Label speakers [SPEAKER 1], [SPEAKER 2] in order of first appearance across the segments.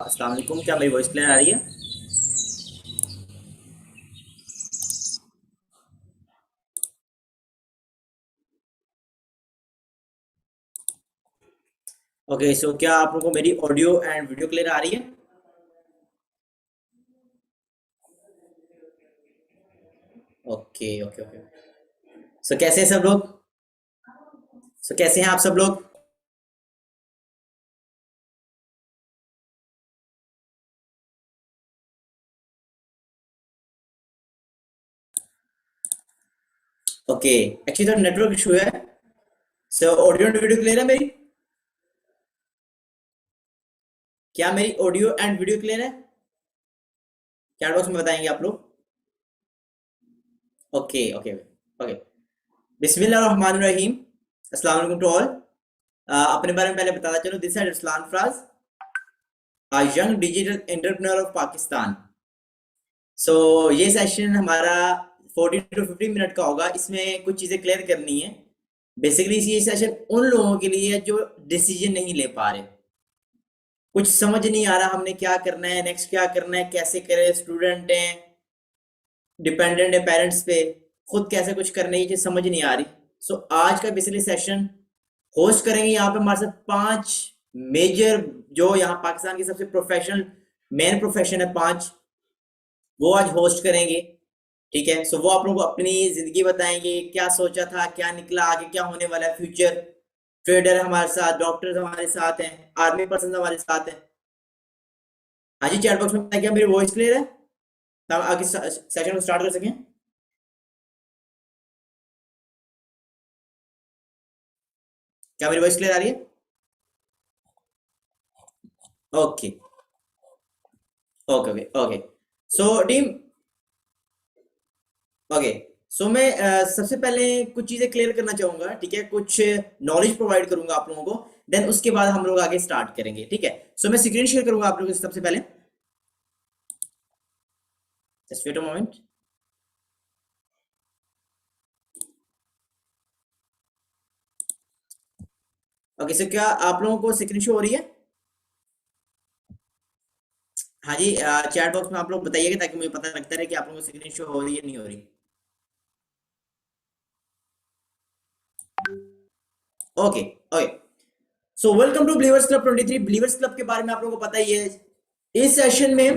[SPEAKER 1] अस्सलाम वालेकुम। क्या मेरी वॉइस क्लियर आ रही है? ओके, सो क्या आप लोगों को मेरी ऑडियो एंड वीडियो क्लियर आ रही है? Okay okay okay. सो कैसे हैं सब लोग? सो कैसे हैं आप सब लोग? ओके, एक्चुअली थोड़ा नेटवर्क इशू है। So audio and video clear है मेरी? क्या मेरी ऑडियो एंड वीडियो क्लियर है? चैट बॉक्स में बताएंगे आप लोग। Okay okay okay. बिस्मिल्लाहिर्रहमानिर्रहीम। अस्सलाम वालेकुम टू ऑल। अपने बारे में पहले बताता चलो, this is Irsalan Faraz, a young digital entrepreneur of Pakistan. So ये सेशन हमारा 40 टू 50 मिनट का होगा। इसमें कुछ चीज़ें क्लियर करनी है। बेसिकली ये सेशन उन लोगों के लिए है जो डिसीजन नहीं ले पा रहे, कुछ समझ नहीं आ रहा हमने क्या करना है, नेक्स्ट क्या करना है, कैसे करें, स्टूडेंट हैं, डिपेंडेंट है पेरेंट्स पे, खुद कैसे कुछ करना है, ये चीज़ समझ नहीं आ रही। सो आज का बेसिकली सेशन होस्ट करेंगे यहाँ पे हमारे साथ 5 मेजर, जो यहाँ पाकिस्तान की सबसे प्रोफेशनल मेन प्रोफेशन है 5, वो आज होस्ट करेंगे। ठीक है, सो वो आप लोगों को अपनी जिंदगी बताएंगे, क्या सोचा था, क्या निकला, आगे क्या होने वाला है, फ्यूचर। ट्रेडर हमारे साथ, डॉक्टर्स हमारे साथ हैं, आर्मी पर्सन हमारे साथ हैं। हाँ जी, चैट बॉक्स में बताया, क्या मेरी वॉइस क्लियर है? तो हम आगे सेशन को स्टार्ट कर सकें। क्या मेरी वॉइस क्लियर आ रही है? Okay okay okay okay. So team, okay, so मैं सबसे पहले कुछ चीजें क्लियर करना चाहूंगा। ठीक है, कुछ नॉलेज प्रोवाइड करूंगा आप लोगों को, देन उसके बाद हम लोग आगे स्टार्ट करेंगे। ठीक है, सो मैं स्क्रीन शेयर करूंगा आप लोगों से सबसे पहले। Just wait a moment. Okay, so क्या आप लोगों को स्क्रीन शो हो रही है? हाँ जी, चैट बॉक्स में आप लोग बताइएगा ताकि मुझे पता लगता रहे कि आप लोगों को स्क्रीन शो हो रही है नहीं हो रही। Okay okay. So welcome to believers club 23। Believers club के बारे में आप लोगों को पता ही है। इस सेशन में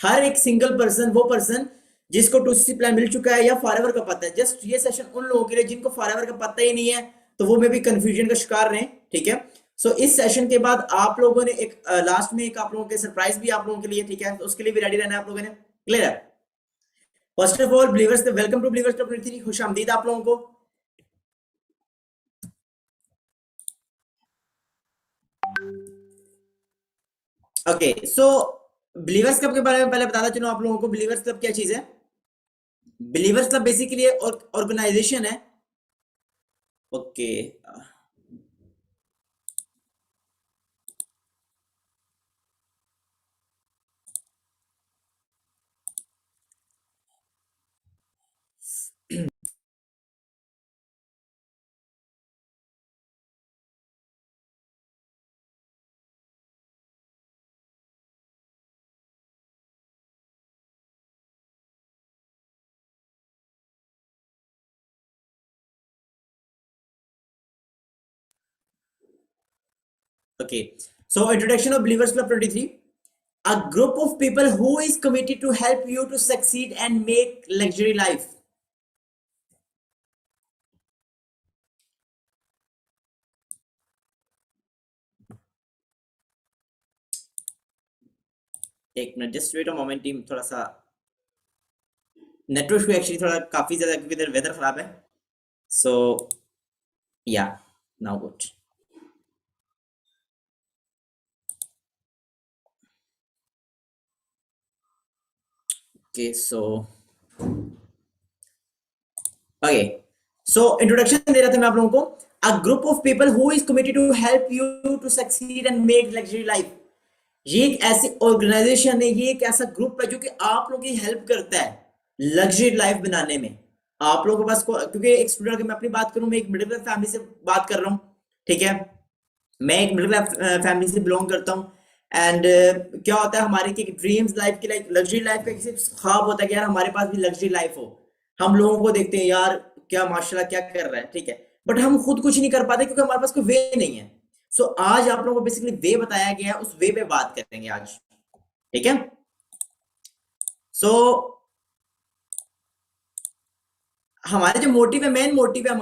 [SPEAKER 1] हर एक सिंगल पर्सन, वो पर्सन जिसको 2C प्लान मिल चुका है या फॉरएवर का पता है, जस्ट ये सेशन उन लोगों के लिए जिनको फॉरएवर का पता ही नहीं है, तो वो में भी कंफ्यूजन का शिकार रहे। ठीक है, सो इस सेशन के बाद आप लोगों ने एक लास्ट में एक आप लोगों के सरप्राइज भी आप लोगों के लिए। ठीक है, तो उसके लिए भी रेडी रहना है आप लोगों ने। क्लियर है? First of all believers, welcome to believers club 23, खुश आमदीद आप लोगों को। ओके, सो बिलीवर्स क्लब के बारे में पहले बताता चलो आप लोगों को, बिलीवर्स क्लब क्या चीज है। बिलीवर्स क्लब बेसिकली ऑर्गेनाइजेशन है। Okay okay. So introduction of believers club 23, a group of people who is committed to help you to succeed and make luxury life. एक मिनट, just wait a moment team, थोड़ा सा network को actually थोड़ा काफी ज्यादा, क्योंकि इधर वेदर खराब है। So yeah now good. Okay so okay so introduction दे रहा था मैं आप लोगों को। A group of people who is committed to help you to succeed and make luxury life. ये एक ऐसी ऑर्गेनाइजेशन है, ये एक ऐसा ग्रुप है जो कि आप लोगों की हेल्प करता है लग्जरी लाइफ बनाने में। आप लोगों के पास क्योंकि एक स्टूडेंट, अगर मैं अपनी बात करूं, मैं एक मिडिल क्लास फैमिली से बात कर रहा हूं, ठीक है, मैं एक मिडिल क्लास फैमिली से बिलोंग करता हूं। एंड क्या होता है हमारी की ड्रीम्स लाइफ की, लाइक लग्जरी लाइफ का किसी ख्वाब होता है कि यार हमारे पास भी लग्जरी लाइफ हो। हम लोगों को देखते हैं यार क्या माशाल्लाह क्या कर रहा है, ठीक है, बट हम खुद कुछ नहीं कर पाते क्योंकि हमारे पास कोई वे नहीं है। सो आज आप लोगों को बेसिकली वे बताया गया है, उस वे पे बात करेंगे आज, ठीक है। सो हमारे जो मोटिव है, मेन मोटिव है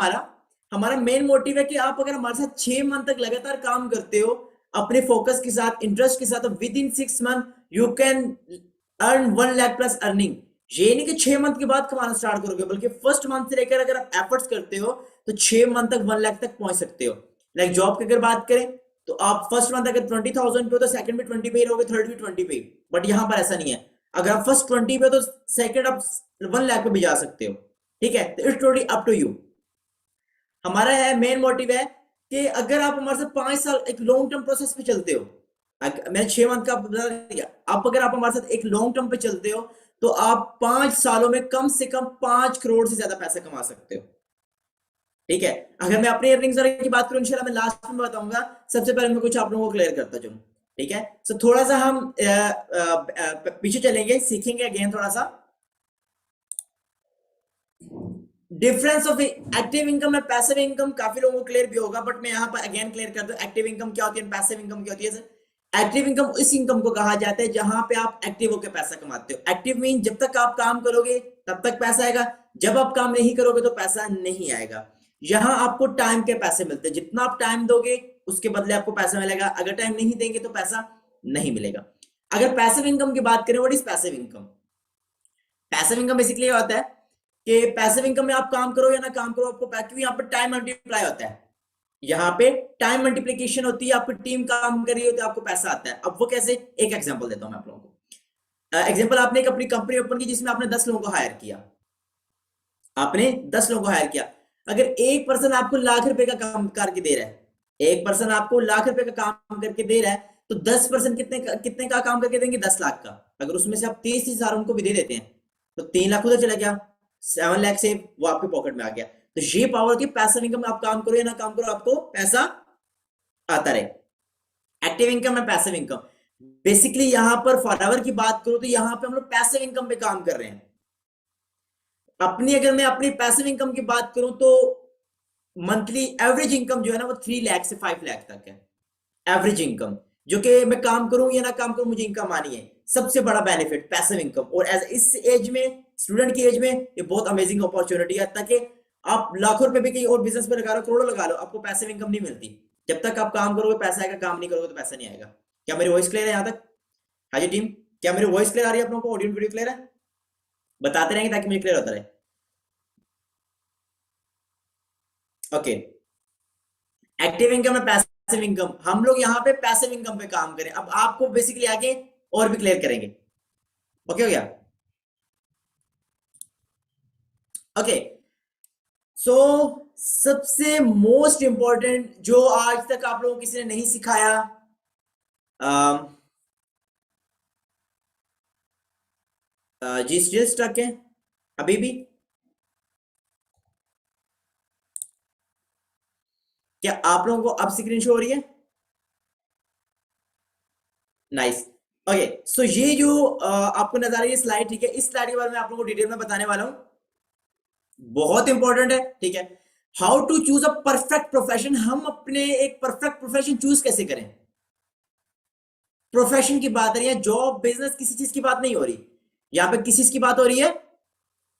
[SPEAKER 1] हमारा मेन मोटिव है कि आप अगर हमारे साथ 6 मंथ तक लगातार काम करते हो अपने फोकस के साथ, इंटरेस्ट के साथ, तो with in 6 month you can earn 1 lakh plus earning. ये नहीं कि 6 मंथ के बाद कमाना स्टार्ट करोगे, बल्कि फर्स्ट मंथ से लेकर अगर आप एफर्ट्स करते हो तो 6 मंथ तक 1 लाख तक पहुंच सकते हो। लाइक जॉब की अगर बात करें तो आप फर्स्ट मंथ अगर 20,000 पे हो तो सेकंड में 20 पे रहोगे, थर्ड भी 20 पे। बट यहां पर ऐसा नहीं है, अगर आप फर्स्ट 20 पे तो सेकंड आप 1 लाख पे भी जा सकते हो, ठीक है। तो it's totally up to you. हमारा है मेन मोटिव है कि अगर आप हमारे साथ 5 साल एक लॉन्ग टर्म प्रोसेस पे चलते हो, मैंने 6 मंथ का बता दिया, आप अगर आप हमारे साथ एक लॉन्ग टर्म पे चलते हो तो आप 5 सालों में कम से कम 5 करोड़ से ज्यादा पैसा कमा सकते हो, ठीक है। अगर मैं अपनी अर्निंग्स की बात करूं, इंशाल्लाह मैं लास्ट में बताऊंगा, सबसे पहले मैं कुछ आप लोगों को क्लियर करता चलूं, ठीक है। सो थोड़ा सा हम पीछे चलेंगे, सीखेंगे अगेन थोड़ा सा डिफरेंस ऑफ एक्टिव इनकम और पैसिव इनकम। काफी लोगों को क्लियर भी होगा, बट मैं यहाँ पर अगेन क्लियर कर दूं, एक्टिव इनकम क्या होती है, पैसिव इनकम क्या होती है। एक्टिव इनकम इस इनकम को कहा जाता है जहां पे आप एक्टिव होकर पैसा कमाते हो। एक्टिव मीन जब तक आप काम करोगे तब तक पैसा आएगा, जब आप काम नहीं करोगे तो पैसा नहीं आएगा। यहां आपको टाइम के पैसे मिलते हैं, जितना आप टाइम दोगे उसके बदले आपको पैसा मिलेगा, अगर टाइम नहीं देंगे तो पैसा नहीं मिलेगा। अगर पैसिव इनकम की बात करें, what is passive income? Passive income basically होता है कि पैसिव इनकम में आप काम करो या ना काम करो, आपको क्योंकि यहाँ पर टाइम मल्टीप्लाई होता है, यहाँ पे टाइम मल्टीप्लिकेशन होती है, आपकी टीम काम कर रही होती है, आपको पैसा आता है। अब वो कैसे, एक एग्जांपल देता हूं मैं आप लोगों को। एग्जांपल, आपने एक अपनी कंपनी ओपन की जिसमें आपने 10 लोगों को हायर किया, आपने 10 लोगों को हायर किया। अगर एक पर्सन आपको लाख रुपए का काम करके दे रहा है, एक पर्सन आपको लाख रुपए का काम करके दे रहा है, तो 10% कितने का काम करके देंगे? 10 लाख का। अगर उसमें से आप 30,000 उनको भी दे देते हैं तो 3 लाख उधर चला गया, 7 लाख से वो आपके पॉकेट में आ गया। तो ये पावर की पैसिव इनकम, आप काम करो या ना काम करो आपको पैसा आता रहे। एक्टिव इनकम है पैसिव इनकम। बेसिकली यहां पर फॉरएवर की बात करूं तो यहां पे हम लोग पैसिव इनकम पे काम कर रहे हैं। अगर मैं अपनी पैसिव इनकम की बात करूं तो मंथली एवरेज इनकम जो है ना वो 3 लाख से 5 लाख तक है एवरेज इनकम, जो कि मैं काम करूं या ना काम करूं मुझे इनकम आनी है। सबसे बड़ा बेनिफिट पैसिव इनकम। और एज इस एज में, स्टूडेंट की एज में, ये बहुत अमेजिंग अपॉर्चुनिटी है, ताकि आप लाखों रुपए भी कहीं और बिजनेस में लगा लो, करोड़ों लगा लो, आपको पैसिव इनकम नहीं मिलती। जब तक आप काम करोगे पैसा आएगा, काम नहीं करोगे तो पैसा नहीं आएगा। क्या मेरी वॉइस क्लियर है यहाँ तक? हाँ जी टीम, क्या मेरी वॉइस क्लियर आ रही है आप लोगों को? ऑडियो वीडियो क्लियर है? बताते रहेंगे ताकि मुझे क्लियर होता रहे। ओके, एक्टिव इनकम है पैसिव इनकम, हम लोग यहाँ पे पैसिव इनकम पे काम करें। अब आपको बेसिकली आगे और भी क्लियर करेंगे। ओके हो गया? ओके, सो सबसे मोस्ट इंपॉर्टेंट जो आज तक आप लोगों को किसी ने नहीं सिखाया, जी स्टिल स्टक है अभी भी? क्या आप लोगों को अब स्क्रीन शो हो रही है? नाइस। ओके, सो ये जो आपको नजर आ रही है स्लाइड, ठीक है, इस स्लाइड के बारे में आप लोगों को डिटेल में बताने वाला हूं, बहुत इंपॉर्टेंट है, ठीक है। How to choose a perfect profession. हम अपने एक परफेक्ट प्रोफेशन चूज कैसे करें? प्रोफेशन की बात हो रही है, जॉब बिजनेस किसी चीज की बात नहीं हो रही यहां पे, किसी चीज की बात हो रही है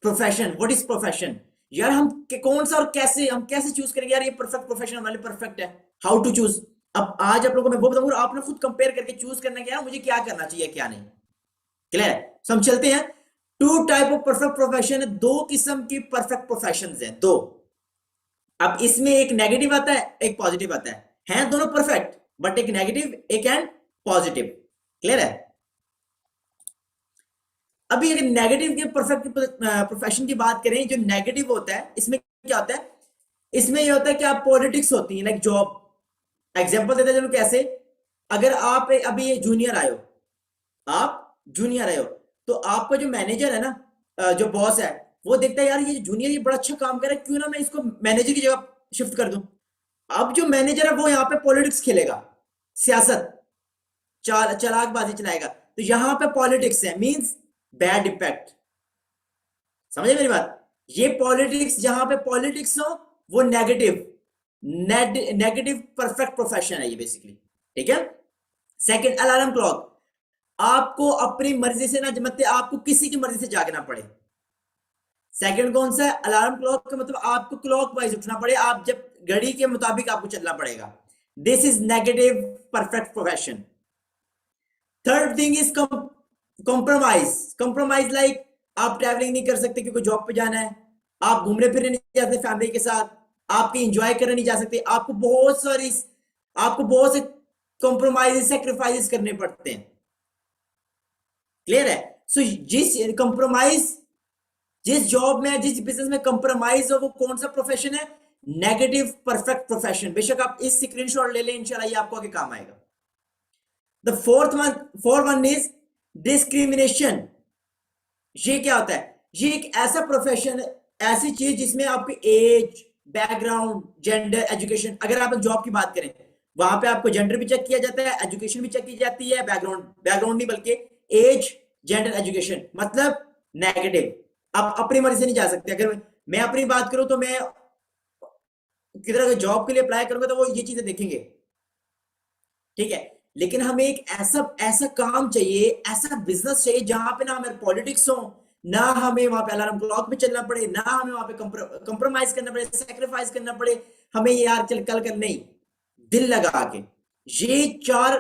[SPEAKER 1] प्रोफेशन। What is profession? यार हम कौन सा और कैसे, हम कैसे चूज करेंगे यार ये परफेक्ट प्रोफेशन हमारे परफेक्ट है? How to choose. अब आज आप लोगों को मैं वो बताऊंगा, आपने खुद कंपेयर करके चूज करना क्या है, मुझे क्या करना चाहिए क्या नहीं। क्लियर है? So, हम चलते हैं। Two type of perfect profession है, दो किस्म की परफेक्ट प्रोफेशन है, दो। अब इसमें एक नेगेटिव आता है, एक पॉजिटिव आता है दोनों परफेक्ट, बट एक नेगेटिव एक एंड पॉजिटिव। क्लियर है? अभी अगर नेगेटिव के परफेक्ट प्रोफेशन की बात करें, जो नेगेटिव होता है इसमें क्या होता है, इसमें ये होता है कि आप पॉलिटिक्स होती है, लाइक जॉब। एग्जांपल देते हैं, चलो कैसे, अगर आप अभी जूनियर आए हो, आप जूनियर आए हो, तो आपका जो मैनेजर है ना, जो बॉस है, वो देखता है यार ये जूनियर ये बड़ा अच्छा काम कर रहा है, क्यों ना मैं इसको मैनेजर की जगह शिफ्ट कर दूं। अब जो मैनेजर है वो यहाँ पे पॉलिटिक्स खेलेगा, सियासत, चलाकबाजी चलाएगा, तो यहां पे पॉलिटिक्स है, मींस बैड इफेक्ट। समझे मेरी बात? ये पॉलिटिक्स, जहां पे पॉलिटिक्स हो वो नेगेटिव, नेगेटिव परफेक्ट प्रोफेशन है ये बेसिकली। ठीक है? Second, alarm clock. आपको अपनी मर्जी से ना, मतलब आपको किसी की मर्जी से जागना पड़े। सेकंड कौन सा है? अलार्म क्लॉक का मतलब आपको क्लॉक वाइज उठना पड़े, आप जब घड़ी के मुताबिक आपको चलना पड़ेगा। This is negative perfect profession. Third thing is compromise. Compromise like आप ट्रैवलिंग नहीं कर सकते क्योंकि जॉब पे जाना है, आप घूमने फिरने नहीं जा सकते फैमिली के साथ, आपके एंजॉय करने नहीं जा सकते, आपको बहुत से कॉम्प्रोमाइज, सेक्रीफाइस करने पड़ते हैं। क्लियर है? सो जिस कॉम्प्रोमाइज, जिस जॉब में, जिस बिजनेस में कॉम्प्रोमाइज हो, वो कौन सा प्रोफेशन है? Negative perfect profession. बेशक आप इस स्क्रीनशॉट ले लें, इंशाल्लाह ये आपको आगे काम आएगा। The fourth one is discrimination. ये क्या होता है? ये एक ऐसा प्रोफेशन, ऐसी चीज जिसमें आपकी एज, बैकग्राउंड, जेंडर, एजुकेशन, अगर आप एक जॉब की बात करें, वहां पे आपको जेंडर भी चेक किया जाता है, एजुकेशन भी चेक की जाती है, बैकग्राउंड नहीं बल्कि एज, जेंडर, एजुकेशन, मतलब नेगेटिव। आप अपनी मर्जी से नहीं जा सकते। अगर मैं अपनी बात करूं तो मैं किधर जॉब के लिए अप्लाई करूंगा तो वो ये चीजें देखेंगे। ठीक है? लेकिन हमें एक ऐसा काम चाहिए, ऐसा बिजनेस चाहिए जहां पे ना हमें पॉलिटिक्स हो, ना हमें वहां पे अलार्म क्लॉक पे चलना पड़े, ना हमें वहां पे कंप्रोमाइज करना पड़े, सेक्रीफाइस करना पड़े। हमें ये यार चल कल कर नहीं, दिल लगा के। ये चार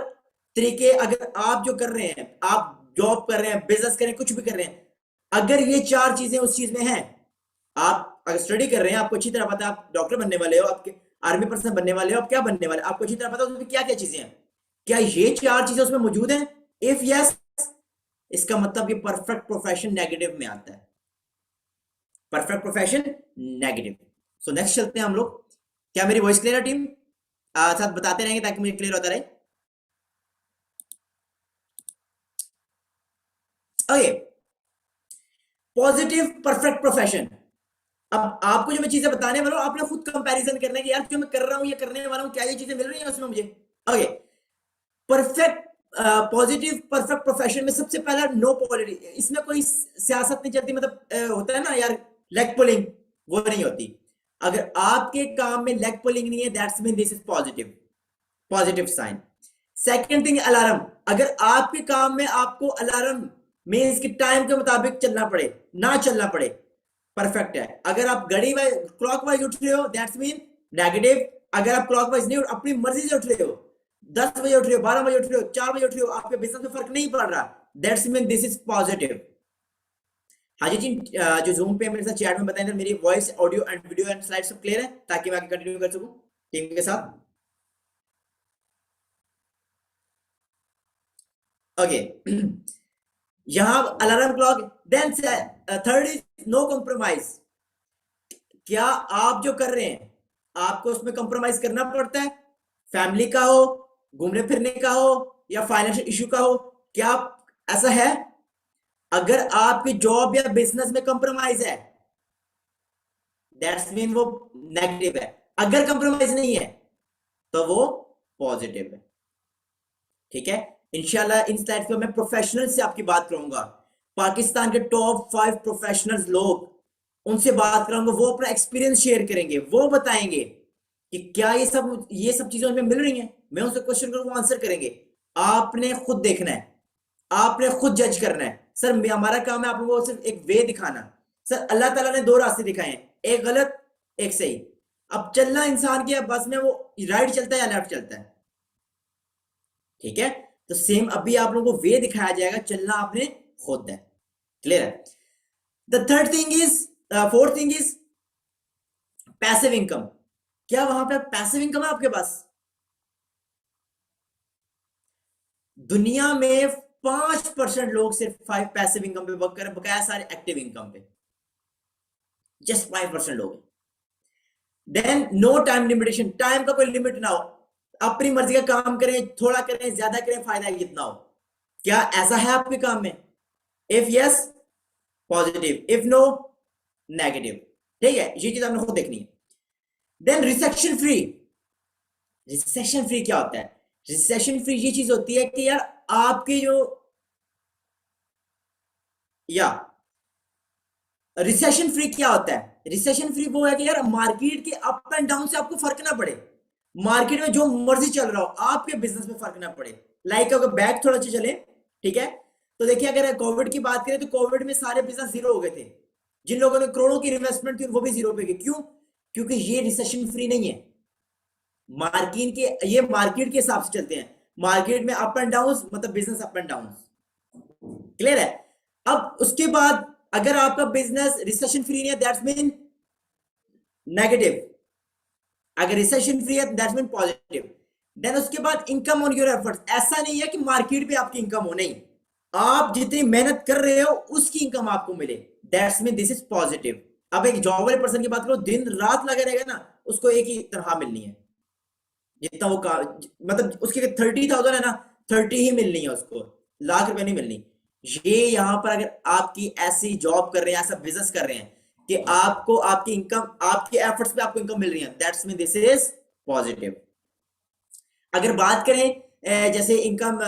[SPEAKER 1] तरीके अगर आप जो कर रहे हैं, आप जॉब कर रहे हैं, बिजनेस कर रहे हैं, कुछ भी कर रहे हैं, अगर ये चार चीजें उस चीज में हैं, आप अगर स्टडी कर रहे हैं, आपको अच्छी तरह पता है आप डॉक्टर बनने वाले हो, आपके आर्मी पर्सन बनने वाले हो, आप क्या बनने वाले, आपको अच्छी तरह पता है उसमें क्या क्या चीजें हैं, क्या ये चार चीजें उसमें मौजूद हैं? इफ यस, इसका मतलब ये परफेक्ट प्रोफेशन नेगेटिव में आता है। Perfect profession negative. सो नेक्स्ट चलते हैं हम लोग। क्या मेरी वॉइस क्लियर है टीम? साथ बताते रहेंगे ताकि मुझे क्लियर होता रहे। Okay, positive perfect profession. अब आपको जो मैं चीजें बताने वाला हूं, आपने खुद कंपैरिजन करना है कि यार जो मैं कर रहा हूं, ये करने वाला हूं, क्या ये चीजें मिल रही हैं उसमें मुझे? Okay, perfect positive perfect profession में सबसे पहला नो पॉलिटिक्स। इसमें कोई सियासत नहीं चलती, मतलब होता है ना यार लेग पुलिंग, वो नहीं होती। अगर आपके काम में लेग पुलिंग नहीं है, that's mean this is positive, positive sign. Second thing, alarm. अगर आपके काम में आपको अलार्म मीन्स कि टाइम के मुताबिक चलना पड़े, ना चलना पड़े, परफेक्ट है। अगर आप घड़ी वाइज, क्लॉक वाइज उठ रहे हो, दैट्स मीन नेगेटिव। अगर आप क्लॉक वाइज नहीं, अपनी मर्जी से उठ रहे हो, 10 बजे उठ रहे हो, 12 बजे उठ रहे हो, 4 बजे उठ रहे हो, आपके बिजनेस में फर्क नहीं पड़ रहा, that's mean this is positive. हाजी जी, जो जूम पे मेरे साथ चैट में बताएं, मेरी voice, audio and video and slide सब क्लियर है ताकि मैं आगे कंटिन्यू कर सकूं टीम के साथ। ओके, यहां alarm clock. Then third is no compromise. क्या आप जो कर रहे हैं आपको उसमें कॉम्प्रोमाइज करना पड़ता है? फैमिली का हो, घूमने फिरने का हो, या फाइनेंशियल इश्यू का हो, क्या ऐसा है? अगर आपकी जॉब या बिजनेस में कॉम्प्रोमाइज है, दैट्स मीन वो नेगेटिव है। अगर कॉम्प्रोमाइज नहीं है तो वो पॉजिटिव है। ठीक है? इंशाल्लाह इन स्लाइड्स पे मैं प्रोफेशनल से आपकी बात करूंगा, पाकिस्तान के टॉप 5 प्रोफेशनल्स लोग, उनसे बात करूंगा, वो अपना एक्सपीरियंस शेयर करेंगे, वो बताएंगे कि क्या ये सब चीजें उनमें मिल रही हैं। मैं उनसे क्वेश्चन करूंगा, वो आंसर करेंगे। आपने खुद देखना है, आपने खुद जज करना है। सर हमारा काम है आप लोगों को सिर्फ एक वे दिखाना। सर अल्लाह ताला ने 2 रास्ते दिखाए हैं, एक गलत एक सही। अब चलना इंसान की बस में, वो राइट चलता है या लेफ्ट चलता है। ठीक है? तो सेम अभी आप लोगों को वे दिखाया जाएगा, चलना आपने होता है। क्लियर है? The third thing is, fourth thing is passive income. क्या वहां पे पैसिव इनकम है आपके पास? दुनिया में 5% लोग सिर्फ 5 पैसिव इनकम पे वर्क कर रहे हैं, बकाया सारे एक्टिव इनकम पे जस्ट 5% लोग। Then no time limitation, time का कोई लिमिट ना हो, अपनी मर्जी का काम करें, थोड़ा करें, ज्यादा करें, फायदा कितना हो। क्या ऐसा है आपके काम में? If yes positive, if no negative. ठीक है, ये चीज आपने खुद देखनी है। Then recession free. Recession free क्या होता है? रिसेशन फ्री ये चीज होती है कि यार आपके जो, या रिसेशन फ्री क्या होता है? रिसेशन फ्री वो है कि यार मार्केट के अप एंड डाउन से आपको फर्क ना पड़े, मार्केट में जो मर्जी चल रहा हो आपके बिजनेस में फर्क ना पड़े। लाइक अगर बैक थोड़ा सा चले, ठीक है, तो देखिए अगर कोविड की बात करें तो कोविड में सारे बिजनेस जीरो हो गए थे, जिन लोगों ने करोड़ों की इन्वेस्टमेंट थी वो भी जीरो पे गए। क्यों? क्योंकि ये रिसेशन फ्री नहीं है। मार्केट के, ये मार्केट के हिसाब से चलते हैं, मार्केट में अप एंड डाउन मतलब business up and down. Clear है? अब उसके बाद अगर आपका बिजनेस रिसेशन फ्री नहीं है दैट्स मीन नेगेटिव, अगर रिसेशन फ्री है दैट्स मीन पॉजिटिव। देन उसके बाद इनकम ऑन योर एफर्ट्स। ऐसा नहीं है कि मार्केट पे आपकी इनकम हो, नहीं, आप जितनी मेहनत कर रहे हो उसकी इनकम आपको मिले, that's mean this is positive. अब एक जॉब वाले पर्सन की बात करो, दिन रात लगा रहेगा ना, उसको एक ही तनख्वाह मिलनी है, जितना वो मतलब उसकी 30,000 है ना, 30 ही मिलनी है उसको, लाख रुपए नहीं मिलनी। ये यहां पर अगर आपकी ऐसी जॉब कर रहे हैं, ऐसा बिजनेस कर रहे हैं कि आपको आपकी इनकम, आपके एफर्ट्स पे आपको इनकम मिल रही है, that's mean this is positive. अगर बात करें जैसे इनकम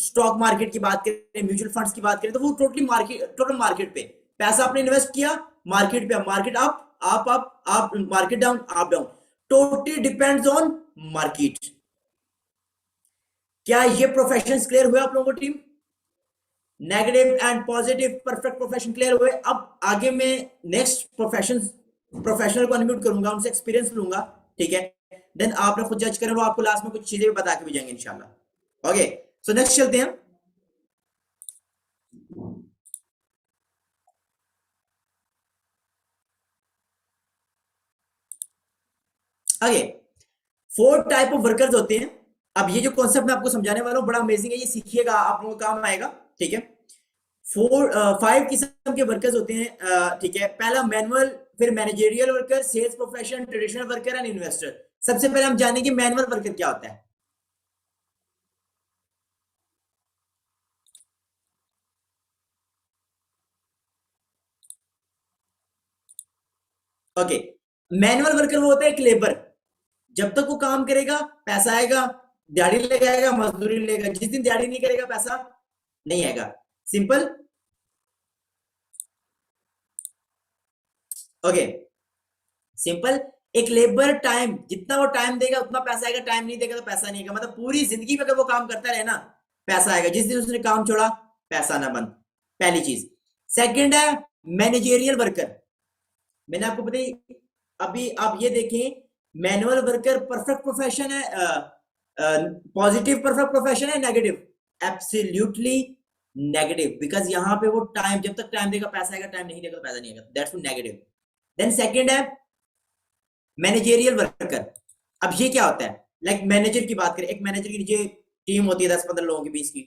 [SPEAKER 1] स्टॉक मार्केट की बात करें, म्यूचुअल फंड्स की बात करें, तो वो टोटल मार्केट पे पैसा आपने इन्वेस्ट किया, मार्केट पे, मार्केट आप मार्केट डाउन, आप down, totally depends on market. क्या ये प्रोफेशन क्लियर हुए आप लोगों को team? Negative and positive perfect profession clear हुए। अब आगे मैं नेक्स्ट प्रोफेशनल को अनम्यूट करूंगा, उनसे एक्सपीरियंस लूंगा, ठीक है, देन आप लोग खुद जज करें, वो आपको लास्ट में कुछ चीजें भी बता के भी जाएंगे इंशाल्लाह। ओके, सो नेक्स्ट चलते हैं। आगे 4 टाइप ऑफ वर्कर्स होते हैं। अब ये जो कॉन्सेप्ट मैं आपको समझाने वाला हूं बड़ा अमेजिंग है, ये सीखिएगा, आप लोगों को काम आएगा, ठीक है। 5 किस्म के वर्कर्स होते हैं, ठीक है। पहला मैनुअल, फिर managerial worker, sales profession, traditional worker and investor. सबसे पहले हम जानेंगे मैनुअल वर्कर क्या होता है। ओके, मैनुअल वर्कर वो होता है एक लेबर, जब तक वो काम करेगा पैसा आएगा, दिहाड़ी लगाएगा, मजदूरी लेगा, जिस दिन दिहाड़ी नहीं करेगा पैसा नहीं आएगा, सिंपल। Okay, simple. एक लेबर टाइम, जितना वो टाइम देगा उतना पैसा आएगा, टाइम नहीं देगा तो पैसा नहीं आएगा, मतलब पूरी जिंदगी में अगर वो काम करता रहे ना पैसा आएगा, जिस दिन उसने काम छोड़ा पैसा ना बंद, पहली चीज। सेकंड है मैनेजेरियल वर्कर। मैंने आपको बताई अभी, आप ये देखें, मैनुअल वर्कर परफेक्ट प्रोफेशन है, पॉजिटिव परफेक्ट प्रोफेशन है, नेगेटिव एब्सोल्युटली नेगेटिव, बिकॉज यहां पे वो टाइम, जब तक टाइम देगा पैसा आएगा, टाइम नहीं देगा तो पैसा नहीं आएगा, दैट्स नेगेटिव। देन सेकंड है मैनेजेरियल वर्कर। अब ये क्या होता है? लाइक मैनेजर की बात करें, एक मैनेजर की नीचे टीम होती है 10-15 लोगों की, 20 की।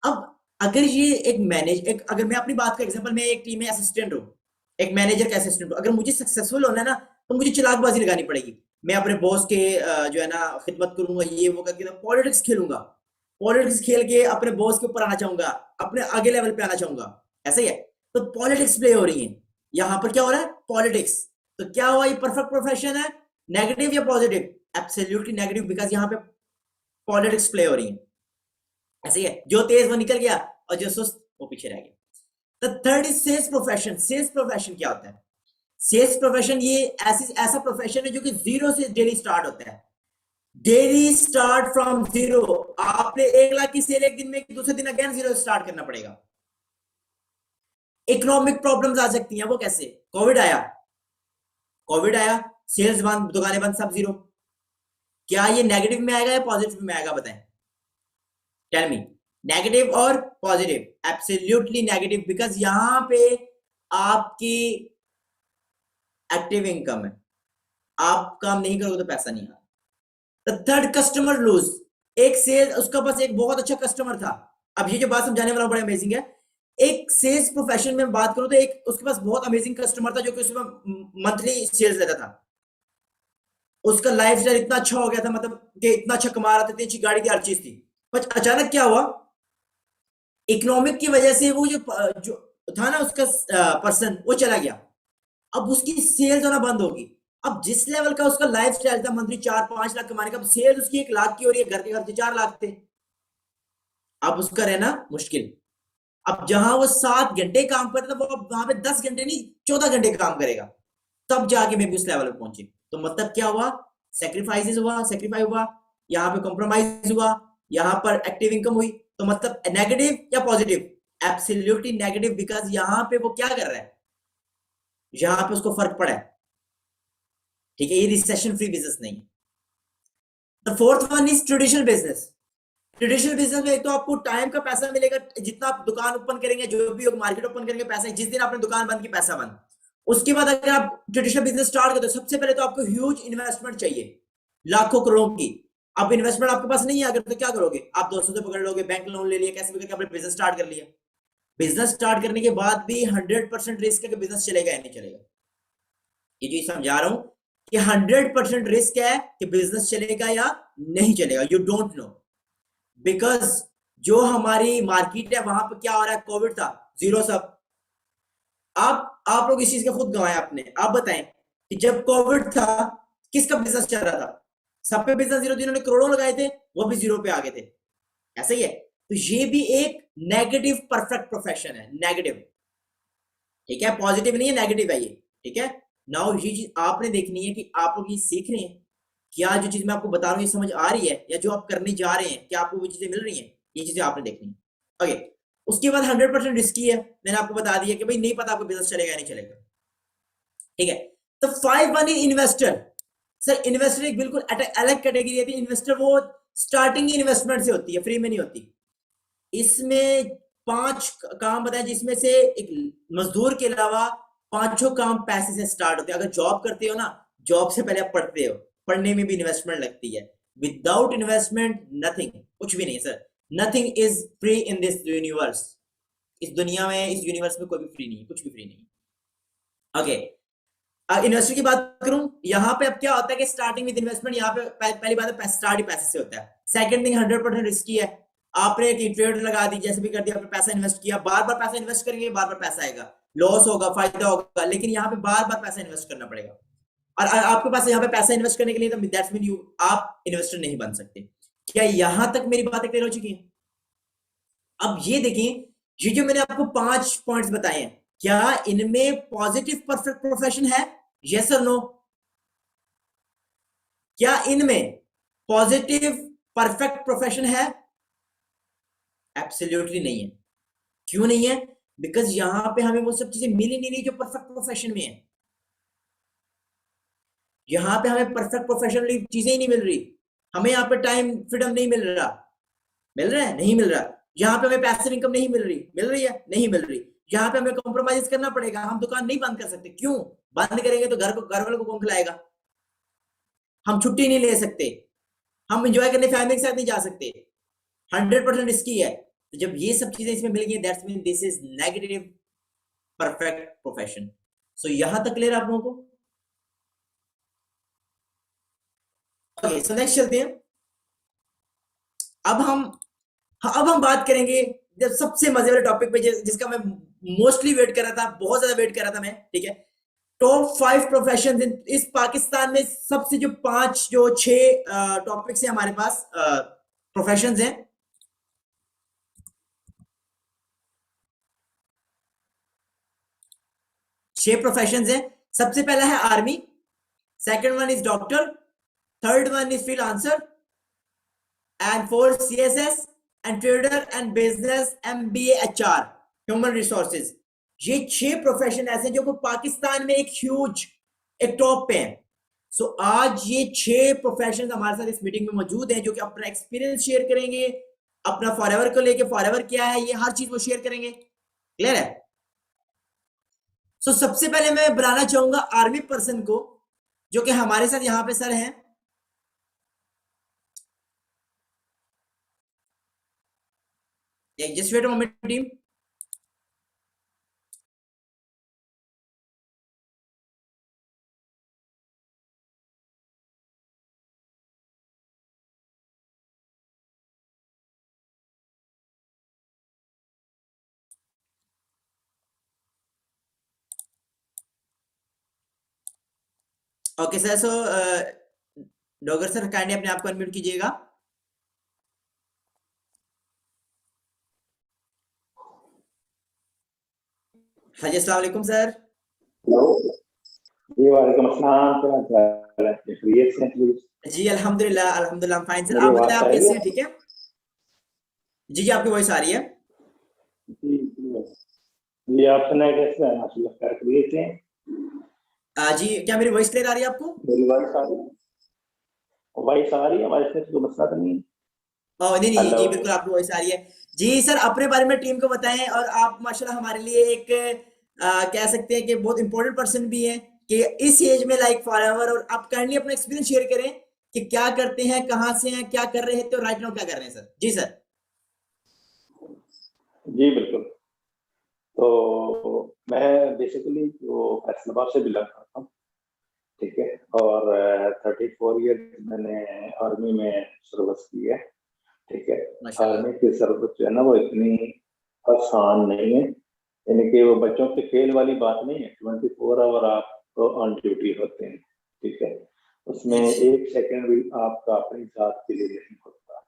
[SPEAKER 1] अब अगर ये एक अगर मैं अपनी बात करूं, एग्जांपल मैं एक टीम में असिस्टेंट हूं, एक मैनेजर का असिस्टेंट हूं, अगर मुझे सक्सेसफुल होना है ना तो मुझे चालाकबाजी लगानी पड़ेगी, मैं अपने बॉस के जो है ना खिदमत करूंगा, ये वो करके पॉलिटिक्स खेलूंगा, पॉलिटिक्स खेल के अपने बॉस के ऊपर आना चाहूंगा, अपने आगे लेवल पे आना चाहूंगा, ऐसा ही है। तो पॉलिटिक्स प्ले हो रही है यहां पर, क्या हो रहा है? पॉलिटिक्स। तो क्या हुआ, ये परफेक्ट प्रोफेशन है, नेगेटिव या पॉजिटिव? एब्सोल्युटली नेगेटिव, बिकॉज यहां पे पॉलिटिक्स प्ले हो रही है, ऐसे ही है, जो तेज वो निकल गया और जो सुस्त वो पीछे रह गया। The third is sales profession. Sales profession क्या होता है? सेल्स प्रोफेशन ये ऐसा प्रोफेशन है जो कि जीरो से डेली स्टार्ट होता है, डेली स्टार्ट फ्रॉम जीरो। आपने 1 लाख की सेल एक दिन में, दूसरे दिन अगेन जीरो स्टार्ट करना पड़ेगा। इकोनॉमिक प्रॉब्लम्स आ सकती हैं, वो कैसे? कोविड आया, सेल्स बंद, दुकानें बंद, सब जीरो। क्या ये नेगेटिव में आएगा या पॉजिटिव में आएगा? बताएं, टेल मी। नेगेटिव और पॉजिटिव? एब्सोल्युटली नेगेटिव, बिकॉज यहां पे आपकी एक्टिव इनकम है, आप काम नहीं करोगे तो पैसा नहीं आता। The third, customer lose. एक सेल्स, उसका पास एक बहुत अच्छा कस्टमर था। अब ये जो बात समझाने वाला बड़ा अमेजिंग है। एक सेल्स प्रोफेशन में बात करूं तो एक उसके पास बहुत अमेजिंग कस्टमर था जो कि उसमें मंथली सेल्स लेता था। उसका लाइफस्टाइल इतना अच्छा हो गया था, मतलब कि इतना अच्छा कमा रहा था, इतनी अच्छी गाड़ी थी, हर चीज थी। पर अचानक क्या हुआ, इकोनॉमिक की वजह से वो जो था ना उसका पर्सन, वो चला गया। अब उसकी सेल्स होना बंद होगी। अब जिस लेवल का उसका लाइफ स्टाइल था, मंथली 4-5 लाख कमाने का, अब सेल्स उसकी 1 लाख की हो रही है, घर के खर्चे 4 लाख थे। अब उसका रहना मुश्किल। अब जहां वो 7 घंटे काम करता था, वो अब वहां पे 10 घंटे नहीं 14 घंटे काम करेगा, तब जाके मैं भी उस लेवल पे पहुंची। तो मतलब क्या हुआ, सेक्रीफाइस हुआ, यहाँ पे कॉम्प्रोमाइज हुआ, यहाँ पर एक्टिव इनकम हुई। तो मतलब नेगेटिव या पॉजिटिव? एब्सोल्युटली नेगेटिव, बिकॉज यहाँ पे वो क्या कर रहा है, यहाँ पे उसको फर्क पड़ा है। ठीक है, ये रिसेशन फ्री बिजनेस नहीं है। The fourth one is traditional business. Traditional business में एक तो आपको टाइम का पैसा मिलेगा, जितना आप दुकान ओपन करेंगे, जो भी मार्केट ओपन करेंगे, पैसा, जिस दिन आपने दुकान बंद की पैसा बंद। उसके बाद अगर आप ट्रेडिशनल बिजनेस स्टार्ट करते हो, सबसे पहले तो आपको ह्यूज इन्वेस्टमेंट चाहिए, लाखों करोड़ों की। अब इन्वेस्टमेंट आपके पास नहीं है अगर, तो क्या करोगे आप? दोस्तों से पकड़ लोगे, बैंक लोन ले लिया, कैसे भी करके आपने बिजनेस स्टार्ट कर लिया। बिजनेस स्टार्ट करने के बाद भी 100% रिस्क है कि बिजनेस चलेगा या नहीं चलेगा। ये जो समझा रहा हूं कि 100% रिस्क है कि बिजनेस चलेगा या नहीं चलेगा, यू डोंट नो। बिकॉज जो हमारी मार्केट है वहां पर क्या हो रहा है, कोविड था, जीरो सब। आप लोग इस चीज का खुद गवाए आपने। आप बताएं कि जब कोविड था, किसका बिजनेस चल रहा था? सबके बिजनेस जीरो, जिन्होंने करोड़ों लगाए थे वो भी जीरो पे आ गए थे। ऐसा ही है। तो ये भी एक नेगेटिव परफेक्ट प्रोफेशन है, नेगेटिव। ठीक है, पॉजिटिव नहीं है, नेगेटिव है ये। ठीक है, नाउ ये चीज आपने देखनी है कि आप लोग ये सीख रहे हैं, क्या जो चीज मैं आपको बता रहा हूँ ये समझ आ रही है, या जो आप करने जा रहे हैं क्या आपको वो चीजें मिल रही हैं, ये चीजें आपने देखनी है। ओके, उसके बाद 100% रिस्की है, मैंने आपको बता दिया कि भाई नहीं पता आपको बिजनेस चलेगा या नहीं चलेगा। ठीक है, तो 5 1 इन्वेस्टर। सर इन्वेस्टर एक बिल्कुल अलग कैटेगरी है। इन्वेस्टर वो स्टार्टिंग इन्वेस्टमेंट से होती है, फ्री में नहीं होती। इसमें 5 काम बताएं, जिसमें से एक मजदूर के अलावा पांचों काम पैसे से स्टार्ट होते हैं। अगर जॉब करते हो ना, जॉब से पहले आप पढ़ते हो, पढ़ने में भी इन्वेस्टमेंट लगती है। विदाउट इन्वेस्टमेंट नथिंग, कुछ भी नहीं sir. Nothing is free in this universe. इस दुनिया में, इस यूनिवर्स में कोई भी फ्री नहीं है, कुछ भी फ्री नहीं। ओके, इन्वेस्टर की बात करूं, यहाँ पे अब क्या होता है कि स्टार्टिंग विद इन्वेस्टमेंट, यहाँ पे पहली बात है स्टार्ट ही पैसे से होता है। सेकंड थिंग, 100% रिस्की है। आपने एक ट्रेड लगा दी, जैसे भी कर दिया, आपने पैसा इन्वेस्ट किया, बार बार पैसा इन्वेस्ट करेंगे, बार बार पैसा आएगा, लॉस होगा, फायदा होगा, लेकिन यहाँ पे बार बार पैसा इन्वेस्ट करना पड़ेगा। और आपके पास यहाँ पे पैसा इन्वेस्ट करने के लिए, तो दैट्स मीन यू, आप इन्वेस्टर नहीं बन सकते। क्या यहां तक मेरी बातें क्लियर हो चुकी है? अब ये देखें, ये जो मैंने आपको 5 पॉइंट्स बताए हैं, क्या इनमें पॉजिटिव परफेक्ट प्रोफेशन है? यस और नो? क्या इनमें पॉजिटिव परफेक्ट प्रोफेशन है? एब्सोल्युटली नहीं है। क्यों नहीं है? बिकॉज यहां पे हमें वो सब चीजें मिल ही नहीं रही जो परफेक्ट प्रोफेशन में है। यहां पे हमें परफेक्ट प्रोफेशनली चीजें ही नहीं मिल रही। हमें यहाँ पे टाइम फ्रीडम नहीं मिल रहा। मिल रहा है? नहीं मिल रहा। यहाँ पे हमें पैसिव इनकम नहीं मिल रही। मिल रही है? नहीं मिल रही। यहाँ पे हमें कॉम्प्रोमाइज करना पड़ेगा। हम दुकान नहीं बंद कर सकते। क्यों? बंद करेंगे तो घर वालों को कौन खिलाएगा? हम छुट्टी नहीं ले सकते, हम एंजॉय करने फैमिली के साथ नहीं जा सकते। 100% रिस्की है। तो जब ये सब चीजें इसमें मिल गई, that's mean this is negative perfect profession. So यहां तक क्लियर आप लोगों को? ओके, सो नेक्स्ट चलते हैं। अब हम बात करेंगे जब सबसे मजे वाले टॉपिक पे, जिसका मैं मोस्टली वेट कर रहा था, बहुत ज्यादा वेट कर रहा था मैं। ठीक है, टॉप 5 प्रोफेशन इस पाकिस्तान में, सबसे जो 5 जो 6 टॉपिक्स हैं हमारे पास, प्रोफेशन हैं। 6 प्रोफेशन हैं। सबसे पहला है army, second one is doctor, third one is freelancer, and fourth CSS and trader and business MBA HR, human resources. ये 6 प्रोफेशन ऐसे हैं जो पाकिस्तान में एक ह्यूज, एक टॉप पे हैं। सो आज ये 6 प्रोफेशन हमारे साथ इस मीटिंग में मौजूद हैं, जो कि अपना एक्सपीरियंस शेयर करेंगे, अपना फॉरएवर को लेके, फॉरएवर क्या है ये हर चीज वो शेयर करेंगे। क्लियर है? सबसे पहले मैं बुलाना चाहूंगा आर्मी पर्सन को, जो कि हमारे साथ यहाँ पे सर हैं। Just wait a moment team. Okay sir, Dogar sir kindly अपने आप को अनम्यूट कीजिएगा। हाँ जी, अस्सलाम वालेकुम सर।
[SPEAKER 2] जी वालेकुम अस्सलाम, क्या हाल है? खैरियत से हैं?
[SPEAKER 1] जी अल्हम्दुलिल्लाह, अल्हम्दुलिल्लाह फाइन सर।
[SPEAKER 2] मेरी
[SPEAKER 1] आप
[SPEAKER 2] आवाज
[SPEAKER 1] बताएं
[SPEAKER 2] आ
[SPEAKER 1] आप
[SPEAKER 2] रही
[SPEAKER 1] कैसे
[SPEAKER 2] है?
[SPEAKER 1] हैं? ठीक है जी, जी आपकी वॉइस आ रही है।
[SPEAKER 2] जी जी, आप सुनाए कैसे हैं? माशाल्लाह खैरियत से हैं?
[SPEAKER 1] जी क्या मेरी वॉइस क्लियर आ रही है आपको?
[SPEAKER 2] मेरी वॉइस आ रही है? वॉइस आ रही है? वॉइस में कोई मसला तो नहीं है?
[SPEAKER 1] नहीं नहीं
[SPEAKER 2] हेलो।
[SPEAKER 1] जी, बिल्कुल आपकी वॉइस आ रही है। जी सर, अपने बारे में टीम को बताएं। और आप माशाल्लाह हमारे लिए एक कह सकते हैं कि बहुत इंपॉर्टेंट पर्सन भी हैं कि इस एज में लाइक फॉरएवर। और आप काइंडली अपना एक्सपीरियंस शेयर करें कि क्या करते हैं, कहाँ से हैं, क्या कर रहे थे और राइट नाउ क्या कर रहे हैं सर। जी सर।
[SPEAKER 2] जी बिल्कुल। तो मैं बेसिकली जो फैसलाबाद से बिलोंग करता हूँ, ठीक है, और 34 ईयर मैंने आर्मी में सर्विस की है, ठीक है।
[SPEAKER 1] माशाल्लाह।
[SPEAKER 2] आर्मी की सर्विस जो है ना वो इतनी आसान नहीं है, यानी कि वो बच्चों के खेल वाली बात नहीं है। 24 आवर आप ऑन ड्यूटी होते हैं, ठीक है। उसमें
[SPEAKER 1] जी
[SPEAKER 2] एक सेकंड भी आपका अपनी जात के लिए नहीं होता।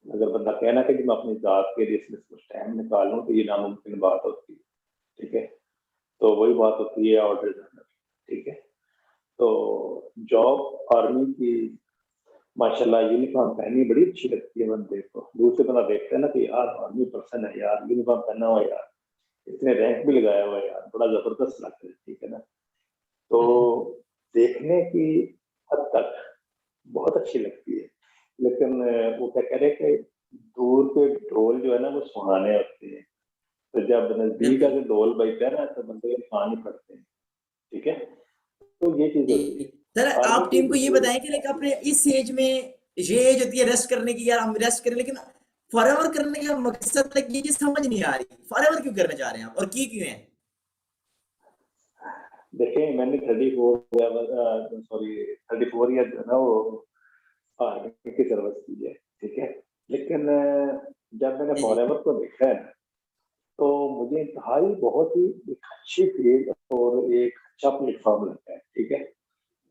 [SPEAKER 2] अगर बंदा कहना कि मैं अपनी जात के लिए इसमें कुछ टाइम निकाल लूँ तो ये नामुमकिन बात होती है, ठीक है। तो वही बात होती है ऑर्डर जनरल, ठीक है। तो जॉब आर्मी की माशाल्लाह यूनिफॉर्म पहनी बड़ी अच्छी लगती है बंदे को। दूर से बंदा देखता है ना कि यार आर्मी पर्सन है यार, यूनिफॉर्म पहना हुआ यार, इसने रैंक भी लगाया हुआ है यार, बड़ा जबरदस्त लगता है, ठीक है ना। तो देखने की हद तक बहुत अच्छी लगती है, लेकिन वो क्या कह रहे कि दूर के ढोल जो है ना वो सुहाने होते हैं। तो जब नजदीक
[SPEAKER 1] बिल्कुल
[SPEAKER 2] आके ढोल बजता है ना तो बंदे के कान ही फटते हैं, ठीक है। तो ये चीज होती
[SPEAKER 1] जी।
[SPEAKER 2] है
[SPEAKER 1] सर
[SPEAKER 2] आर्मी
[SPEAKER 1] आप
[SPEAKER 2] की।
[SPEAKER 1] टीम को ये बताएं कि लाइक अपने इस एज में ये एज होती है रेस्ट करने की, यार हम रेस्ट करें, लेकिन फॉरएवर करने का मकसद तक ये चीज समझ नहीं आ रही। फॉरएवर क्यों करना चाह रहे हैं आप और की क्यों है?
[SPEAKER 2] देखिए मैंने 34 ईयर जो है ना वो आर्मी की सर्विस की है, ठीक है। लेकिन जब मैंने
[SPEAKER 1] जी जी।
[SPEAKER 2] फॉरएवर को देखा है तो मुझे इंतहाई बहुत ही एक अच्छी फील्ड और एक अच्छा प्लेटफॉर्म लगता है, ठीक है।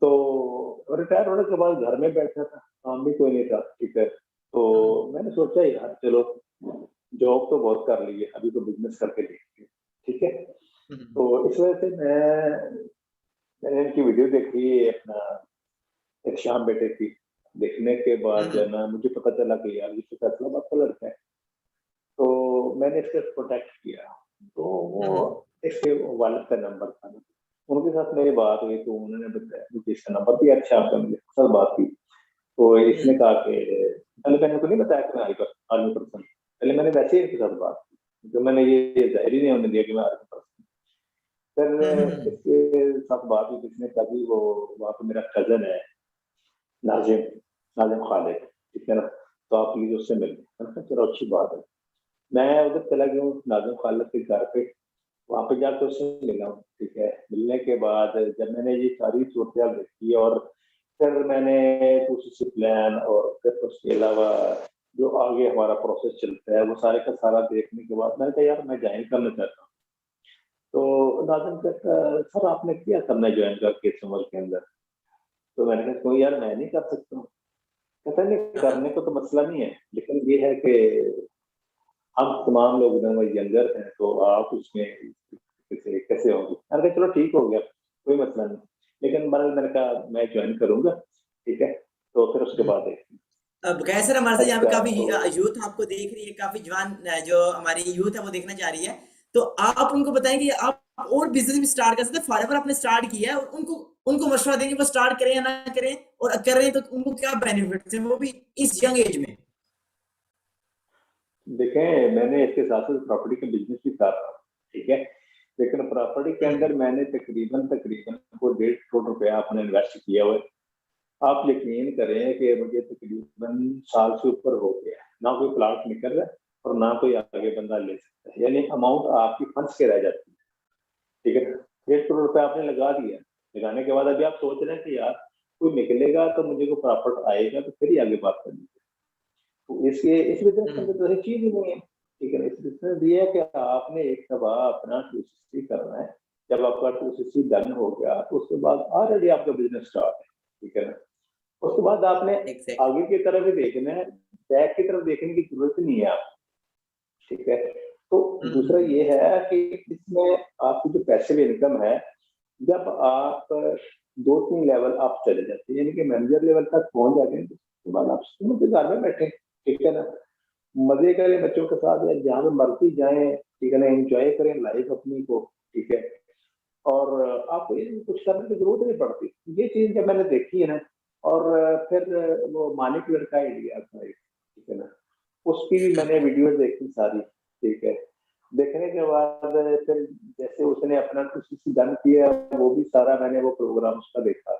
[SPEAKER 2] तो रिटायर होने के बाद घर में बैठा था, काम भी कोई नहीं था, ठीक है। तो मैंने सोचा यार चलो जॉब तो बहुत कर ली है, अभी तो बिजनेस करके देखते हैं, ठीक है। तो इस वजह से मैंने इनकी वीडियो देखी अपना एक शाम बेटे की। देखने के बाद जो है ना मुझे पता चला कि यार ये तो फैसलाबाद का लड़का है। तो मैंने इससे कॉन्टेक्ट किया, तो वो इसके वालिद का नंबर था ना, उनके साथ मेरी बात हुई तो उन्होंने बताया मुझे इसका नंबर दिया। अच्छा आपका मुझे सर बात की तो इसने कहा कि पहले मैंने उनको नहीं बताया कि मैं आर्मी पर्सन, पहले मैंने वैसे ही इनके साथ बात की, तो मैंने ये जाहिर ही नहीं होने दिया कि मैं आर्मी पर्सन। फिर इसके साथ बात हुई, किसने कभी वो वहाँ पे मेरा कजन है नाजिम, नाजिम खालिद, ठीक है ना। तो आप प्लीज उससे मिलिए। मैंने कहा चलो अच्छी बात है। मैं उधर चला गया हूँ नाजिम खालिद के घर पे, वहाँ पे जाकर उससे मिला हूँ, ठीक है। मिलने के बाद जब मैंने ये सारी सूरत देखी और फिर मैंने कुछ उसी प्लान और फिर उसके अलावा जो आगे हमारा प्रोसेस चलता है वो सारे का सारा देखने के बाद मैंने कहा यार मैं ज्वाइन करना चाहता हूँ। तो नाजिम कहता सर आपने किया करना ज्वाइन करके इस उम्र के अंदर। तो मैंने कहा कोई यार मैं नहीं कर सकता हूँ। कहता नहीं करने को तो मसला नहीं है, लेकिन ये है कि हम तमाम लोग ना यंगर हैं तो आप उसमें कैसे कैसे होंगे। मैंने कहा चलो ठीक हो गया कोई मसला नहीं, लेकिन मैंने कहा मैं ज्वाइन करूंगा, ठीक है। तो फिर उसके बाद
[SPEAKER 1] अब कैसे हमारे साथ यहाँ पे
[SPEAKER 2] अच्छा
[SPEAKER 1] काफी
[SPEAKER 2] तो
[SPEAKER 1] यूथ आपको देख रही है, काफी जवान जो हमारी यूथ है वो देखना चाह रही है। तो आप उनको बताएं कि आप और बिजनेस भी स्टार्ट कर सकते हैं। फॉरएवर आपने स्टार्ट किया है और उनको उनको मशवरा देंगे वो स्टार्ट करें या ना करें, और कर रहे हैं तो उनको क्या बेनिफिट्स हैं वो भी इस यंग एज में।
[SPEAKER 2] देखें, मैंने इसके साथ साथ प्रॉपर्टी का बिजनेस भी कर रहा हूँ, ठीक है। लेकिन प्रॉपर्टी के अंदर मैंने तकरीबन तकरीबन को 1.5 करोड़ रुपया अपने इन्वेस्ट किया हुआ है। आप यकीन करें कि मुझे तकरीबन साल से ऊपर हो गया, ना कोई प्लाट निकल रहा है और ना कोई आगे बंदा ले सकता है, यानी अमाउंट आपकी फंस के रह जाती है, ठीक है। 1.5 करोड़ रुपया आपने लगा दिया, लगाने के बाद अभी आप सोच रहे हैं कि यार कोई निकलेगा तो मुझे को प्रॉफिट आएगा तो फिर ही आगे बात करनी है। तो इसलिए इस बिजनेस के अंदर तो ऐसी चीज ही नहीं है, ठीक है। इस बिजनेस ये है कि आपने एक दफा अपना 260 करना है, जब आपका 260 डन हो गया तो उसके बाद ऑलरेडी आपका बिजनेस स्टार्ट है, ठीक है ना। उसके बाद आपने
[SPEAKER 1] Exactly.
[SPEAKER 2] आगे की तरफ ही देखना है, बैक की तरफ देखने की जरूरत नहीं है आप, ठीक है। तो दूसरा ये है कि इसमें आपकी जो पैसिव इनकम है, जब आप 2-3 लेवल आप चले जाते हैं, यानी कि मैनेजर लेवल तक पहुंच जाते हैं, तो उसके बाद आप सुकून से घर में बैठे, ठीक है ना, मजे करें बच्चों के साथ या जहाँ पे मर्जी जाएं, ठीक है ना, एंजॉय करें लाइफ अपनी को, ठीक है। और आपको ये कुछ करने की जरूरत नहीं पड़ती, ये चीज जब मैंने देखी है ना, और फिर वो मानिक लड़का इंडिया था एक, ठीक है ना, उसकी भी मैंने वीडियो देखी सारी, ठीक है। देखने के बाद फिर जैसे उसने अपना कुछ डन किया, वो भी सारा मैंने वो प्रोग्राम उसका देखा,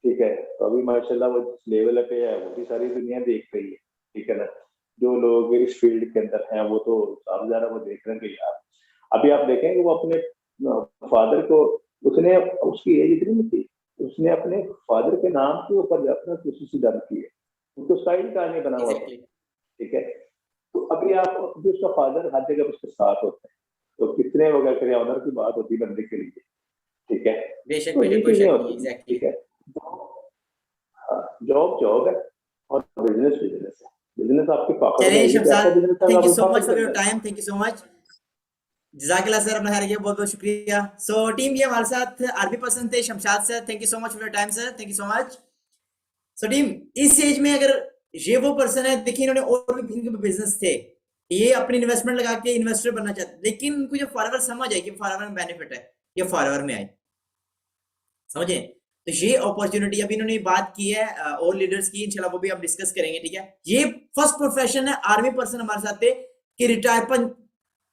[SPEAKER 2] ठीक है। तो अभी माशाल्लाह वो जिस लेवल पे है वो भी सारी दुनिया देख रही है, ठीक है ना। जो लोग इस फील्ड के अंदर हैं वो तो साल ज़्यादा वो देख रहे हैं कि यार अभी आप देखेंगे वो अपने फादर को, उसने उसकी एज इतनी नहीं थी, उसने अपने फादर के नाम के ऊपर अपना कुछ डन किया, उनको स्टाइल का नहीं बना हुआ था,
[SPEAKER 1] Exactly.
[SPEAKER 2] ठीक है। तो अभी आप जो उसका फादर हर जगह उसके साथ होता है, तो कितने वगैरह करे ऑनर की बात होती है बंदे के लिए, ठीक है।
[SPEAKER 1] बेशक
[SPEAKER 2] तो ये
[SPEAKER 1] बेशक कोई
[SPEAKER 2] चीजें
[SPEAKER 1] शक
[SPEAKER 2] होती
[SPEAKER 1] नहीं।
[SPEAKER 2] हैं,
[SPEAKER 1] Exactly.
[SPEAKER 2] ठीक है। जॉब जॉब है और बिजनेस बिजनेस है, बिजनेस आपकी पॉकेट में
[SPEAKER 1] चलिए
[SPEAKER 2] आएगी,
[SPEAKER 1] शमशाद,
[SPEAKER 2] आपका बिजनेस है
[SPEAKER 1] थैंक यू
[SPEAKER 2] आपकी
[SPEAKER 1] सो मच
[SPEAKER 2] पॉकेट
[SPEAKER 1] फॉर
[SPEAKER 2] के
[SPEAKER 1] योर
[SPEAKER 2] अंदर।
[SPEAKER 1] Time, thank you so much. जजाकिल्लाह सर, अपना खैर बहुत बहुत शुक्रिया। सो टीम, ये हमारे साथ आरबी पर्सन थे Shamshad sir, thank you so much for your time sir, thank you so much. So team, इस एज में अगर ये वो पर्सन है, देखिए इन्होंने और भी इनके बिजनेस थे, ये अपनी इन्वेस्टमेंट लगा के इन्वेस्टर बनना चाहते, लेकिन इनको जो फॉरएवर समझ आई कि फॉरएवर में बेनिफिट है, ये फॉरएवर में आई, समझे। तो ये अपॉर्चुनिटी अभी इन्होंने बात की है और लीडर्स की, इंशाल्लाह वो भी हम डिस्कस करेंगे, ठीक है। ये फर्स्ट प्रोफेशन है, आर्मी पर्सन हमारे साथ थे कि रिटायर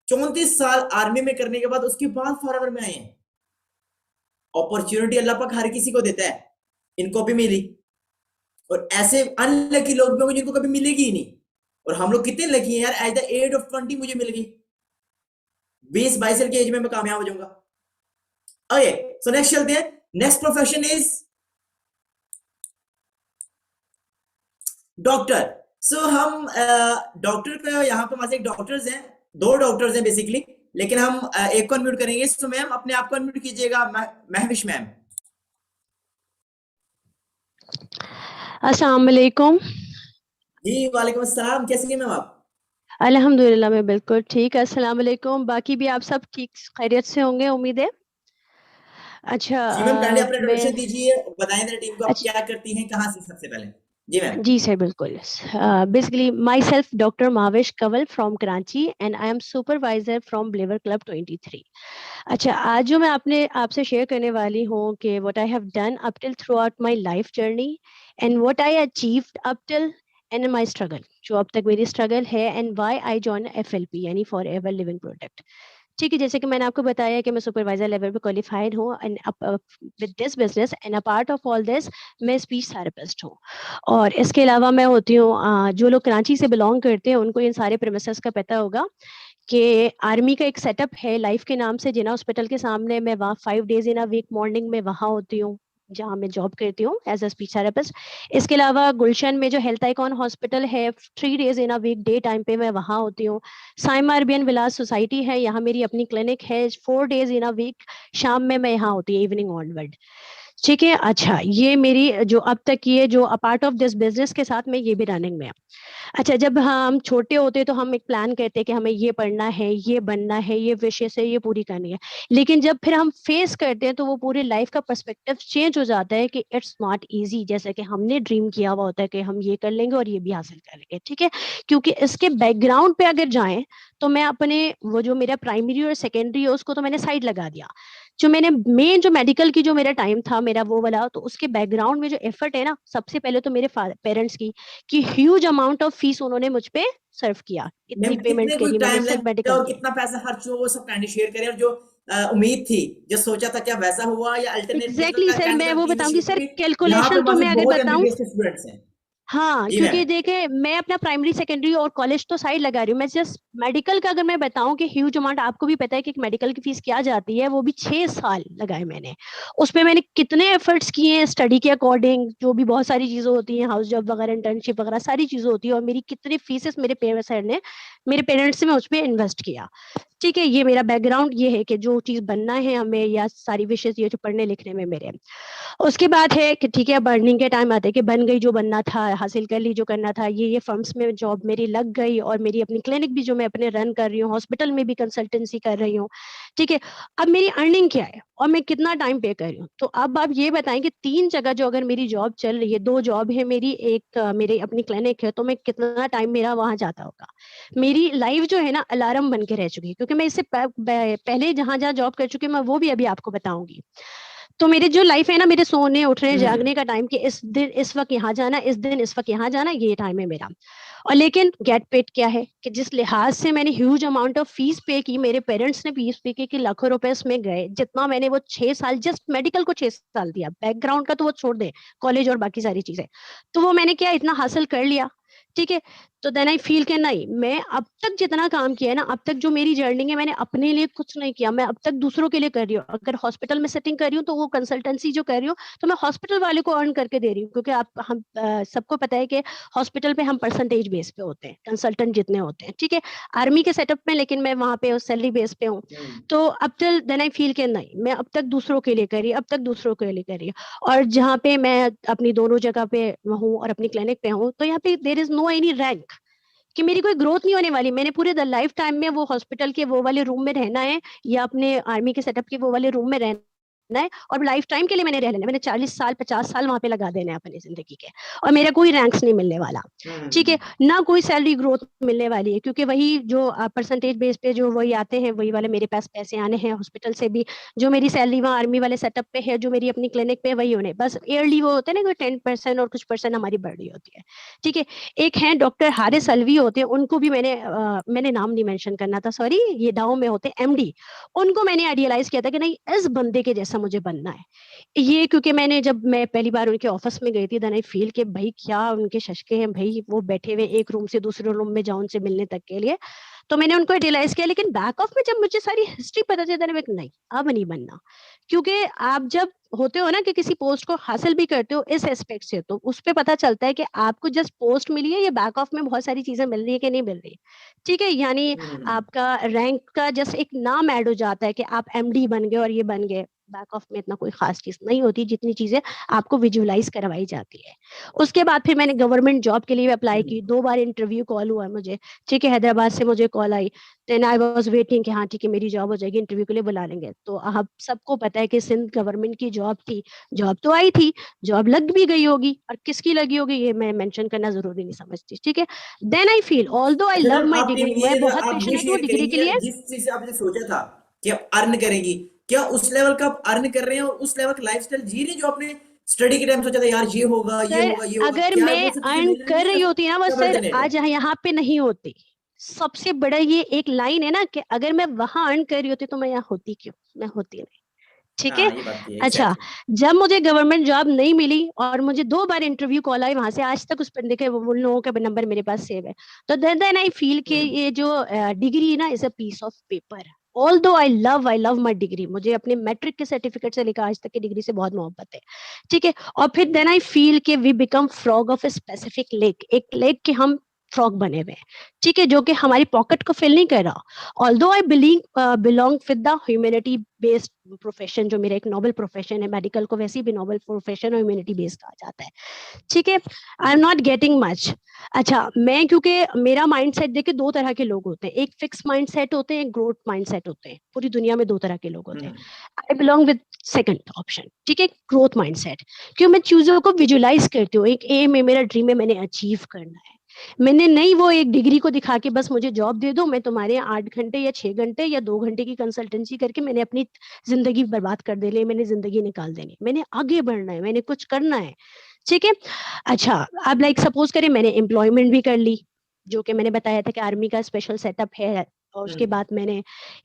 [SPEAKER 1] 34 साल आर्मी में करने के बाद उसके बाद फॉरएवर में आए हैं। अपॉर्चुनिटी अल्लाह पाक हर किसी को देता है, इनको भी मिली, और ऐसे अनलकी लोग भी होंगे जिनको कभी मिलेगी ही नहीं। और हम लोग कितने लकी हैं यार, एट द एज ऑफ 20 मुझे मिल गई, 20-22 साल की एज में मैं कामयाब हो जाऊंगा। ओके, सो नेक्स्ट चलते हैं। Next profession is doctor. So हम डॉक्टर का यहाँ पे हमारे एक डॉक्टर्स हैं, 2 डॉक्टर्स हैं बेसिकली, लेकिन हम एक को अनम्यूट करेंगे। तो मैम अपने आप को अनम्यूट कीजिएगा, महविश मैम।
[SPEAKER 3] अस्सलाम वालेकुम।
[SPEAKER 1] जी वालेकुम अस्सलाम, कैसी हैं मैम आप?
[SPEAKER 3] अल्हम्दुलिल्लाह मैं बिल्कुल ठीक। अस्सलाम वालेकुम, बाकी भी आप सब ठीक खैरियत से होंगे उम्मीद है। अच्छा
[SPEAKER 1] जी मैम, काइंडली अपना
[SPEAKER 3] मैं
[SPEAKER 1] इंट्रोडक्शन दीजिए, बताएं मेरी टीम को आप
[SPEAKER 3] अच्छा
[SPEAKER 1] क्या करती हैं, कहाँ से सबसे पहले। जी मैम।
[SPEAKER 3] जी सर बिल्कुल। Basically myself doctor Mahvesh Kanwal from Karachi and I am supervisor from Blever club 23। अच्छा, आज जो मैं आपसे शेयर करने वाली हूँ कि what I have done up till throughout my life journey and what I achieved up till and my struggle, जो अब तक मेरी स्ट्रगल है, and why I join FLP यानी फॉर एवर लिविंग प्रोडक्ट। ठीक है, जैसे कि मैंने आपको बताया कि मैं सुपरवाइजर लेवल पे क्वालिफाइड हूँ and with this business and a part of all this मैं स्पीच थेरेपिस्ट हूँ। और इसके अलावा मैं होती हूँ, जो लोग कराची से बिलोंग करते हैं उनको इन सारे प्रेमिसेस का पता होगा कि आर्मी का एक सेटअप है लाइफ के नाम से, जिना हॉस्पिटल के सामने। मैं वहाँ 5 days in a week morning में वहाँ होती हूँ जहाँ मैं जॉब करती हूँ एज अ स्पीच थेरेपिस्ट। इसके अलावा गुलशन में जो हेल्थ आइकॉन हॉस्पिटल है 3 days in a week day time पे मैं वहाँ होती हूँ। साइमा अरबियन विलास सोसाइटी है, यहाँ मेरी अपनी क्लिनिक है, 4 डेज इन अ वीक शाम में मैं यहाँ होती हूँ इवनिंग ऑनवर्ड। ठीक है। अच्छा, ये मेरी जो अब तक ये जो अपार्ट ऑफ दिस बिजनेस के साथ में ये भी रनिंग में है। अच्छा, जब हम छोटे होते तो हम एक प्लान करते हैं कि हमें ये पढ़ना है, ये बनना है, ये विशेष है, ये पूरी करनी है, लेकिन जब फिर हम फेस करते हैं तो वो पूरी लाइफ का पर्सपेक्टिव चेंज हो जाता है कि इट्स नॉट इजी, जैसे कि हमने ड्रीम किया हुआ होता है कि हम ये कर लेंगे और ये भी हासिल कर लेंगे। ठीक है, क्योंकि इसके बैकग्राउंड पे अगर जाएं तो मैं अपने वो जो मेरा प्राइमरी और सेकेंडरी है उसको तो मैंने साइड लगा दिया। जो मैंने मेन जो मेडिकल की जो मेरा टाइम था मेरा वो वाला, तो उसके बैकग्राउंड में जो एफर्ट है ना, सबसे पहले तो मेरे पेरेंट्स की कि ह्यूज अमाउंट ऑफ फीस उन्होंने मुझ पे सर्व किया, इतनी
[SPEAKER 1] मैम
[SPEAKER 3] पेमेंट
[SPEAKER 1] कितने कोई
[SPEAKER 3] करी मैंने
[SPEAKER 1] टाइम
[SPEAKER 3] सिर्फ
[SPEAKER 1] लग गया
[SPEAKER 3] मेडिकल
[SPEAKER 1] और
[SPEAKER 3] की।
[SPEAKER 1] कितना पैसा खर्च हुआ वो सब काइंडली शेयर करें, और जो उम्मीद थी, जो सोचा था, क्या वैसा हुआ या अल्टरनेट मतलब
[SPEAKER 3] एग्जैक्टली सर,
[SPEAKER 1] काइंडली
[SPEAKER 3] मैं
[SPEAKER 1] आप
[SPEAKER 3] वो
[SPEAKER 1] प्लीज
[SPEAKER 3] बताऊंगी
[SPEAKER 1] शेयर,
[SPEAKER 3] सर,
[SPEAKER 1] क्योंकि यहाँ पे
[SPEAKER 3] कैलकुलेशन तो मैं
[SPEAKER 1] मौजूद
[SPEAKER 3] अगर
[SPEAKER 1] बहुत
[SPEAKER 3] बताऊं,
[SPEAKER 1] एमबीबीएस के स्टूडेंट्स हैं।
[SPEAKER 3] हाँ,
[SPEAKER 1] जी
[SPEAKER 3] क्योंकि
[SPEAKER 1] मैम।
[SPEAKER 3] देखिए मैं अपना प्राइमरी सेकेंडरी और कॉलेज तो साइड लगा रही हूँ, मैं जस्ट मेडिकल का अगर मैं बताऊं कि ह्यूज अमाउंट, आपको भी पता है कि मेडिकल की फीस क्या जाती है, वो भी 6 साल लगाए मैंने। उसमें मैंने कितने एफर्ट्स किए हैं स्टडी के अकॉर्डिंग, जो भी बहुत सारी चीजें होती हैं, हाउस जॉब वगैरह, इंटर्नशिप वगैरह सारी चीजें होती है, और मेरी कितनी फीसेस मेरे पेरेंट्स ने, मेरे पेरेंट्स ने मुझ पर इन्वेस्ट किया। ठीक है, ये मेरा बैकग्राउंड ये है कि जो चीज बनना है हमें, या सारी विशेष ये जो पढ़ने लिखने में मेरे। उसके बाद है कि ठीक है, बर्निंग के टाइम आते कि बन गई, जो बनना था हासिल कर ली, जो करना था, ये फर्म्स में जॉब मेरी लग गई, और मेरी अपनी क्लिनिक भी जो मैं अपने रन कर रही हूँ, हॉस्पिटल में भी कंसल्टेंसी कर रही हूँ। ठीक है, अब मेरी अर्निंग क्या है और मैं कितना टाइम पे कर रही हूँ, तो अब आप ये बताएं कि 3 जगह जो अगर मेरी जॉब चल रही है, 2 जॉब है मेरी, एक मेरी अपनी क्लिनिक है, तो मैं कितना टाइम मेरा वहां जाता होगा। मेरी लाइफ जो है ना अलार्म बन के रह चुकी है, क्योंकि मैं इससे पहले जहां जहां जॉब कर चुकी हूँ, मैं वो भी अभी आपको बताऊंगी। तो मेरी जो लाइफ है ना, मेरे सोने उठने जागने का टाइम, कि इस दिन इस वक्त यहाँ जाना, इस दिन इस वक्त यहाँ जाना, ये टाइम है मेरा। और लेकिन गेट पेड क्या है कि जिस लिहाज से मैंने ह्यूज अमाउंट ऑफ फीस पे की, मेरे पेरेंट्स ने फीस पे की कि लाखों रुपए इसमें गए, जितना मैंने वो 6 साल जस्ट मेडिकल को 6 साल दिया, बैकग्राउंड का तो वो छोड़ दे, कॉलेज और बाकी सारी चीजें, तो वो मैंने क्या इतना हासिल कर लिया। ठीक है, तो देन आई फील के नहीं, मैं अब तक जितना काम किया है ना, अब तक जो मेरी जर्नी है, मैंने अपने लिए कुछ नहीं किया, मैं अब तक दूसरों के लिए कर रही हूँ। अगर हॉस्पिटल में सेटिंग कर रही हूँ तो वो कंसल्टेंसी जो कर रही हूँ, तो मैं हॉस्पिटल वाले को अर्न करके दे रही हूँ, क्योंकि आप हम सबको पता है कि हॉस्पिटल पे हम परसेंटेज बेस पे होते हैं, कंसल्टेंट जितने होते हैं। ठीक है, आर्मी के सेटअप में लेकिन मैं वहां पे सैलरी बेस पे हूँ। तो अब टिल देन आई फील के नहीं, मैं अब तक दूसरों के लिए करी, अब तक दूसरों के लिए करी। और जहाँ पे मैं अपनी दोनों जगह पे हूँ और अपनी क्लिनिक पे हूँ, तो यहाँ पे there is no any rank, कि मेरी कोई ग्रोथ नहीं होने वाली। मैंने पूरे द लाइफ टाइम में वो हॉस्पिटल के वो वाले रूम में रहना है, या अपने आर्मी के सेटअप के वो वाले रूम में रहना है, और लाइफ टाइम के लिए मैंने रह लेना, मैंने 40 साल 50 साल वहां पे लगा देना है अपनी जिंदगी के, और मेरा कोई रैंक्स नहीं मिलने वाला। ठीक है, ना कोई सैलरी ग्रोथ मिलने वाली है, क्योंकि वही जो परसेंटेज बेस पे जो वही आते हैं, वही वाले मेरे पास पैसे आने हैं हॉस्पिटल से भी, जो मेरी सैलरी वहाँ आर्मी वाले सेटअप पे है, जो मेरी अपनी क्लिनिक पे, वही होने बस ईयरली वो होते हैं ना, कोई 10% और कुछ परसेंट हमारी बढ़ रही होती है। ठीक है, एक है डॉक्टर हारिस अलवी होते हैं, उनको भी मैंने नाम नहीं मेंशन करना था, सॉरी, ये दाव में होते हैं एमडी, उनको मैंने आइडियलाइज किया था कि नहीं, इस बंदे के जैसा मुझे बनना है। ये क्योंकि जब मैं पहली बार उनके ऑफिस में गई थी, देन आई फील के भाई क्या उनके शशके हैं भाई, वो बैठे हुए एक रूम से दूसरे रूम में जाओ उनसे मिलने तक के लिए। तो मैंने उनको रियलाइज किया, लेकिन बैक ऑफ में जब मुझे सारी हिस्ट्री पता चली, देन नहीं, अब नहीं बनना। क्योंकि आप जब होते हो ना कि किसी पोस्ट को हासिल भी करते हो इस एस्पेक्ट से, तो उस पे पता चलता है कि आपको जस्ट पोस्ट मिली है या बैक ऑफ में बहुत सारी चीजें मिल रही है कि नहीं मिल रही है। ठीक है, यानी आपका रैंक का जस्ट एक नाम ऐड हो जाता है कि आप एमडी बन गए और ये बन गए, बैक ऑफ में इतना कोई खास चीज नहीं होती, जितनी चीजें आपको विजुअलाइज करवाई जाती है। उसके बाद फिर मैंने गवर्नमेंट जॉब के लिए अप्लाई की, 2 बार इंटरव्यू कॉल हुआ मुझे। ठीक है, हैदराबाद से मुझे कॉल आई, देन आई वाज वेटिंग कि हाँ ठीक है मेरी जॉब हो जाएगी, इंटरव्यू के लिए बुला लेंगे। तो आप सबको पता है कि सिंध गवर्नमेंट की जॉब थी, जॉब तो आई थी, जॉब लग भी गई होगी, और किसकी लगी होगी ये मैं मेंशन करना जरूरी नहीं समझती। ठीक है, then I feel although I
[SPEAKER 1] अच्छा
[SPEAKER 3] लव
[SPEAKER 1] मैम,
[SPEAKER 3] माई डिग्री, मैं बहुत
[SPEAKER 1] आप ये
[SPEAKER 3] पैशनेट हूँ
[SPEAKER 1] शेयर
[SPEAKER 3] डिग्री के
[SPEAKER 1] करेंगी,
[SPEAKER 3] लिए।
[SPEAKER 1] जिस चीज से आपने सोचा था कि आप अर्न करेंगी, क्या उस लेवल का आप अर्न कर रहे हैं और उस लेवल का लाइफस्टाइल जी रहे हैं जो आपने स्टडी के टाइम सोचा था, यार ये होगा ये
[SPEAKER 3] सर
[SPEAKER 1] होगा ये होगा,
[SPEAKER 3] अगर
[SPEAKER 1] क्या
[SPEAKER 3] मैं
[SPEAKER 1] वो सब चीजें
[SPEAKER 3] अर्न
[SPEAKER 1] मिल रही
[SPEAKER 3] कर
[SPEAKER 1] है
[SPEAKER 3] रही
[SPEAKER 1] या
[SPEAKER 3] होती ना, वो
[SPEAKER 1] सब
[SPEAKER 3] सर
[SPEAKER 1] अल्टरनेट है?
[SPEAKER 3] आज यहाँ पे नहीं होती। सबसे बड़ा ये एक लाइन है ना कि अगर मैं वहां अर्न कर रही होती तो मैं यहाँ होती क्यों, मैं होती नहीं। ठीक है,
[SPEAKER 1] हाँ, ये बात भी है,
[SPEAKER 3] अच्छा,
[SPEAKER 1] एग्जैक्टली।
[SPEAKER 3] जब मुझे गवर्नमेंट जॉब नहीं मिली और मुझे 2 बार इंटरव्यू कॉल आई वहां से, आज तक उस बंदे के उन लोगों का नंबर मेरे पास सेव है। तो देन आई फील कि ये जो डिग्री ना is a piece of paper. Although I love my degree, मुझे अपने मैट्रिक के सर्टिफिकेट से लेकर आज तक की डिग्री से बहुत मोहब्बत है। ठीक है, और फिर देन आई फील कि we become frog of a specific lake, एक लेक के हम फ्रॉग बने हुए हैं। ठीक है, जो कि हमारी पॉकेट को फिल नहीं कर रहा। Although I belong with the humanity based profession, जो मेरा एक नोबल प्रोफेशन है, मेडिकल को वैसे भी नोबल प्रोफेशन और ह्यूमैनिटी बेस्ड कहा जाता है। ठीक है, I am not getting much. अच्छा, मैं क्योंकि मेरा माइंडसेट देखिए 2 तरह के लोग होते हैं, एक फिक्स माइंडसेट होते हैं, एक ग्रोथ माइंडसेट होते हैं। पूरी दुनिया में 2 तरह के लोग होते हैं। I belong with second option. ठीक है, ग्रोथ माइंडसेट, क्यों मैं चीजों को विजुअलाइज करती हूँ, एक एम है मेरा, ड्रीम है, मैंने अचीव करना है। मैंने नहीं वो एक डिग्री को दिखा के बस मुझे जॉब दे दो, मैं तुम्हारे 8 घंटे या 6 घंटे या 2 घंटे की कंसल्टेंसी करके मैंने अपनी जिंदगी बर्बाद कर देनी, मैंने जिंदगी निकाल देनी, मैंने आगे बढ़ना है, मैंने कुछ करना है। ठीक है। अच्छा, अब लाइक सपोज करें मैंने एम्प्लॉयमेंट भी कर ली, जो कि मैंने बताया था कि आर्मी का स्पेशल सेटअप है, और उसके बाद मैंने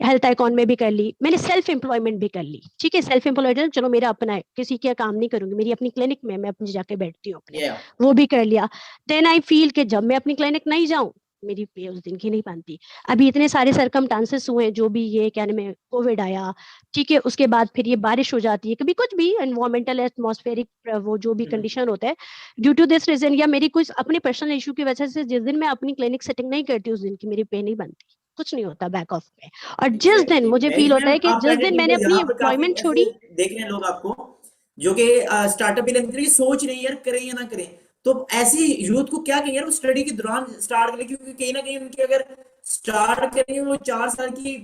[SPEAKER 3] हेल्थ आइकॉन में भी कर ली, मैंने सेल्फ एम्प्लॉयमेंट भी कर ली। ठीक है, सेल्फ एम्प्लॉयमेंट चलो मेरा अपना है, किसी का काम नहीं करूंगी, मेरी अपनी क्लिनिक में मैं अपनी जाके बैठती हूँ अपने,
[SPEAKER 1] Yeah.
[SPEAKER 3] वो भी कर लिया। देन आई फील कि जब मैं अपनी क्लिनिक नहीं जाऊं, मेरी पे उस दिन की नहीं बनती। अभी इतने सारे सरकमस्टांसेस हुए, जो भी ये क्या नाम है, कोविड आया, ठीक है, उसके बाद फिर ये बारिश हो जाती है, कभी कुछ भी एनवायरमेंटल एटमॉस्फेरिक वो जो भी कंडीशन होता है, ड्यू टू दिस रीजन या मेरी कुछ अपने पर्सनल इशू की वजह से जिस दिन मैं अपनी क्लिनिक सेटिंग नहीं करती, उस दिन की मेरी पे नहीं बनती, कुछ नहीं होता बैक ऑफ में। और जिस दिन
[SPEAKER 1] Exactly.
[SPEAKER 3] मुझे फील होता है कि
[SPEAKER 1] आप
[SPEAKER 3] जिस
[SPEAKER 1] कैंडिडेट
[SPEAKER 3] दिन
[SPEAKER 1] नहीं
[SPEAKER 3] मैंने
[SPEAKER 1] हो,
[SPEAKER 3] अपनी
[SPEAKER 1] यहाँ पे काफी
[SPEAKER 3] एम्प्लॉयमेंट
[SPEAKER 1] ऐसे
[SPEAKER 3] छोड़ी,
[SPEAKER 1] देख रहे हैं लोग आपको जो कि स्टार्टअप की सोच रहे हैं यार, करें या ना करें। तो ऐसी यूथ को क्या कहें यार, वो स्टडी के दौरान स्टार्ट करें, क्योंकि कहीं ना कहीं उनकी अगर स्टार्ट करेंगे वो 4 साल की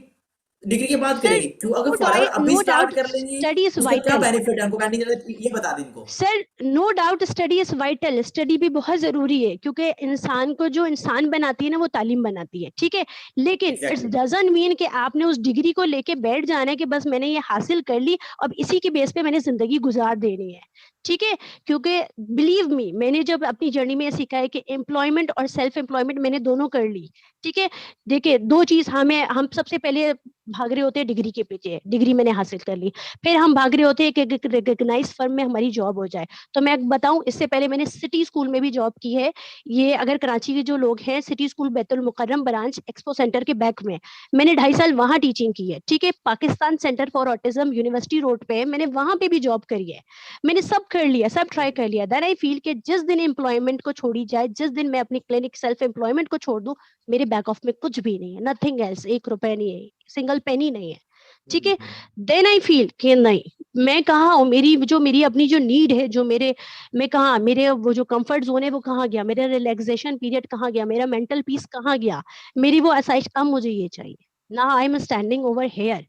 [SPEAKER 1] डिग्री के बाद
[SPEAKER 3] सर
[SPEAKER 1] करेंगे, क्यों अगर फॉरएवर अभी
[SPEAKER 3] नो
[SPEAKER 1] स्टार्ट
[SPEAKER 3] डाउट
[SPEAKER 1] कर लेंगे
[SPEAKER 3] स्टडी इज
[SPEAKER 1] उसका क्या
[SPEAKER 3] वाइटल।
[SPEAKER 1] बेनिफिट है हमको, कैंडिडेट ये बता दें इनको।
[SPEAKER 3] Sir no doubt study is vital, study भी बहुत जरूरी है, क्योंकि इंसान को जो इंसान बनाती है ना वो तालीम बनाती है। ठीक है, लेकिन इट्स
[SPEAKER 1] एग्जैक्टली।
[SPEAKER 3] डजंट मीन कि आपने उस डिग्री को लेके बैठ जाना है कि बस मैंने ये हासिल कर ली, अब इसी के बेस पे मैंने जिंदगी गुजार देनी है। ठीक है, क्योंकि बिलीव मी, मैंने जब अपनी जर्नी में सीखा है कि एम्प्लॉयमेंट और सेल्फ एम्प्लॉयमेंट मैंने दोनों कर ली। ठीक है, देखिए दो चीज हमें, हम सबसे पहले भाग रहे होते हैं डिग्री के पीछे, डिग्री मैंने हासिल कर ली, फिर हम भाग रहे होते हैं कि रिकग्नाइज फर्म में हमारी जॉब हो जाए। तो मैं बताऊं, इससे पहले मैंने सिटी स्कूल में भी जॉब की है। ये अगर कराची के जो लोग हैं, सिटी स्कूल बैतुल मुकर्रम ब्रांच एक्सपो सेंटर के बैक में, मैंने 2.5 साल वहां टीचिंग की है। ठीक है, Pakistan centre for autism university road पे, मैंने वहां पे भी जॉब करी है। मैंने सब कर लिया, सब ट्राई कर लिया। देन आई फील कि जिस दिन एम्प्लॉयमेंट को छोड़ी जाए, जिस दिन मैं अपनी क्लिनिक सेल्फ एम्प्लॉयमेंट को छोड़ दूं, मेरे बैक ऑफ में कुछ भी नहीं है, नथिंग एल्स, 1 रुपए नहीं है, सिंगल पेनी नहीं है। ठीक है, देन आई फील कि नहीं, मैं कहाँ हूँ, मेरी अपनी जो नीड है, जो मेरे, मैं कहाँ, मेरे वो जो कंफर्ट जोन है वो कहाँ गया, मेरा रिलैक्सेशन पीरियड कहाँ गया, मेरा मेंटल पीस कहाँ गया, मेरी वो आसाइश, अब मुझे ये चाहिए ना। I am standing over here.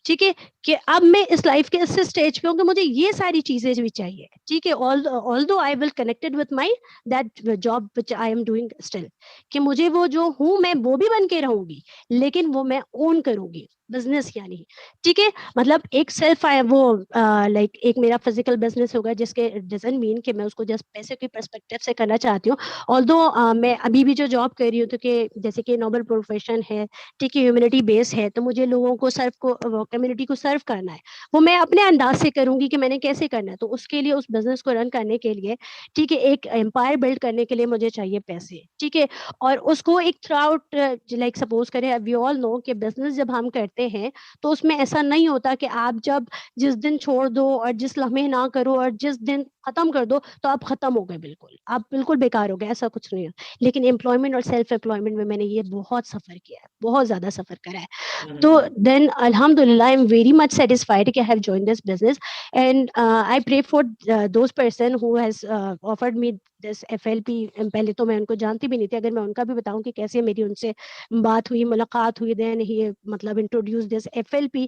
[SPEAKER 3] ठीक है, कि अब मैं इस लाइफ के इस स्टेज पे हूँ कि मुझे ये सारी चीजें भी चाहिए। ठीक है, although I will connected with my that job which I am doing still, कि मुझे वो जो हूँ मैं वो भी बन के रहूंगी, लेकिन वो मैं ओन करूंगी, बिजनेस यानी। ठीक है, मतलब एक सेल्फ वो लाइक एक मेरा फिजिकल बिजनेस होगा, जिसके डजंट मीन कि मैं उसको जस्ट पैसे के पर्सपेक्टिव से करना चाहती हूँ। ऑल्दो मैं अभी भी जो जॉब कर रही हूँ, तो कि जैसे कि नोबल प्रोफेशन है, ठीक है, ह्यूमैनिटी बेस है, तो मुझे लोगों को सर्व को, कम्युनिटी को सर्व करना है, वो मैं अपने अंदाज से करूंगी कि मैंने कैसे करना है। तो उसके लिए, उस बिजनेस को रन करने के लिए, ठीक है, एक एम्पायर बिल्ड करने के लिए मुझे चाहिए पैसे। ठीक है, और उसको एक थ्रू आउट, लाइक सपोज करें, वी ऑल नो कि बिजनेस जब हम करते हैं तो उसमें ऐसा नहीं होता कि आप जब जिस दिन छोड़ दो और जिस लम्हे ना करो और जिस दिन खत्म कर दो तो आप खत्म हो गए, बिल्कुल आप बिल्कुल बेकार हो गए, ऐसा कुछ नहीं है। लेकिन एम्प्लॉयमेंट और सेल्फ एम्प्लॉयमेंट में मैंने ये बहुत सफर किया है, बहुत ज्यादा सफर करा है। तो then alhamdulillah I'm very much satisfied कि I have joined this business, and I pray for those person who has offered me this FLP। पहले तो मैं उनको जानती भी नहीं थी, अगर मैं उनका भी बताऊं कि कैसे मेरी उनसे बात हुई, मुलाकात हुई, देन ही मतलब इंट्रोड्यूस दिस FLP।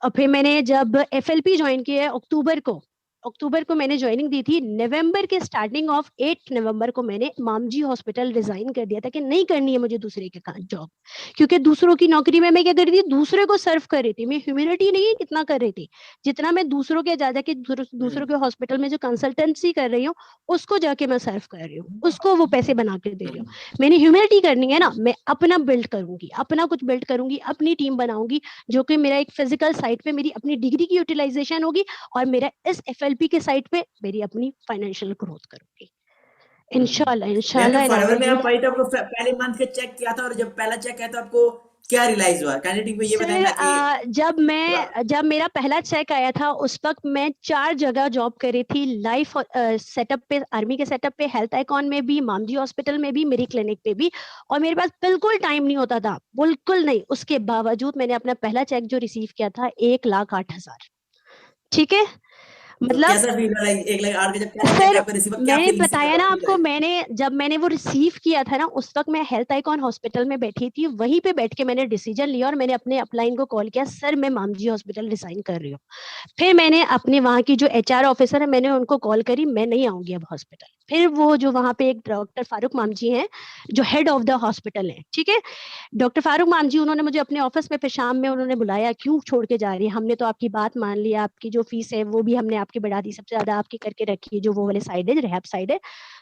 [SPEAKER 3] और फिर मैंने जब FLP ज्वाइन किया अक्टूबर को मैंने ज्वाइनिंग दी थी, नवंबर के स्टार्टिंग ऑफ 8 नवंबर को मैंने मामजी हॉस्पिटल रिजाइन कर दिया था कि नहीं करनी है मुझे दूसरे के जॉब, क्योंकि दूसरों की नौकरी में मैं क्या कर रही थी, दूसरे को सर्व कर रही थी। मैं ह्यूमैनिटी नहीं कितना कर रही थी, जितना मैं दूसरों के जा जाके दूसरों के हॉस्पिटल में जो कंसल्टेंसी कर रही हूँ, उसको जाके मैं सर्व कर रही हूँ, उसको वो पैसे बना के दे रही हूँ। मैंने ह्यूमैनिटी करनी है ना, मैं अपना बिल्ड करूंगी, अपना कुछ बिल्ड करूंगी, अपनी टीम बनाऊंगी, जो कि मेरा एक फिजिकल साइट पे मेरी अपनी डिग्री की यूटिलाइजेशन होगी, और मेरा इस FLP के साइट पे मेरी अपनी फाइनेंशियल ग्रोथ करूंगी, इंशाल्लाह
[SPEAKER 1] मैंने
[SPEAKER 3] इंशाल्लाह। एंड आई
[SPEAKER 1] फॉरएवर
[SPEAKER 3] विल
[SPEAKER 1] में
[SPEAKER 3] डू।
[SPEAKER 1] आप पाई तो आपको पहले मंथ का चेक किया था, और जब पहला चेक किया तो आपको क्या रियलाइज हुआ, कैंडिडेट को ये बताएं
[SPEAKER 3] सर
[SPEAKER 1] ताकि
[SPEAKER 3] जब मेरा पहला चेक आया था, उस वक्त मैं 4 जगह जॉब कर रही थी, लाइफ सेटअप पे, आर्मी के सेटअप पे, हेल्थ आइकॉन में भी, मामजी हॉस्पिटल में भी, मेरी क्लिनिक पे भी, और मेरे पास बिल्कुल टाइम नहीं होता था, बिल्कुल नहीं। उसके बावजूद मैंने अपना पहला चेक जो रिसीव किया था 1,08,000। ठीक है,
[SPEAKER 1] तो
[SPEAKER 3] मतलब
[SPEAKER 1] कैसा फील हुआ? लाइक 1,08,000 जब पहला टाइम
[SPEAKER 3] सर
[SPEAKER 1] आपका रिसीव, क्या
[SPEAKER 3] मैंने
[SPEAKER 1] फीलिंग्स थी,
[SPEAKER 3] बताया ना
[SPEAKER 1] बताओ
[SPEAKER 3] आपको,
[SPEAKER 1] प्लीज।
[SPEAKER 3] मैंने वो रिसीव किया था ना, उस वक्त मैं हेल्थ आइकॉन हॉस्पिटल में बैठी थी, वहीं पे बैठ के मैंने डिसीजन लिया और मैंने अपने अपलाइन को कॉल किया, सर मैं मामजी हॉस्पिटल रिजाइन कर रही हूँ। फिर मैंने अपने वहाँ की जो एचआर ऑफिसर है, मैंने उनको कॉल करी, मैं नहीं आऊंगी अब हॉस्पिटल। फिर वो जो वहाँ पे एक डॉक्टर फारूक मामजी हैं, जो हेड ऑफ द हॉस्पिटल है, ठीक है, डॉक्टर फारूक मामजी, उन्होंने मुझे अपने ऑफिस में फिर शाम में उन्होंने बुलाया, क्यों छोड़ के जा रही है, हमने तो आपकी बात मान ली, आपकी जो फीस है वो भी हमने आपकी बढ़ा दी, सबसे ज्यादा आपकी करके रखी है, जो वो वाले साइड है, रिहैब साइड है,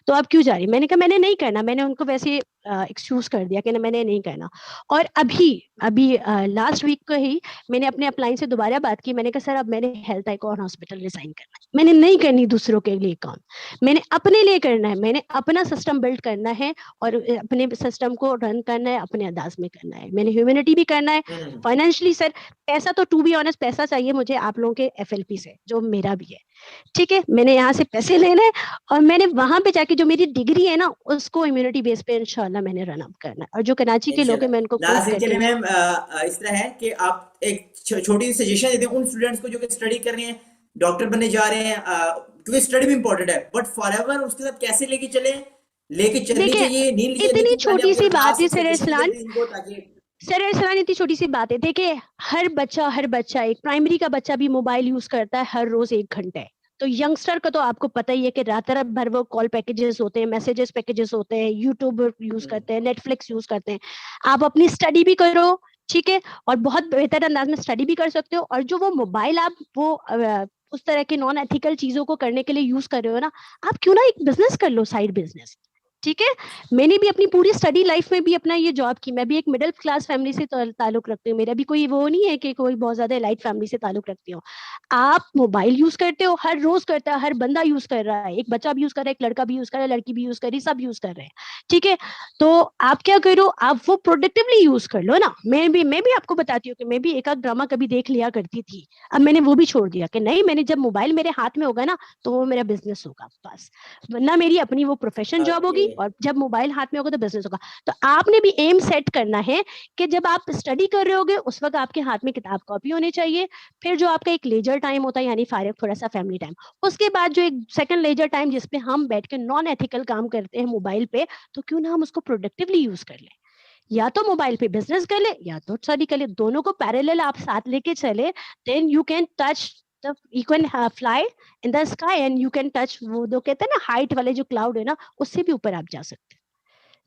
[SPEAKER 3] तो आप क्यों जा रही है? मैंने कहा मैंने नहीं करना, मैंने उनको वैसे एक्सक्यूज कर दिया कि मैंने नहीं करना। और अभी अभी लास्ट वीक को ही मैंने अपने अपलाइन से दोबारा बात की, मैंने कहा सर अब मैंने हेल्थ आइकॉन हॉस्पिटल रिजाइन करना है, मैंने नहीं करनी दूसरों के लिए काम, मैंने अपने लिए करना है, मैंने अपना सिस्टम बिल्ड करना है और अपने सिस्टम को रन करना है, अपने अंदाज में करना है, मैंने ह्यूमैनिटी भी करना है, फाइनेंशियली सर पैसा तो टू बी ऑनेस्ट पैसा चाहिए मुझे आप लोगों के एफएलपी से, जो मेरा भी है, ठीक है, मैंने यहाँ से पैसे लेने हैं और मैंने वहां पे जाके जो मेरी डिग्री है ना उसको इम्यूनिटी बेस पे इंशाल्लाह मैंने रन अप करना है, और जो कराची के लोग हैं मैं उनको कोट
[SPEAKER 1] लास्ट
[SPEAKER 3] करके
[SPEAKER 1] चलिए मैम, इस तरह है कि आप एक छोटी सी सजेशन देते हैं उन स्टूडेंट्स को जो कि स्टडी कर रहे हैं, डॉक्टर बनने जा रहे हैं, क्योंकि स्टडी भी इंपॉर्टेंट है, बट फॉरएवर उसके साथ कैसे लेके चले, लेके चलनी
[SPEAKER 3] देखिए
[SPEAKER 1] चाहिए, नहीं लेके,
[SPEAKER 3] इतनी
[SPEAKER 1] पहले
[SPEAKER 3] छोटी
[SPEAKER 1] आप
[SPEAKER 3] सी
[SPEAKER 1] जरा
[SPEAKER 3] बात
[SPEAKER 1] लास्ट
[SPEAKER 3] है
[SPEAKER 1] एक सजेशन देते हैं इनको, ताकि
[SPEAKER 3] सर इरसलान इतनी छोटी सी बात है, देखिए हर बच्चा एक प्राइमरी का बच्चा भी मोबाइल यूज करता है हर रोज 1 घंटे, तो यंगस्टर का तो आपको पता ही है कि रात रात भर वो कॉल पैकेजेस होते हैं, मैसेजेस पैकेजेस होते हैं, यूट्यूब यूज करते हैं, नेटफ्लिक्स यूज करते हैं, आप अपनी स्टडी भी करो, ठीक है, और बहुत बेहतर अंदाज में स्टडी भी कर सकते हो, और जो वो मोबाइल आप वो उस तरह के नॉन एथिकल चीजों को करने के लिए यूज कर रहे हो ना, आप क्यों ना एक बिजनेस कर लो, साइड बिजनेस, ठीक है। मैंने भी अपनी पूरी स्टडी लाइफ में भी अपना ये जॉब की, मैं भी एक मिडिल क्लास फैमिली से ताल्लुक रखती हूँ, मेरा भी कोई वो नहीं है कि कोई बहुत ज्यादा एलाइट फैमिली से ताल्लुक रखती हूँ। आप मोबाइल यूज करते हो, हर रोज करता है, हर बंदा यूज कर रहा है, एक बच्चा भी यूज कर रहा है, एक लड़का भी यूज कर रहा है, लड़की भी यूज कर रही है, सब यूज कर रहे हैं, ठीक है। तो आप क्या करो, आप वो प्रोडक्टिवली यूज कर लो ना, मैं भी आपको बताती हूँ कि मैं भी एक आध ड्रामा कभी देख लिया करती थी, अब मैंने वो भी छोड़ दिया कि नहीं, मैंने जब मोबाइल मेरे हाथ में होगा ना तो वो मेरा बिजनेस होगा बस, वरना मेरी अपनी वो प्रोफेशन जॉब
[SPEAKER 1] ओके।
[SPEAKER 3] होगी और जब मोबाइल हाथ में होगा तो बिजनेस होगा। तो आपने भी एम सेट करना है कि जब आप स्टडी कर रहे होगे उस वक्त आपके हाथ में किताब कॉपी होनी चाहिए, फिर जो आपका एक लेजर टाइम होता है यानी फारिग थोड़ा सा फैमिली टाइम, उसके बाद जो एक सेकंड लेजर टाइम जिसपे हम बैठ के नॉन एथिकल काम करते हैं मोबाइल पे, तो क्यों ना हम उसको प्रोडक्टिवली यूज कर लें, या तो मोबाइल पे बिजनेस कर ले या तो स्टडी कर ले, दोनों को पैरेलल आप साथ लेके चले, then you can touch the, you can fly in the sky and you can touch, वो जो कहते हैं ना हाइट वाले जो क्लाउड है ना, उससे भी ऊपर आप जा सकते हैं,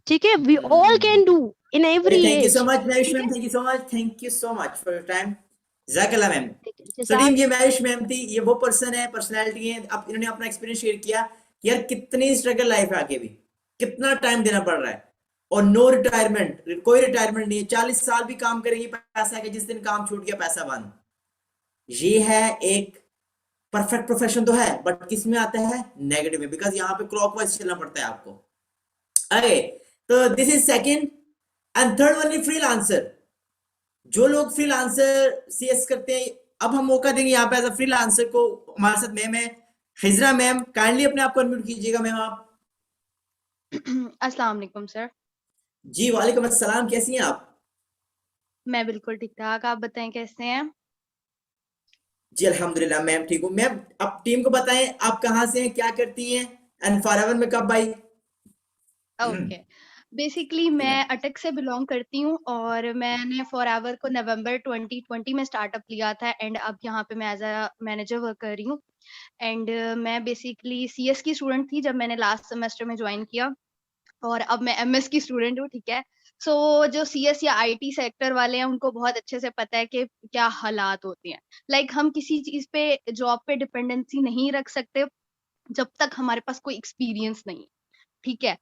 [SPEAKER 3] ठीक है, we all can do in every
[SPEAKER 1] thank you so
[SPEAKER 3] age,
[SPEAKER 1] much Marish
[SPEAKER 3] ठीक
[SPEAKER 1] मैम,
[SPEAKER 3] है,
[SPEAKER 1] thank you so much, thank you so much for your time, जज़ाकल्लाह मैम। सो टीम,
[SPEAKER 3] जज़ाक
[SPEAKER 1] ये मैरिश मैम थी, ये वो पर्सन है, पर्सनैलिटी है, अब इन्होंने अपना एक्सपीरियंस शेयर किया कि यार कितनी स्ट्रगल लाइफ है आगे भी, कितना टाइम देना पड़ रहा है, और नो रिटायरमेंट, कोई रिटायरमेंट नहीं है, 40 साल भी काम करेंगे पैसा है, जिस दिन काम छूट गया पैसा बंद। ये है एक परफेक्ट प्रोफेशन तो है, बट किस में आता है, नेगेटिव में, बिकॉज यहाँ पे क्लॉकवाइज चलना पड़ता है आपको। अरे, तो this is second, and third one is freelancer. जो लोग फ्रीलांसर सीएस करते हैं, अब हम मौका देंगे यहाँ पे एज अ फ्रीलांसर को, हमारे साथ मैम है हिजरा मैम, काइंडली अपने आप को अनम्यूट कीजिएगा मैम आप।
[SPEAKER 4] अस्सलाम वालेकुम सर।
[SPEAKER 1] जी वालेकुम अस्सलाम, कैसी हैं आप?
[SPEAKER 4] मैं बिल्कुल ठीक ठाक, आप बताएं कैसे हैं?
[SPEAKER 1] जी अल्हम्दुलिल्लाह मैम ठीक हूँ। मैम आप टीम को बताएं आप कहाँ से हैं, क्या करती हैं, एंड फॉरएवर में कब आई?
[SPEAKER 4] ओके, बेसिकली
[SPEAKER 1] जी मैम।
[SPEAKER 4] मैं अटक से बिलोंग करती हूँ और मैंने फॉरएवर को नवंबर 2020 में स्टार्टअप लिया था एंड अब यहाँ पे मैं एज अ मैनेजर वर्क कर रही हूँ। एंड मैं बेसिकली सीएस की स्टूडेंट थी जब मैंने लास्ट सेमेस्टर में ज्वाइन किया और अब मैं एमएस की स्टूडेंट हूँ, ठीक है। सो जो सीएस या आईटी सेक्टर वाले हैं उनको बहुत अच्छे से पता है कि क्या हालात होते हैं। लाइक हम किसी चीज पे जॉब पे डिपेंडेंसी नहीं रख सकते जब तक हमारे पास कोई एक्सपीरियंस नहीं है, ठीक है।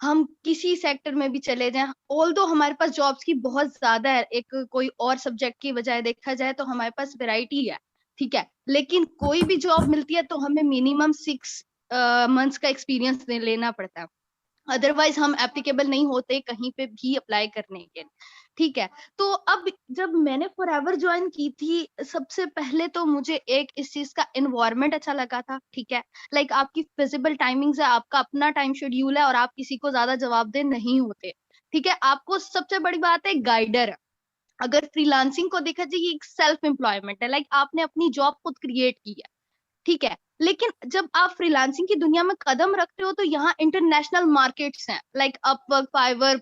[SPEAKER 4] हम किसी सेक्टर में भी चले जाएं, ऑल्दो हमारे पास जॉब्स की बहुत ज्यादा है, एक कोई और सब्जेक्ट की बजाय देखा जाए तो हमारे पास वैरायटी है, ठीक है, लेकिन कोई भी जॉब मिलती है तो हमें मिनिमम 6 मंथ्स का एक्सपीरियंस लेना पड़ता है, अदरवाइज हम एप्लीकेबल नहीं होते कहीं पे भी अप्लाई करने के, ठीक है। तो अब जब मैंने फॉरएवर ज्वाइन की थी, सबसे पहले तो मुझे एक इस चीज का एनवायरनमेंट अच्छा लगा था, ठीक है। लाइक आपकी फिजिबल टाइमिंग्स है, आपका अपना टाइम शेड्यूल है और आप किसी को ज्यादा जवाबदेह नहीं होते, ठीक है। आपको सबसे बड़ी बात है गाइडर है। अगर फ्रीलांसिंग को देखा जाए ये एक सेल्फ एम्प्लॉयमेंट है, लाइक आपने अपनी जॉब खुद क्रिएट की है, ठीक है। लेकिन जब आप फ्रीलांसिंग की दुनिया में कदम रखते हो तो यहाँ इंटरनेशनल मार्केट्स हैं, लाइक अपवर्क, फाइवर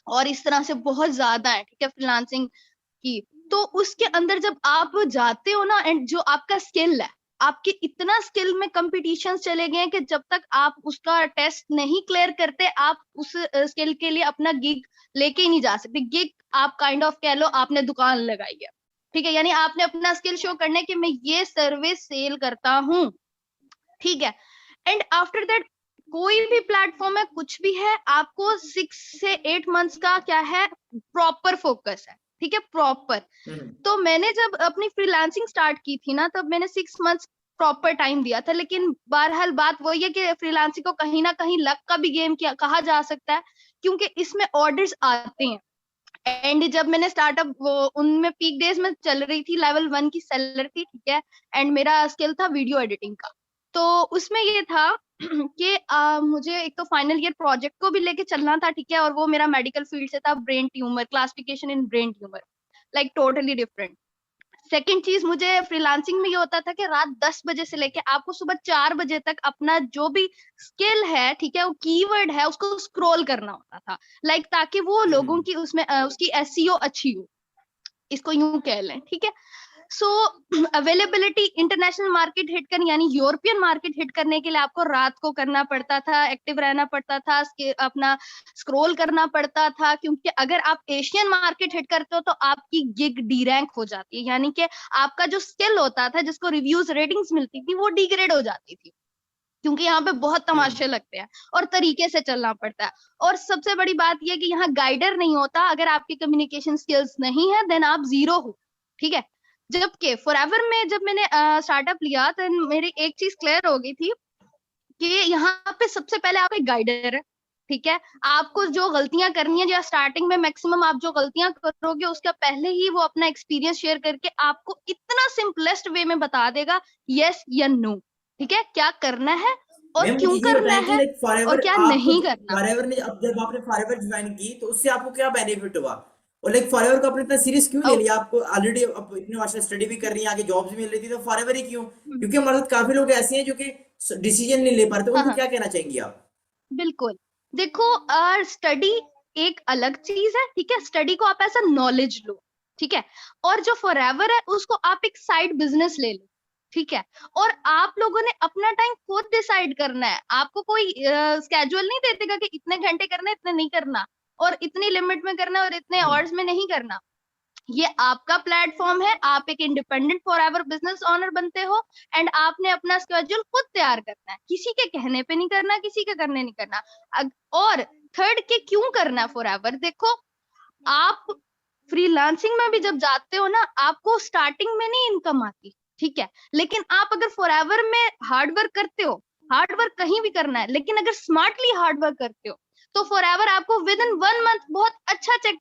[SPEAKER 4] और इस तरह से बहुत ज्यादा है, ठीक है, फ्रीलांसिंग की। तो उसके अंदर जब आप जाते हो ना, एंड जो आपका स्किल है, आपके इतना स्किल में कंपटीशंस चले गए हैं कि जब तक आप उसका टेस्ट नहीं क्लियर करते, आप उस स्किल के लिए अपना गिग लेके ही नहीं जा सकते। गिग आप काइंड ऑफ कह लो आपने दुकान लगाई है, ठीक है, यानी आपने अपना स्किल शो करना है कि मैं ये सर्विस सेल करता हूँ, ठीक है। एंड आफ्टर दैट कोई भी प्लेटफॉर्म है, कुछ भी है, आपको 6 से 8 मंथ्स का क्या है, प्रॉपर फोकस है, ठीक है, प्रॉपर। तो मैंने जब अपनी फ्रीलांसिंग स्टार्ट की थी ना, तब मैंने 6 मंथ्स प्रॉपर टाइम दिया था। लेकिन बहरहाल बात वही है कि फ्रीलांसिंग को कहीं ना कहीं लक का भी गेम कहा जा सकता है, क्योंकि इसमें ऑर्डर्स आते हैं। एंड जब मैंने स्टार्टअप, वो उनमें पीक डेज में चल रही थी, लेवल 1 की सेलर थी, ठीक है। एंड मेरा स्किल था वीडियो एडिटिंग का। तो उसमें ये था कि मुझे एक तो फाइनल ईयर प्रोजेक्ट को भी लेके चलना था, ठीक है, और वो मेरा मेडिकल फील्ड से था, brain tumour, classification in brain tumour, like totally different. Second चीज, मुझे फ्रीलांसिंग में ये होता था कि रात 10 बजे से लेके आपको सुबह 4 बजे तक अपना जो भी स्किल है, ठीक है, वो कीवर्ड है, उसको स्क्रॉल करना होता था, लाइक ताकि वो लोगों की उसमें उसकी एसईओ अच्छी हो, इसको यूं कह लें, ठीक है। सो अवेलेबिलिटी, इंटरनेशनल मार्केट हिट करनी, यानी यूरोपियन मार्केट हिट करने के लिए आपको रात को करना पड़ता था, एक्टिव रहना पड़ता था, अपना स्क्रॉल करना पड़ता था, क्योंकि अगर आप एशियन मार्केट हिट करते हो तो आपकी गिग डी रैंक हो जाती है, यानी कि आपका जो स्किल होता था, जिसको रिव्यूज रेटिंग्स मिलती थी, वो डिग्रेड हो जाती थी, क्योंकि यहाँ पे बहुत तमाशे लगते हैं और तरीके से चलना पड़ता है। और सबसे बड़ी बात यह कि यहाँ गाइडर नहीं होता, अगर आपकी कम्युनिकेशन स्किल्स नहीं है देन आप जीरो हो, ठीक है। जबकि फॉरएवर में जब मैंने स्टार्टअप लिया तो मेरी एक चीज क्लियर हो गई थी कि यहाँ पे सबसे पहले आप एक गाइडर है, ठीक है। आपको जो गलतियां करनी है, या स्टार्टिंग में मैक्सिमम आप जो गलतियां करोगे, उसका पहले ही वो अपना एक्सपीरियंस शेयर करके आपको इतना सिंपलेस्ट वे में बता देगा, यस या नो, ठीक है, क्या करना है और
[SPEAKER 1] मैम
[SPEAKER 4] क्यों
[SPEAKER 1] मुझे ये
[SPEAKER 4] करना
[SPEAKER 1] बताएं कि
[SPEAKER 4] है
[SPEAKER 1] लाइक
[SPEAKER 4] और
[SPEAKER 1] फॉरएवर
[SPEAKER 4] क्या
[SPEAKER 1] आपको,
[SPEAKER 4] नहीं करना।
[SPEAKER 1] फॉरएवर ने अब जब आपने फॉरएवर ज्वाइन की तो उससे आपको क्या बेनिफिट हुआ, और लाइक फॉरएवर को आपने इतना सीरियस क्यों ले लिया? आपको ऑलरेडी अब इतनी मास्टर स्टडी भी कर रही है, आगे जॉब्स भी मिल रही थी, तो फॉरएवर ही क्यों? क्योंकि हमारे साथ काफी लोग ऐसे हैं जो कि डिसीजन नहीं ले पाते,
[SPEAKER 4] हाँ
[SPEAKER 1] उनको
[SPEAKER 4] हाँ,
[SPEAKER 1] क्या कहना चाहेंगी आप?
[SPEAKER 4] बिल्कुल। देखो, स्टडी एक अलग चीज है, ठीक है, स्टडी को आप ऐसा नॉलेज लो, ठीक है, और जो फॉरएवर है उसको आप एक साइड बिजनेस ले लो, ठीक है। और आप लोगों ने अपना टाइम खुद डिसाइड करना है, आपको कोई स्केड्यूल नहीं दे देगा कि इतने घंटे करना है, इतने नहीं करना, और इतनी लिमिट में करना है और इतने आवर्स में नहीं करना। ये आपका प्लेटफॉर्म है, आप एक इंडिपेंडेंट फॉरएवर बिजनेस ओनर बनते हो, एंड आपने अपना स्केड्यूल खुद तैयार करना है, किसी के कहने पे नहीं करना, किसी के करने नहीं करना। और थर्ड के क्यों करना है फॉरएवर, देखो, आप फ्रीलांसिंग में भी जब जाते हो ना, आपको स्टार्टिंग में नहीं इनकम आती, ठीक है, लेकिन आप अगर फॉरएवर में हार्ड वर्क करते हो, हार्ड वर्क कहीं भी करना है, लेकिन अगर स्मार्टली हार्ड वर्क करते हो, तो फॉरएवर आपको विद इन 1 मंथ बहुत अच्छा चेक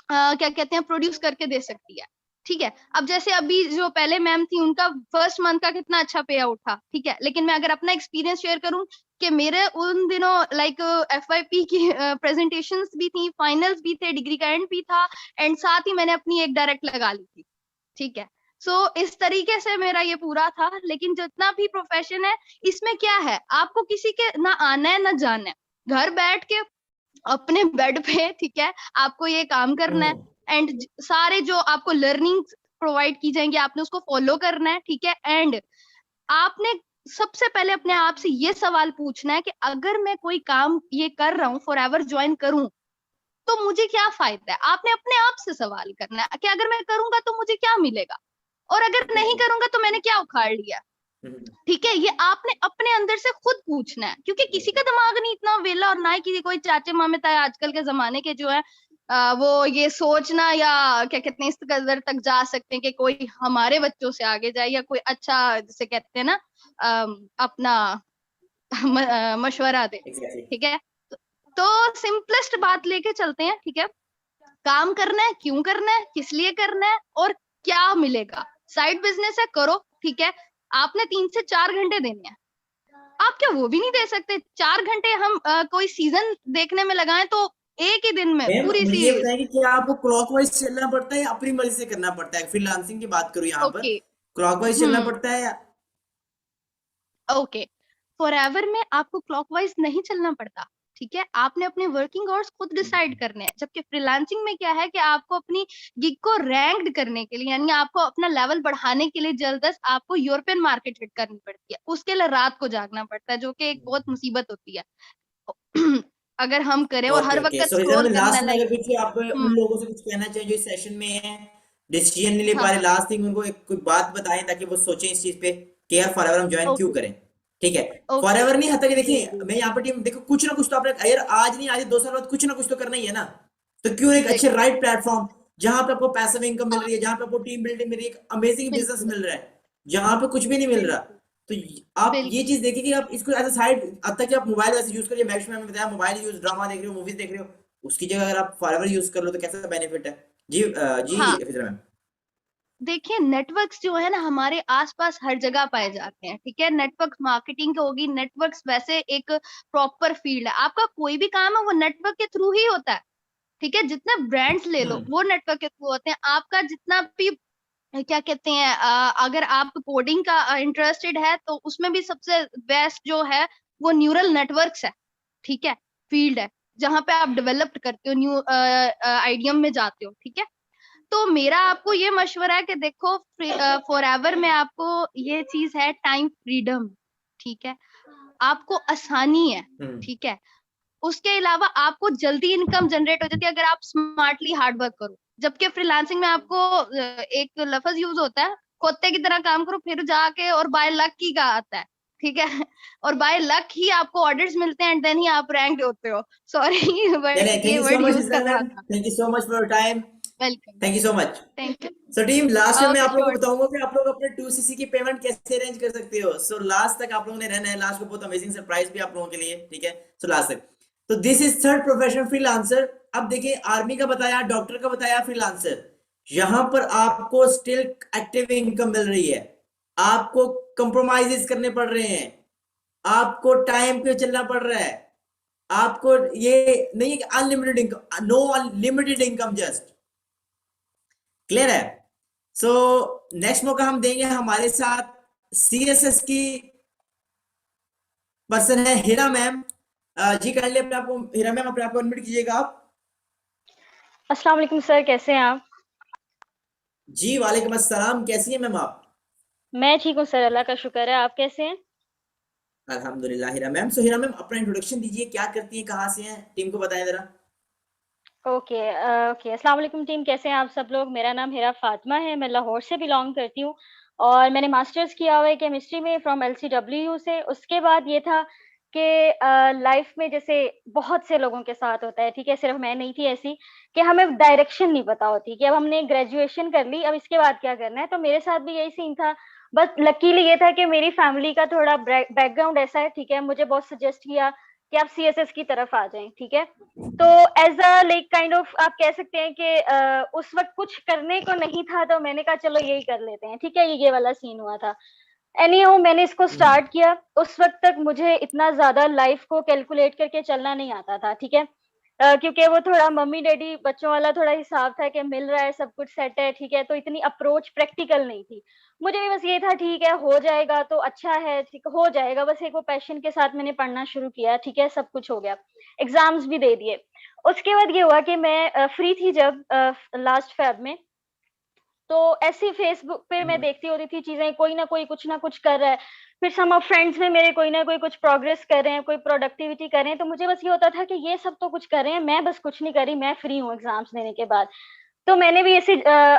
[SPEAKER 4] क्या कहते हैं, प्रोड्यूस करके दे सकती है, ठीक है। अब जैसे अभी जो पहले मैम थी, उनका फर्स्ट मंथ का कितना अच्छा पे आउट था, ठीक है, लेकिन मैं अगर अपना एक्सपीरियंस शेयर करूं कि मेरे उन दिनों लाइक FYP की प्रेजेंटेशंस भी थी, फाइनल्स भी थे, डिग्री का एंड भी था, एंड साथ ही मैंने अपनी एक डायरेक्ट लगा ली थी, ठीक है। सो इस तरीके से मेरा ये पूरा था। लेकिन जितना भी प्रोफेशन है, इसमें क्या है, आपको किसी के ना आना है ना जाना है, घर बैठ के अपने बेड पे, ठीक है, आपको ये काम करना है, एंड सारे जो आपको लर्निंग प्रोवाइड की जाएंगी, आपने उसको फॉलो करना है, ठीक है। एंड आपने सबसे पहले अपने आप से ये सवाल पूछना है कि अगर मैं कोई काम ये कर रहा हूँ, फॉरएवर ज्वाइन करूं, तो मुझे क्या फायदा है। आपने अपने आप से सवाल करना है कि अगर मैं करूंगा तो मुझे क्या मिलेगा, और अगर नहीं करूंगा तो मैंने क्या उखाड़ लिया, ठीक है। ये आपने अपने अंदर से खुद पूछना है, क्योंकि किसी का दिमाग नहीं इतना वेला, और ना ही किसी कोई चाचे मामे ताए आजकल के जमाने के जो है वो ये सोचना या क्या कहते हैं, इस कदर तक जा सकते हैं कि कोई हमारे बच्चों से आगे जाए, या कोई अच्छा जिसे कहते हैं ना अपना मशवरा दे, ठीक है। तो सिंपलेस्ट बात लेके चलते हैं, ठीक है। काम करना है, क्यों करना है, किस लिए करना है, और क्या मिलेगा। साइड बिजनेस है, करो, ठीक है। आपने 3 से 4 घंटे देने हैं, आप क्या वो भी नहीं दे सकते? 4 घंटे हम कोई सीजन देखने में लगाएं तो एक ही दिन में
[SPEAKER 1] मैम
[SPEAKER 4] पूरी
[SPEAKER 1] मुझे ये
[SPEAKER 4] सीरीज।
[SPEAKER 1] बताएं कि क्या आपको क्लॉकवाइज चलना पड़ता है या अपनी मर्जी से करना पड़ता है? फ्रीलांसिंग की बात करूं यहाँ पर,
[SPEAKER 4] ओके,
[SPEAKER 1] क्लॉकवाइज चलना पड़ता है या
[SPEAKER 4] ओके, फॉरएवर में आपको क्लॉकवाइज नहीं चलना पड़ता, ठीक है? आपने अपने वर्किंग आवर्स खुद डिसाइड करने हैं। जबकि फ्रीलांसिंग में क्या है कि आपको अपनी गिग को रैंक्ड करने के लिए, यानी आपको अपना लेवल बढ़ाने के लिए जल्दस आपको यूरोपियन मार्केट हिट करनी पड़ती है। उसके लिए रात को जागना पड़ता है, जो कि एक बहुत मुसीबत होती है। अगर हम करें और
[SPEAKER 1] ओके
[SPEAKER 4] हर
[SPEAKER 1] ओके,
[SPEAKER 4] वक़्त
[SPEAKER 1] सो हिजरा
[SPEAKER 4] स्क्रॉल
[SPEAKER 1] में
[SPEAKER 4] करना
[SPEAKER 1] लास्ट
[SPEAKER 4] है
[SPEAKER 1] में
[SPEAKER 4] लाइक
[SPEAKER 1] अगर कुछ आप उन
[SPEAKER 4] हुँ,
[SPEAKER 1] लोगों से कुछ कहना चाहिए जो इस सेशन में है, डिसीजन नहीं ले
[SPEAKER 4] हाँ,
[SPEAKER 1] पा रहे,
[SPEAKER 4] हाँ।
[SPEAKER 1] लास्ट थिंग उनको एक कोई बात बताएं ताकि वो सोचें इस चीज पे कि यार फॉरएवर हम ज्वाइन क्यों
[SPEAKER 4] ओके,
[SPEAKER 1] करें। ठीक है,
[SPEAKER 4] ओके।
[SPEAKER 1] फॉरएवर नहीं हता कि
[SPEAKER 4] जी,
[SPEAKER 1] देखिए
[SPEAKER 4] जी।
[SPEAKER 1] मैं यहाँ पर टीम देखो कुछ ना कुछ तो आपने यार आज नहीं आज 2 साल बाद कुछ ना कुछ तो करना ही है ना। तो क्यों एक अच्छे
[SPEAKER 4] एग्ज़ैक्टली।
[SPEAKER 1] राइट प्लेटफॉर्म जहां पे आपको पैसिव इनकम मिल
[SPEAKER 4] हाँ,
[SPEAKER 1] रही है, जहां पे आपको टीम बिल्डिंग मिल रही है, एक अमेजिंग बिजनेस
[SPEAKER 4] बिल्कुल,
[SPEAKER 1] मिल रहा है, जहां पे कुछ भी नहीं मिल रहा।
[SPEAKER 4] बिल्कुल,
[SPEAKER 1] तो आप ये
[SPEAKER 4] बिल्कुल।
[SPEAKER 1] चीज देखिए कि आप इसको एज अ साइड, अब तक कि आप मोबाइल वैसे यूज करिए, मैक्सिमम मैंने बताया मोबाइल यूज, ड्रामा देख रहे हो, मूवीज देख रहे हो, उसकी जगह अगर आप फॉरएवर यूज कर लो तो कैसा बेनिफिट है। जी जी
[SPEAKER 4] हाँ,
[SPEAKER 1] फिजरा मैम।
[SPEAKER 4] देखिए नेटवर्क्स जो है ना हमारे आस-पास हर जगह पाए जाते हैं, ठीक है? नेटवर्क मार्केटिंग होगी, नेटवर्क्स वैसे एक प्रॉपर फील्ड है। आपका कोई भी काम है वो नेटवर्क के थ्रू ही होता है, ठीक है? जितने ब्रांड्स ले लो,
[SPEAKER 1] हम्म
[SPEAKER 4] वो नेटवर्क के थ्रू होते हैं। आपका जितना भी क्या कहते हैं अगर आप कोडिंग का इंटरेस्टेड है तो उसमें भी सबसे बेस्ट जो है वो न्यूरल नेटवर्क्स है, ठीक है? फील्ड है, जहाँ पे आप डेवलप करते हो आइडियम में जाते हो, ठीक है? तो मेरा आपको ये मशवरा है कि देखो फॉरएवर में आपको ये चीज़ है टाइम फ्रीडम, ठीक है? आपको आसानी है,
[SPEAKER 1] हम्म
[SPEAKER 4] ठीक है? उसके अलावा आपको जल्दी इनकम जनरेट हो जाती है अगर आप स्मार्टली हार्ड वर्क करो। जबकि फ्रीलांसिंग में आपको एक लफ्ज़ यूज़ होता है, कुत्ते की तरह काम करो फिर जाके और बाय लक ही का आता है, ठीक है? और बाय लक ही आपको ऑर्डर्स मिलते हैं एंड देन ही आप रैंक्ड होते हो। सॉरी बट
[SPEAKER 1] चलिए, थैंक
[SPEAKER 4] ये
[SPEAKER 1] you so
[SPEAKER 4] word
[SPEAKER 1] much
[SPEAKER 4] use
[SPEAKER 1] इजरा
[SPEAKER 4] करना
[SPEAKER 1] मैम,
[SPEAKER 4] था।
[SPEAKER 1] Thank you so much for your time,
[SPEAKER 4] welcome,
[SPEAKER 1] thank you so much.
[SPEAKER 4] Thank you.
[SPEAKER 1] So team last में मैं
[SPEAKER 4] ओके
[SPEAKER 1] आप लोगों
[SPEAKER 4] श्योर।
[SPEAKER 1] को बताऊंगा कि आप लोग अपने 2cc की पेमेंट कैसे अरेंज कर सकते हो। सो लास्ट तक आप लोगों ने रहना है, लास्ट को बहुत अमेजिंग सरप्राइज भी आप लोगों के लिए, ठीक है? सो लास्ट तक। तो this is third profession freelancer. अब देखिए आर्मी का बताया, डॉक्टर का बताया, फ्रीलांसर, यहां पर आपको स्टिल एक्टिव इनकम मिल रही है, आपको कंप्रोमाइजेस करने पड़ रहे हैं, आपको टाइम पे चलना पड़ रहा है, आपको ये नहीं है कि unlimited income, no unlimited income, just clear है। सो नेक्स्ट मौका हम देंगे हमारे साथ सीएसएस की पर्सन है हीरा मैम। जी काइंडली अपने आपको, हीरा मैम अपने आपको अनम्यूट कीजिएगा आप।
[SPEAKER 5] अस्सलाम वालेकुम सर, कैसे हैं आप?
[SPEAKER 1] जी वालेकुम अस्सलाम, कैसी है मैम आप?
[SPEAKER 5] मैं ठीक हूँ सर, अल्लाह का शुक्र है। आप कैसे हैं?
[SPEAKER 1] अल्हम्दुलिल्लाह हीरा मैम। सो हीरा मैम अपना इंट्रोडक्शन दीजिए, क्या करती हैं, कहाँ से हैं, टीम को बताएं जरा।
[SPEAKER 5] Okay okay. अस्सलाम वालेकुम टीम, कैसे हैं आप सब लोग? मेरा नाम हीरा फातिमा है, मैं लाहौर से बिलॉन्ग करती हूँ और मैंने मास्टर्स किया हुआ है केमिस्ट्री में फ्रॉम एलसीडब्ल्यू से। उसके बाद ये था कि लाइफ में जैसे बहुत से लोगों के साथ होता है, ठीक है? सिर्फ मैं नहीं थी ऐसी कि हमें डायरेक्शन नहीं पता होती कि अब हमने ग्रेजुएशन कर ली, अब इसके बाद क्या करना है। तो मेरे साथ भी यही सीन था। बस लकीली ये था कि मेरी फैमिली का थोड़ा बैकग्राउंड ऐसा है, ठीक है? मुझे बहुत सजेस्ट किया कि आप सीएसएस की तरफ आ जाएँ, ठीक है? तो as a like kind of आप कह सकते हैं कि उस वक़्त कुछ करने को नहीं था तो मैंने कहा चलो यही कर लेते हैं, ठीक है? ये वाला सीन हुआ था। एनीहाउ मैंने इसको स्टार्ट किया। उस वक़्त तक मुझे इतना ज़्यादा लाइफ़ को कैलकुलेट करके चलना नहीं आता था, ठीक है? क्योंकि वो थोड़ा मम्मी-डैडी बच्चों वाला थोड़ा हिसाब था कि मिल रहा है, सब कुछ सेट है, ठीक है? तो इतनी अप्रोच प्रैक्टिकल नहीं थी। मुझे भी बस ये था ठीक है, हो जाएगा तो अच्छा है, ठीक हो जाएगा। बस एक वो पैशन के साथ मैंने पढ़ना शुरू किया, ठीक है? सब कुछ हो गया। एग्ज़ाम्स भी दे दिए। उसके बाद ये हुआ कि मैं फ्री थी जब लास्ट फ़ेब में, तो ऐसे ही फेसबुक पे मैं देखती होती थी चीज़ें, कोई ना कोई कुछ ना कुछ कर रहा है। फिर सम ऑफ फ्रेंड्स में मेरे कोई ना कोई कुछ प्रोग्रेस कर रहे हैं, कोई प्रोडक्टिविटी कर रहे हैं, तो मुझे बस ये होता था कि ये सब तो कुछ कर रहे हैं, मैं बस कुछ नहीं कर रही, मैं फ्री हूँ एग्ज़ाम्स देने के बाद। तो मैंने भी ऐसे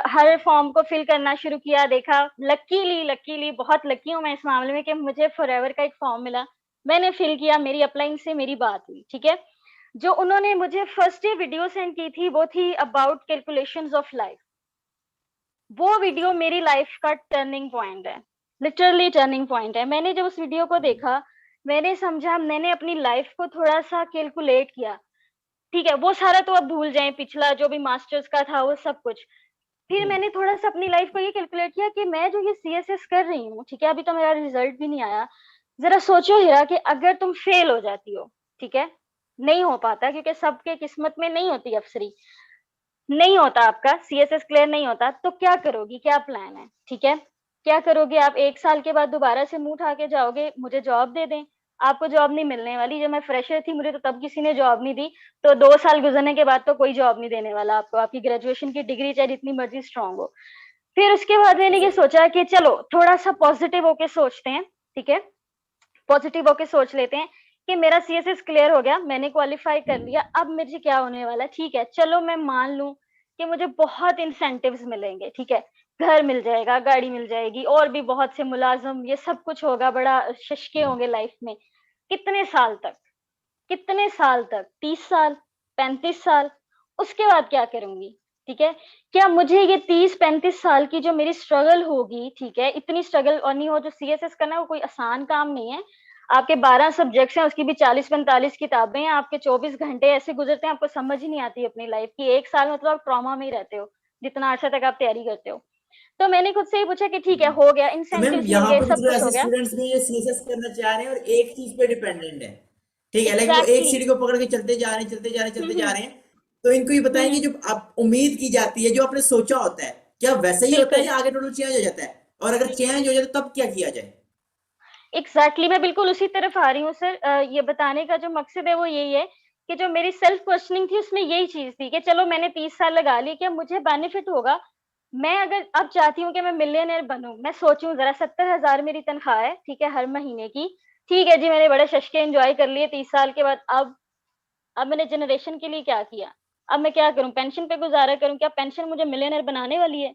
[SPEAKER 5] हर फॉर्म को फिल करना शुरू किया, देखा। लकीली बहुत लकी हूँ मैं इस मामले में कि मुझे फॉरएवर का एक फॉर्म मिला। मैंने फिल किया, मेरी अपलाइन से मेरी बात हुई, ठीक है? जो उन्होंने मुझे फर्स्ट डे वीडियो सेंड की थी, वो थी अबाउट कैलकुलेशंस ऑफ लाइफ। वो वीडियो मेरी लाइफ का टर्निंग पॉइंट है, लिटरली टर्निंग पॉइंट है। मैंने जब उस वीडियो को देखा, मैंने समझा, मैंने अपनी लाइफ को थोड़ा-सा कैलकुलेट किया, ठीक है? वो सारा तो अब भूल जाएँ, पिछला जो भी मास्टर्स का था वो सब कुछ। फिर मैंने थोड़ा-सा अपनी लाइफ को ये कैलकुलेट किया कि मैं जो ये सीएसएस कर रही हूँ, ठीक है? अभी तो मेरा रिजल्ट भी नहीं आया। ज़रा सोचो हीरा कि अगर तुम फेल हो जाती हो, ठीक है? नहीं हो पाता क्योंकि सबके किस्मत में नहीं होती अफ़सरी। नहीं होता आपका सीएसएस क्लियर नहीं होता, तो क्या करोगी? क्या प्लान है? ठीक है? क्या करोगे आप? 1 साल के बाद दोबारा से मुँह उठा के जाओगे, मुझे जॉब दे दें? आपको जॉब नहीं मिलने वाली। जब मैं फ्रेशर थी, मुझे तो तब किसी ने जॉब नहीं दी, तो 2 साल गुज़रने के बाद तो कोई जॉब नहीं देने वाला आपको, आपकी ग्रेजुएशन की डिग्री चाहे जितनी मर्ज़ी स्ट्रॉन्ग हो। फिर उसके बाद मैंने ये सोचा कि चलो थोड़ा-सा पॉज़िटिव होके सोचते हैं, ठीक है? पॉज़िटिव होके सोच लेते हैं कि मेरा सीएसएस क्लियर हो गया, मैंने क्वालीफाई कर लिया, अब मुझे क्या होने वाला है? ठीक है, चलो मैं मान लूँ कि मुझे बहुत इंसेंटिव्स मिलेंगे, ठीक है? घर मिल जाएगा, गाड़ी मिल जाएगी और भी बहुत से मुलाज़िम, ये सब कुछ होगा, बड़ा शशके होंगे लाइफ़ में। कितने साल तक? कितने साल तक? 30 साल? 35 साल? उसके बाद क्या करूँगी? ठीक है? क्या मुझे ये 30-35 साल की जो मेरी स्ट्रगल होगी, ठीक है? इतनी स्ट्रगल और नहीं हो, जो सीएसएस करना है वो कोई आसान काम नहीं है। आपके 12 सब्जेक्ट्स हैं, उसकी भी 40-45 किताबें हैं, आपके 24 घंटे ऐसे गुज़रते हैं, आपको समझ ही नहीं आती अपनी लाइफ़ की। 1 साल मतलब आप ट्रॉमा में ही रहते हो, जितना अर्सा तक आप तैयारी करते हो। तो मैंने खुद से ही पूछा कि ठीक है, हो गया,
[SPEAKER 1] तो मैम
[SPEAKER 5] इंसेंटिव्स मिल
[SPEAKER 1] यहाँ
[SPEAKER 5] गए,
[SPEAKER 1] पर
[SPEAKER 5] सब
[SPEAKER 1] जो
[SPEAKER 5] कुछ हो
[SPEAKER 1] ऐसे
[SPEAKER 5] गया।
[SPEAKER 1] स्टूडेंट्स भी ये सीएसएस करना चाह रहे हैं और एक चीज पे डिपेंडेंट है, ठीक है, लाइक वो एक
[SPEAKER 5] एग्ज़ैक्टली।
[SPEAKER 1] सीढ़ी को पकड़ के चलते जा रहे हैं, चलते जा रहे हैं,
[SPEAKER 5] हुँ,
[SPEAKER 1] चलते जा
[SPEAKER 5] हुँ।
[SPEAKER 1] रहे हैं। तो इनको ये
[SPEAKER 5] हुँ,
[SPEAKER 1] बताएं कि
[SPEAKER 5] हुँ।
[SPEAKER 1] जो आप उम्मीद की जाती है, जो आपने सोचा होता है, क्या वैसा ही होता है
[SPEAKER 5] बिल्कुल।
[SPEAKER 1] या आगे टोटल चेंज हो जाता है? और अगर चेंज हो जाए तो तब क्या किया जाए?
[SPEAKER 5] एग्ज़ैक्टली, मैं बिल्कुल उसी तरफ आ रही हूँ सर। ये बताने का जो मकसद है वो यही है कि जो मेरी सेल्फ क्वेश्चनिंग थी उसमें यही चीज़ थी कि चलो मैंने 30 साल लगा लिए, क्या मुझे बेनिफिट होगा? मैं अगर अब चाहती हूँ कि मैं मिलियनेयर बनूँ, मैं सोचूँ ज़रा, 70,000 मेरी तनख्वाह है, ठीक है, हर महीने की। ठीक है जी, मैंने बड़े शशके एन्जॉय कर लिए 30 साल के बाद, अब मैंने जनरेशन के लिए क्या किया? अब मैं क्या करूँ? पेंशन पे गुज़ारा करूँ? क्या पेंशन मुझे मिलियनेयर बनाने वाली है?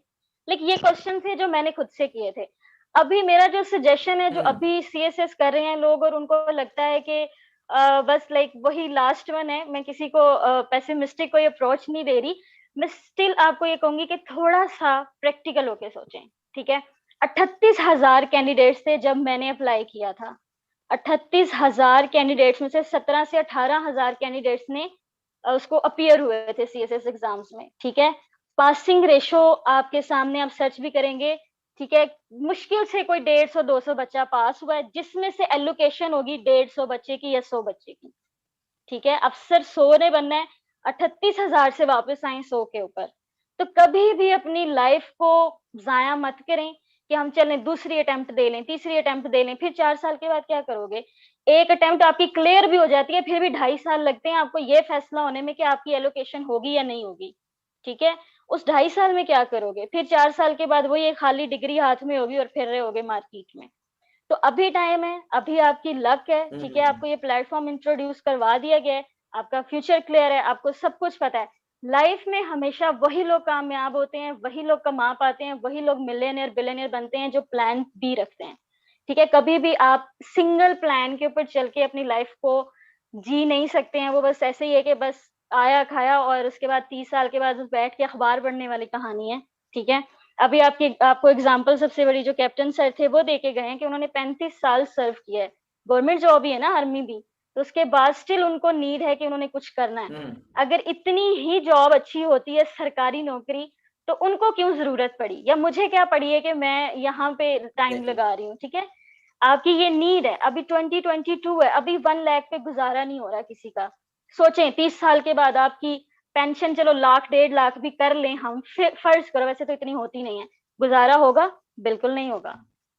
[SPEAKER 5] लाइक ये क्वेश्चन थे जो मैंने खुद से किए थे। अभी मेरा जो सजेशन है, जो
[SPEAKER 1] हम्म।
[SPEAKER 5] अभी सीएसएस कर रहे हैं लोग और उनको लगता है कि बस लाइक वही लास्ट वन है, मैं किसी को पेसिमिस्टिक कोई अप्रोच नहीं दे रही। मैं स्टिल आपको ये कहूँगी कि थोड़ा-सा प्रैक्टिकल होके सोचें, ठीक है? 38,000 कैंडिडेट्स थे जब मैंने अप्लाई किया था। 38,000 कैंडिडेट्स में से 17 से 18,000 कैंडिडेट्स ने उसको अपीयर हुए थे सीएसएस एग्ज़ाम्स में, ठीक है? पासिंग रेशो आपके सामने, आप सर्च भी करेंगे, ठीक है? मुश्किल से कोई 150-200 बच्चा पास हुआ है, जिसमें से एलोकेशन होगी 150 बच्चे की या 100 बच्चे की, ठीक है? अफ़सर 100 ने बनना है, 38,000 से वापस आएँ 100 के ऊपर। तो कभी भी अपनी लाइफ़ को ज़ाया मत करें कि हम चलें दूसरी अटेम्प्ट दे लें, तीसरी अटेम्प्ट दे लें, फिर 4 साल के बाद क्या करोगे? एक अटेम्प्ट आपकी क्लियर भी हो जाती है, फिर भी 2.5 साल लगते हैं आपको ये फैसला होने में कि आपकी एलोकेशन होगी या नहीं होगी, ठीक है? उस 2.5 साल में क्या करोगे? फिर 4 साल के बाद वही एक खाली डिग्री हाथ में होगी और फिर रहे होगे मार्केट में। तो अभी टाइम है, अभी आपकी लक है, ठीक है? आपको ये प्लेटफ़ॉर्म इंट्रोड्यूस करवा दिया गया है, आपका फ्यूचर क्लियर है, आपको सब कुछ पता है। लाइफ़ में हमेशा वही लोग कामयाब होते हैं, वही लोग कमा पाते हैं, वही लोग मिलियनेयर, बिलियनेयर बनते हैं जो प्लान बी रखते हैं, ठीक है? कभी भी आप सिंगल प्लान के ऊपर चल के अपनी लाइफ़ को जी नहीं सकते हैं। वो बस ऐसे ही है कि बस आया, खाया और उसके बाद 30 साल के बाद बस बैठ के अखबार पढ़ने वाली कहानी है, ठीक है? अभी आपको एग्ज़ाम्पल सबसे बड़ी जो कैप्टन सर थे वो दे के गए हैं कि उन्होंने 35 साल सर्व किया है। गवर्नमेंट जॉब ही है ना, आर्मी भी, तो उसके बाद स्टिल उनको नीड है कि उन्होंने कुछ करना है।
[SPEAKER 1] हम्म।
[SPEAKER 5] अगर इतनी ही जॉब अच्छी होती है, सरकारी नौकरी, तो उनको क्यों ज़रूरत पड़ी या मुझे क्या पड़ी है कि मैं यहाँ पे टाइम
[SPEAKER 1] एग्जैक्टली।
[SPEAKER 5] लगा रही हूँ, ठीक है? आपकी ये नीड है, अभी 2022 है, अभी 1 लाख पे गुज़ारा नहीं हो रहा किसी का। सोचें 30 साल के बाद आपकी पेंशन चलो लाख, 1.5 लाख भी कर लें हम, फिर फ़र्ज़ करो, वैसे तो इतनी होती नहीं है। गुज़ारा होगा? बिल्कुल नहीं होगा।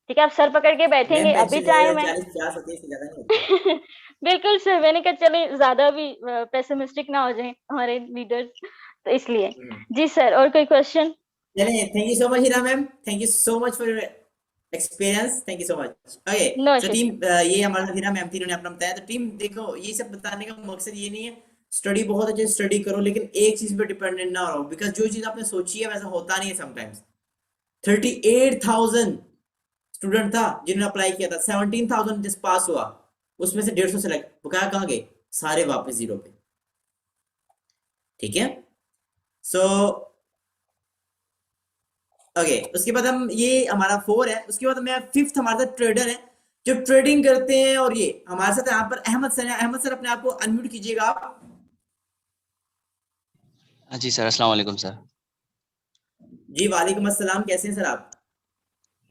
[SPEAKER 5] ठीक है, आप सर पकड़ के
[SPEAKER 1] मैम
[SPEAKER 5] बैठेंगे, अभी
[SPEAKER 1] पेंशन
[SPEAKER 5] टाइम है।
[SPEAKER 1] 40-50 होती है, इससे ज्यादा नहीं होती।
[SPEAKER 5] बिल्कुल सर, मैंने कहा चलिए ज़्यादा भी पेसिमिस्टिक ना हो जाएँ हमारे लीडर्स, तो इसलिए।
[SPEAKER 1] हम्म।
[SPEAKER 5] जी सर, और कोई क्वेश्चन?
[SPEAKER 1] चलिए, thank you so much Heera ma'am, thank you so much for your experience, thank you so much. Okay,
[SPEAKER 5] no
[SPEAKER 1] so
[SPEAKER 5] issue
[SPEAKER 1] team,
[SPEAKER 5] sir.
[SPEAKER 1] ये हमारा हीरा मैम थी, इन्होंने अपना बताया। तो टीम देखो, ये सब बताने का मकसद ये नहीं है स्टडी बहुत अच्छे स्टडी करो लेकिन एक चीज पे डिपेंडेंट ना रहो, बिकॉज जो चीज आपने सोची है वैसा होता नहीं है समटाइम्स। 38,000 स्टूडेंट था जिन्होंने अप्लाई किया था, 17,000 जिस पास हुआ, उसमें से 150 सेलेक्ट, बकाया कहाँ गए? सारे वापस जीरो पे। ठीक है, सो ओके, उसके बाद हम, ये हमारा 4 है, उसके बाद मैं 5th हमारे साथ ट्रेडर है जो ट्रेडिंग करते हैं, और ये हमारे साथ यहाँ पर अहमद सर है। अहमद सर अपने आप को अनम्यूट कीजिएगा आप।
[SPEAKER 6] जी सर, अस्सलाम वालेकुम सर।
[SPEAKER 1] जी वालेकुम अस्सलाम, कैसे हैं सर आप?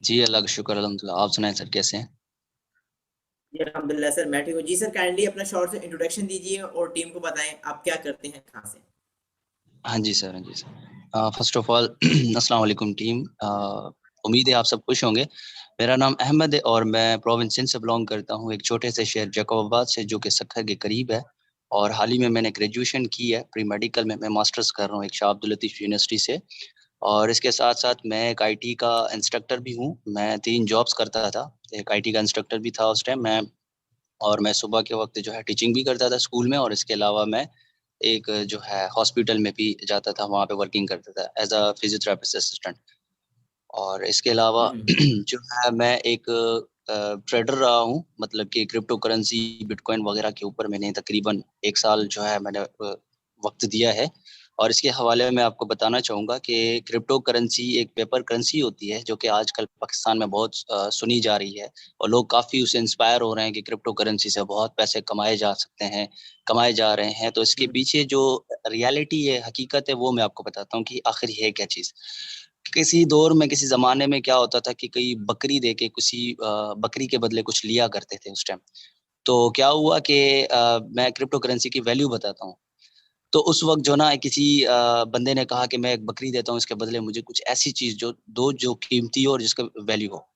[SPEAKER 6] जी अल्लाह का शुक्र, अल्हम्दुलिल्लाह। आप सुनाएं सर, कैसे हैं?
[SPEAKER 1] जी अल्हम्दुलिल्लाह सर, मैं ठीक हूँ। जी सर, काइंडली अपना शॉर्ट से इंट्रोडक्शन दीजिए और टीम को बताएं आप क्या करते हैं, कहाँ से?
[SPEAKER 6] हाँ जी सर, हाँ जी सर। फर्स्ट ऑफ ऑल अस्सलाम वालेकुम टीम। उम्मीद है आप सब खुश होंगे। मेरा नाम अहमद है और मैं प्रोविंस सिंध से बिलोंग करता हूँ, एक छोटे से शहर जैकोबाबाद से, जो कि सक्खर के करीब है। और हाल ही में मैंने ग्रेजुएशन की है, प्री मेडिकल में मैं मास्टर्स कर रहा हूँ एक शाह अब्दुल लतीफ़ यूनिवर्सिटी से। और इसके साथ साथ मैं एक आईटी का इंस्ट्रक्टर भी हूँ। मैं 3 जॉब्स करता था। एक आईटी का इंस्ट्रक्टर भी था उस टाइम मैं, और मैं सुबह के वक्त जो है टीचिंग भी करता था स्कूल में, और इसके अलावा मैं एक जो है हॉस्पिटल में भी जाता था, वहाँ पे वर्किंग करता था एज अ फिजियोथेरेपिस्ट असिस्टेंट। और इसके अलावा जो है मैं एक ट्रेडर रहा हूँ, मतलब कि क्रिप्टो करेंसी बिटकॉइन वगैरह के ऊपर मैंने तकरीबन 1 साल जो है मैंने वक्त दिया है। और इसके हवाले में आपको बताना चाहूँगा कि क्रिप्टो करेंसी एक पेपर करेंसी होती है जो कि आजकल पाकिस्तान में बहुत सुनी जा रही है, और लोग काफ़ी उससे इंस्पायर हो रहे हैं कि क्रिप्टो करेंसी से बहुत पैसे कमाए जा सकते हैं, कमाए जा रहे हैं। तो इसके पीछे जो रियलिटी है, हकीकत है, वो मैं आपको बताता हूँ कि आखिर है क्या चीज़। किसी दौर में, किसी ज़माने में क्या होता था कि कई बकरी दे के किसी बकरी के बदले कुछ लिया करते थे उस टाइम। तो क्या हुआ कि मैं क्रिप्टो करेंसी की वैल्यू बताता हूँ। तो उस वक़्त जो ना किसी बंदे ने कहा कि मैं एक बकरी देता हूँ, इसके बदले मुझे कुछ ऐसी चीज़ जो दो जो कीमती हो और जिसका वैल्यू हो।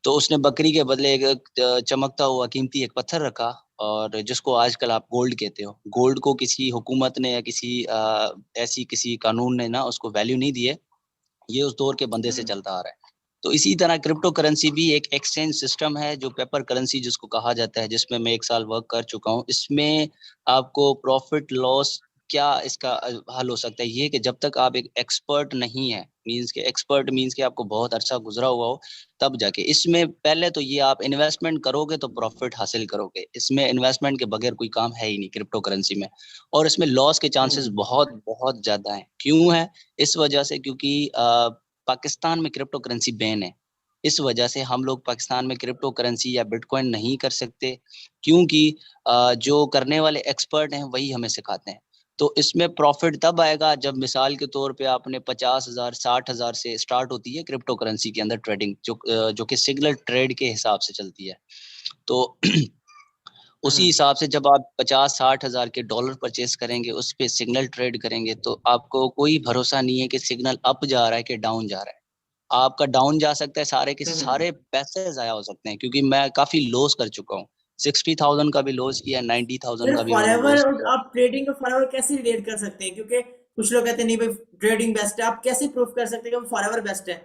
[SPEAKER 6] तो उसने बकरी के बदले एक चमकता हुआ कीमती एक पत्थर रखा, और जिसको आजकल आप गोल्ड कहते हो। गोल्ड को किसी हुकूमत ने या किसी ऐसी किसी कानून ने ना उसको वैल्यू नहीं दी है। ये उस दौर के बंदे से चलता आ रहा है। तो इसी तरह क्रिप्टो करेंसी भी एक एक्सचेंज सिस्टम है, जो पेपर करेंसी जिसको कहा जाता है, जिसमें मैं 1 साल वर्क कर चुका हूँ। इसमें आपको प्रॉफिट लॉस क्या इसका हल हो सकता है, ये कि जब तक आप एक एक्सपर्ट नहीं है, एक्सपर्ट मीन्स कि आपको बहुत अच्छा गुजरा हुआ हो, तब जाके इसमें पहले तो ये आप इन्वेस्टमेंट करोगे तो प्रॉफिट हासिल करोगे। इसमें इन्वेस्टमेंट के बगैर कोई काम है ही नहीं क्रिप्टो करेंसी में। और इसमें लॉस के चांसेस बहुत बहुत ज़्यादा हैं। क्यों है? इस वजह से क्योंकि पाकिस्तान में क्रिप्टो करेंसी बैन है। इस वजह से हम लोग पाकिस्तान में क्रिप्टो करेंसी या बिटकॉइन नहीं कर सकते, क्योंकि जो करने वाले एक्सपर्ट हैं वही हमें सिखाते हैं। तो इसमें प्रॉफिट तब आएगा जब मिसाल के तौर पे आपने 50,000 60,000 से स्टार्ट होती है क्रिप्टो करेंसी के अंदर ट्रेडिंग, जो कि सिग्नल ट्रेड के हिसाब से चलती है। तो उसी हिसाब से जब आप 50-60 हज़ार के डॉलर परचेस करेंगे, उस पे सिग्नल ट्रेड करेंगे, तो आपको कोई भरोसा नहीं है कि सिग्नल अप जा रहा है कि डाउन जा रहा है। आपका डाउन जा सकता है, सारे के सारे पैसे ज़ाया हो सकते हैं, क्योंकि मैं काफ़ी लॉस कर चुका हूँ। 60,000 का भी लॉस किया, 90,000
[SPEAKER 1] सर
[SPEAKER 6] का भी मैंने
[SPEAKER 1] फॉरएवर
[SPEAKER 6] लॉस
[SPEAKER 1] और
[SPEAKER 6] किया।
[SPEAKER 1] आप ट्रेडिंग को फॉरएवर कैसे रिलेट कर सकते हैं? क्योंकि कुछ लोग कहते हैं नहीं भाई ट्रेडिंग बेस्ट है। आप कैसे प्रूव कर सकते हैं कि फॉरएवर बेस्ट है?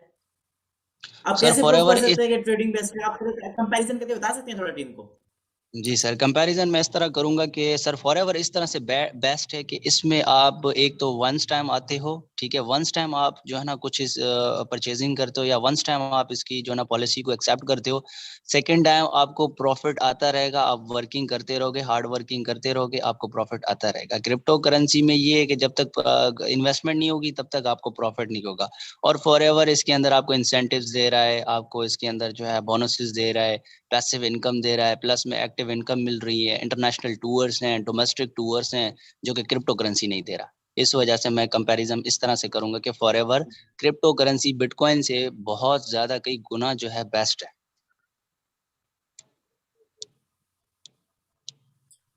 [SPEAKER 1] आप
[SPEAKER 6] सर
[SPEAKER 1] कैसे प्रूव कर
[SPEAKER 6] फॉरएवर
[SPEAKER 1] सकते हैं कि ट्रेडिंग बेस्ट है? आप कंपैरिजन करके बता सकते हैं थोड़ा टीम को?
[SPEAKER 6] जी सर, कंपैरिजन मैं इस तरह करूंगा कि सर फॉरएवर इस तरह से बेस्ट है कि इसमें आप एक तो वंस टाइम आते हो, ठीक है, वंस टाइम आप जो है ना कुछ इस परचेजिंग करते हो, या वंस टाइम आप इसकी जो है ना पॉलिसी को एक्सेप्ट करते हो। सेकंड टाइम आपको प्रॉफिट आता रहेगा, आप वर्किंग करते रहोगे, हार्ड वर्किंग करते रहोगे, आपको प्रॉफिट आता रहेगा। क्रिप्टो करेंसी में ये है कि जब तक इन्वेस्टमेंट नहीं होगी तब तक आपको प्रॉफिट नहीं होगा। और फॉरएवर इसके अंदर आपको इंसेंटिव्स दे रहा है, आपको इसके अंदर जो है बोनसेस दे रहा है, पैसिव इनकम दे रहा है, प्लस में एक्टिव इनकम मिल रही है, इंटरनेशनल टूर्स हैं, डोमेस्टिक टूर्स हैं, जो कि क्रिप्टो करेंसी नहीं दे रहा। इस वजह से मैं कंपैरिजन इस तरह से करूंगा कि फॉरएवर क्रिप्टो करेंसी बिटकॉइन से बहुत ज्यादा कई गुना जो है बेस्ट है।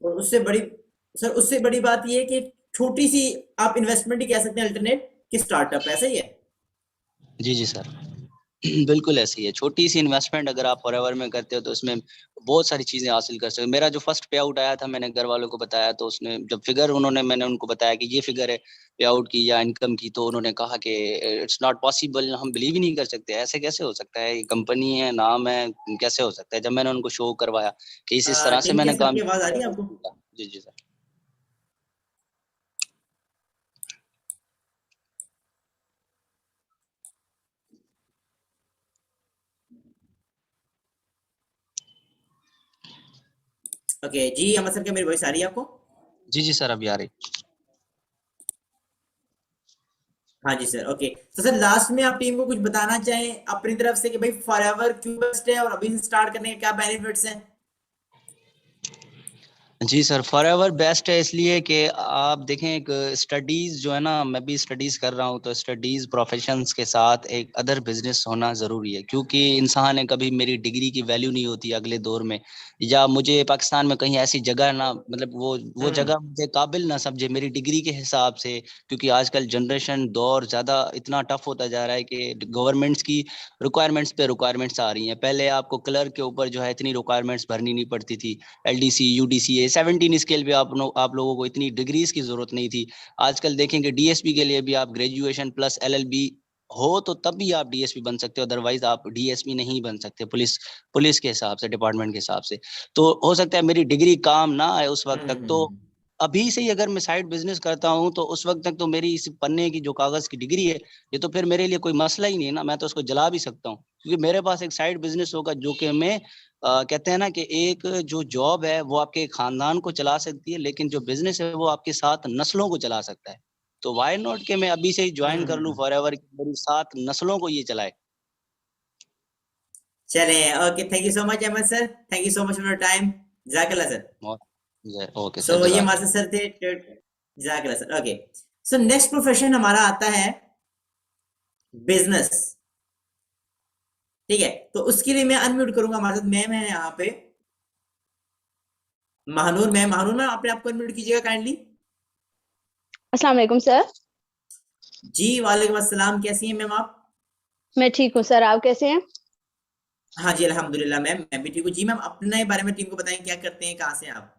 [SPEAKER 1] और उससे बड़ी बात ये है कि छोटी सी आप इन्वेस्टमेंट ही कह सकते हैं अल्टरनेट कि स्टार्टअप, ऐसा ही है?
[SPEAKER 6] जी जी सर, बिल्कुल ऐसी है। छोटी सी इन्वेस्टमेंट अगर आप फॉरएवर में करते हो तो उसमें बहुत सारी चीजें हासिल कर सकते हो। मेरा जो फर्स्ट पे आउट आया था, मैंने घर वालों को बताया, तो उसने जब मैंने उनको बताया कि ये फिगर है पे आउट की या इनकम की, तो उन्होंने कहा कि इट्स नॉट पॉसिबल, हम बिलीव ही नहीं कर सकते, ऐसे कैसे हो सकता है, ये कंपनी है, नाम है, कैसे हो सकता है। जब मैंने उनको शो करवाया कि इस तरह से
[SPEAKER 1] टीम
[SPEAKER 6] मैंने
[SPEAKER 1] कैसे,
[SPEAKER 6] काम
[SPEAKER 1] आपकी आवाज आ रही है आपको?
[SPEAKER 6] किया। जी जी सर।
[SPEAKER 1] ओके जी, अमर सर, क्या मेरी वॉइस आ रही है आपको?
[SPEAKER 6] जी जी सर, अभी आ रही।
[SPEAKER 1] हाँ जी सर। ओके, तो सर लास्ट में आप टीम को कुछ बताना चाहें अपनी तरफ से कि भाई फॉरएवर क्यों बेस्ट है और अभी स्टार्ट करने के क्या बेनिफिट्स हैं?
[SPEAKER 6] जी सर, फॉरएवर बेस्ट है इसलिए कि आप देखें एक स्टडीज जो है ना, मैं भी स्टडीज कर रहा हूँ, तो स्टडीज प्रोफेशंस के साथ एक अदर बिजनेस होना ज़रूरी है, क्योंकि इंसान है कभी मेरी डिग्री की वैल्यू नहीं होती अगले दौर में, या मुझे पाकिस्तान में कहीं ऐसी जगह ना, मतलब वो जगह मुझे काबिल ना समझे मेरी डिग्री के हिसाब से, क्योंकि आजकल जनरेशन दौर ज़्यादा इतना टफ होता जा रहा है कि गवर्नमेंट्स की रिक्वायरमेंट्स पे रिक्वायरमेंट्स आ रही हैं। पहले आपको क्लर्क के ऊपर जो है इतनी रिक्वायरमेंट्स भरनी नहीं पड़ती थी, LDC UDCA 17 स्केल पे आप लोगों को इतनी डिग्रीज की जरूरत नहीं थी। आजकल देखेंगे DSP के लिए भी आप ग्रेजुएशन प्लस LLB हो तो तब भी आप DSP बन सकते हो, अदरवाइज आप DSP नहीं बन सकते पुलिस के हिसाब से, डिपार्टमेंट के हिसाब से। तो हो सकता है मेरी डिग्री काम ना आए उस वक्त तक, तो अभी से ही अगर मैं साइड बिजनेस करता हूँ तो उस वक्त तक तो मेरी इस पन्ने की जो कागज की डिग्री है ये तो फिर मेरे लिए कोई मसला ही नहीं है ना, मैं तो उसको जला भी सकता हूँ, क्योंकि मेरे पास एक साइड बिजनेस होगा जो कि मैं कहते हैं ना कि एक जो जॉब है वो आपके खानदान को चला सकती है, लेकिन जो बिजनेस है वो आपके साथ नस्लों को चला सकता है। तो वाई नॉट कि मैं अभी से ही ज्वाइन कर लूं फॉरएवर, मेरी साथ नस्लों को ये चलाए।
[SPEAKER 1] चले, okay, thank you so much Ahmad sir, thank you so much for your time. जज़ाकल्लाह सर।
[SPEAKER 6] ओके
[SPEAKER 1] सो
[SPEAKER 6] सर,
[SPEAKER 1] ये
[SPEAKER 6] जज़ाक।
[SPEAKER 1] हमारे सर थे, जज़ाकल्लाह sir. Okay, so next profession हमारा आता है बिजनेस। ठीक है, तो उसके लिए मैं अनम्यूट करूंगा, हमारे साथ मैम है यहाँ पे, महानूर मैम। महानूर मैम, आपने आपको अनम्यूट कीजिएगा काइंडली।
[SPEAKER 7] अस्सलाम वालेकुम सर।
[SPEAKER 1] जी वालेकुम अस्सलाम, कैसी हैं मैम आप?
[SPEAKER 7] मैं ठीक हूँ सर, आप कैसे हैं?
[SPEAKER 1] हाँ जी अल्हम्दुलिल्लाह मैम, मैं भी ठीक हूँ जी। मैम अपने बारे में टीम को बताएं, क्या करते हैं, कहाँ से हैं आप?